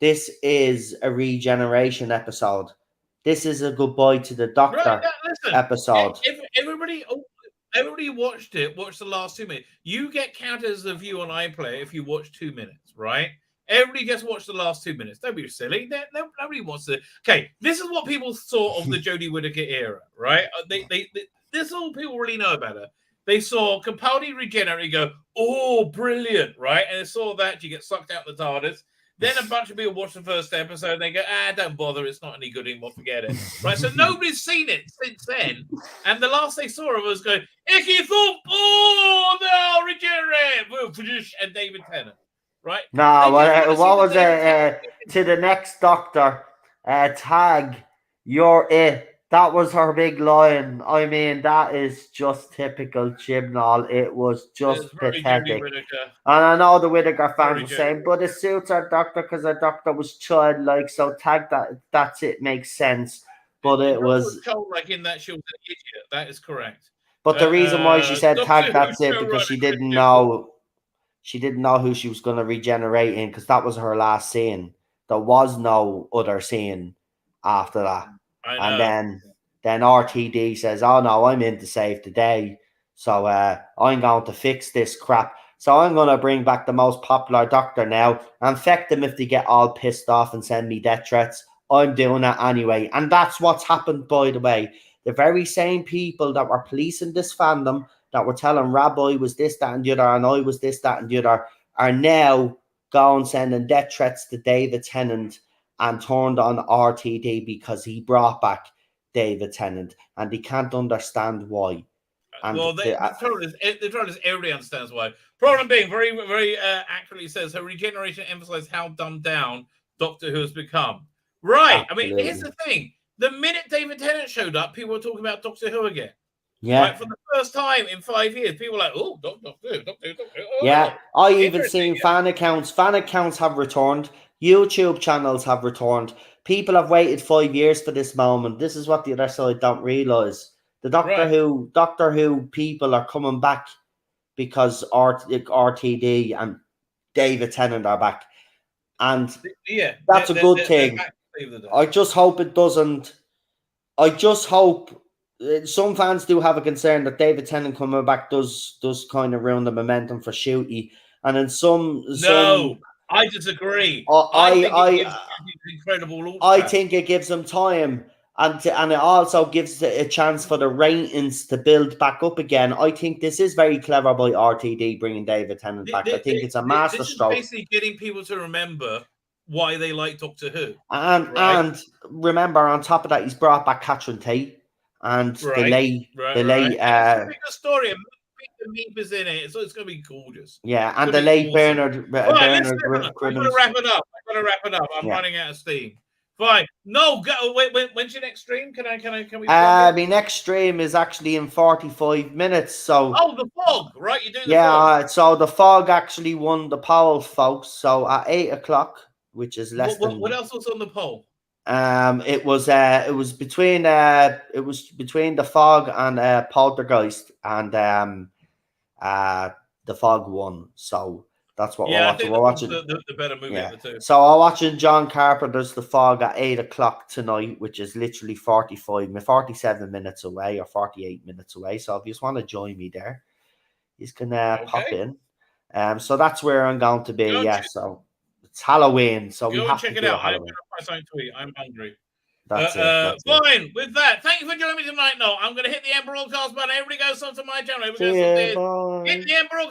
This is a regeneration episode. This is a goodbye to the Doctor episode. If everybody watched the last 2 minutes. You get counted as a view on iPlayer if you watch 2 minutes, right? Everybody just watched the last 2 minutes. Don't be silly. Nobody wants to. Okay, this is what people saw of the Jodie Whittaker era, right? This is all people really know about her. They saw Capaldi regenerate, go, oh, brilliant, right? And they saw that you get sucked out the TARDIS. Then a bunch of people watch the first episode and they go, don't bother, it's not any good anymore, forget it. Right, so nobody's seen it since then. And the last they saw of us going, Icky Thorpe, oh, no, regenerate, and David Tennant, right? No, what was it? To the next Doctor, tag, you're it, That was her big line. I mean, that is just typical Chibnall. It was just It's very Jodie pathetic. Whittaker. And I know the Whittaker fans Very were saying, but it suits our doctor because our doctor was childlike, so tag that. That's it. Makes sense. But it was. Childlike in that she was an idiot. That is correct. But the reason why she said Doctor tag Who that's it showrunner because she Chris didn't Chibnall. know. She didn't know who she was going to regenerate in because that was her last scene. There was no other scene after that. I know. And then RTD says, "Oh no, I'm in to save the day. So I'm going to fix this crap. So I'm going to bring back the most popular doctor now and infect them if they get all pissed off and send me death threats. I'm doing it anyway." And that's what's happened, by the way. The very same people that were policing this fandom, that were telling Rabbi was this, that, and the other, and I was this, that, and the other, are now going sending death threats to David Tennant and turned on RTD because he brought back David Tennant, and they can't understand why. And well, the trouble is everybody understands why. Problem being, very, very accurately says her regeneration emphasizes how dumbed down Doctor Who has become. Right. Absolutely. I mean, here's the thing. The minute David Tennant showed up, people were talking about Doctor Who again. Yeah. Right? For the first time in 5 years, people were like, oh, Doctor Who. Oh. Yeah. I even seen fan accounts. Fan accounts have returned. YouTube channels have returned. People have waited 5 years for this moment. This is what the other side don't realise. The Doctor Who people are coming back because RTD and David Tennant are back. And that's a good thing. I just hope it doesn't. I just hope some fans do have a concern that David Tennant coming back does kind of ruin the momentum for Shooty. And in I disagree. I incredible. I think it gives them time, and it also gives a chance for the ratings to build back up again. I think this is very clever by RTD bringing David Tennant back. I think it's a masterstroke. This is basically getting people to remember why they like Doctor Who. And remember, on top of that, he's brought back Catherine Tate and the late. It's a bigger story. The meep is in it, so it's going to be gorgeous. Yeah, and the late Bernard. I'm going to wrap it up. I'm running out of steam. Fine. No, go. Wait. When's your next stream? Can we? My next stream is actually in 45 minutes. So. Oh, the fog, right? You're doing the fog. So the fog actually won the poll, folks. So at 8 o'clock, which is less than. What else was on the poll? It was between the fog and Poltergeist, and the fog won. So that's what we're watching. The better movie of the two. So I'm watching John Carpenter's The Fog at 8 o'clock tonight, which is literally 47 minutes away or 48 minutes away. So if you just want to join me there, you can pop in. So that's where I'm going to be. So it's Halloween, so we have to check it out. I'm hungry. That's it. Fine. With that, thank you for joining me tonight. No, I'm going to hit the end broadcast button. Everybody goes on to my channel. Hit the end broadcast.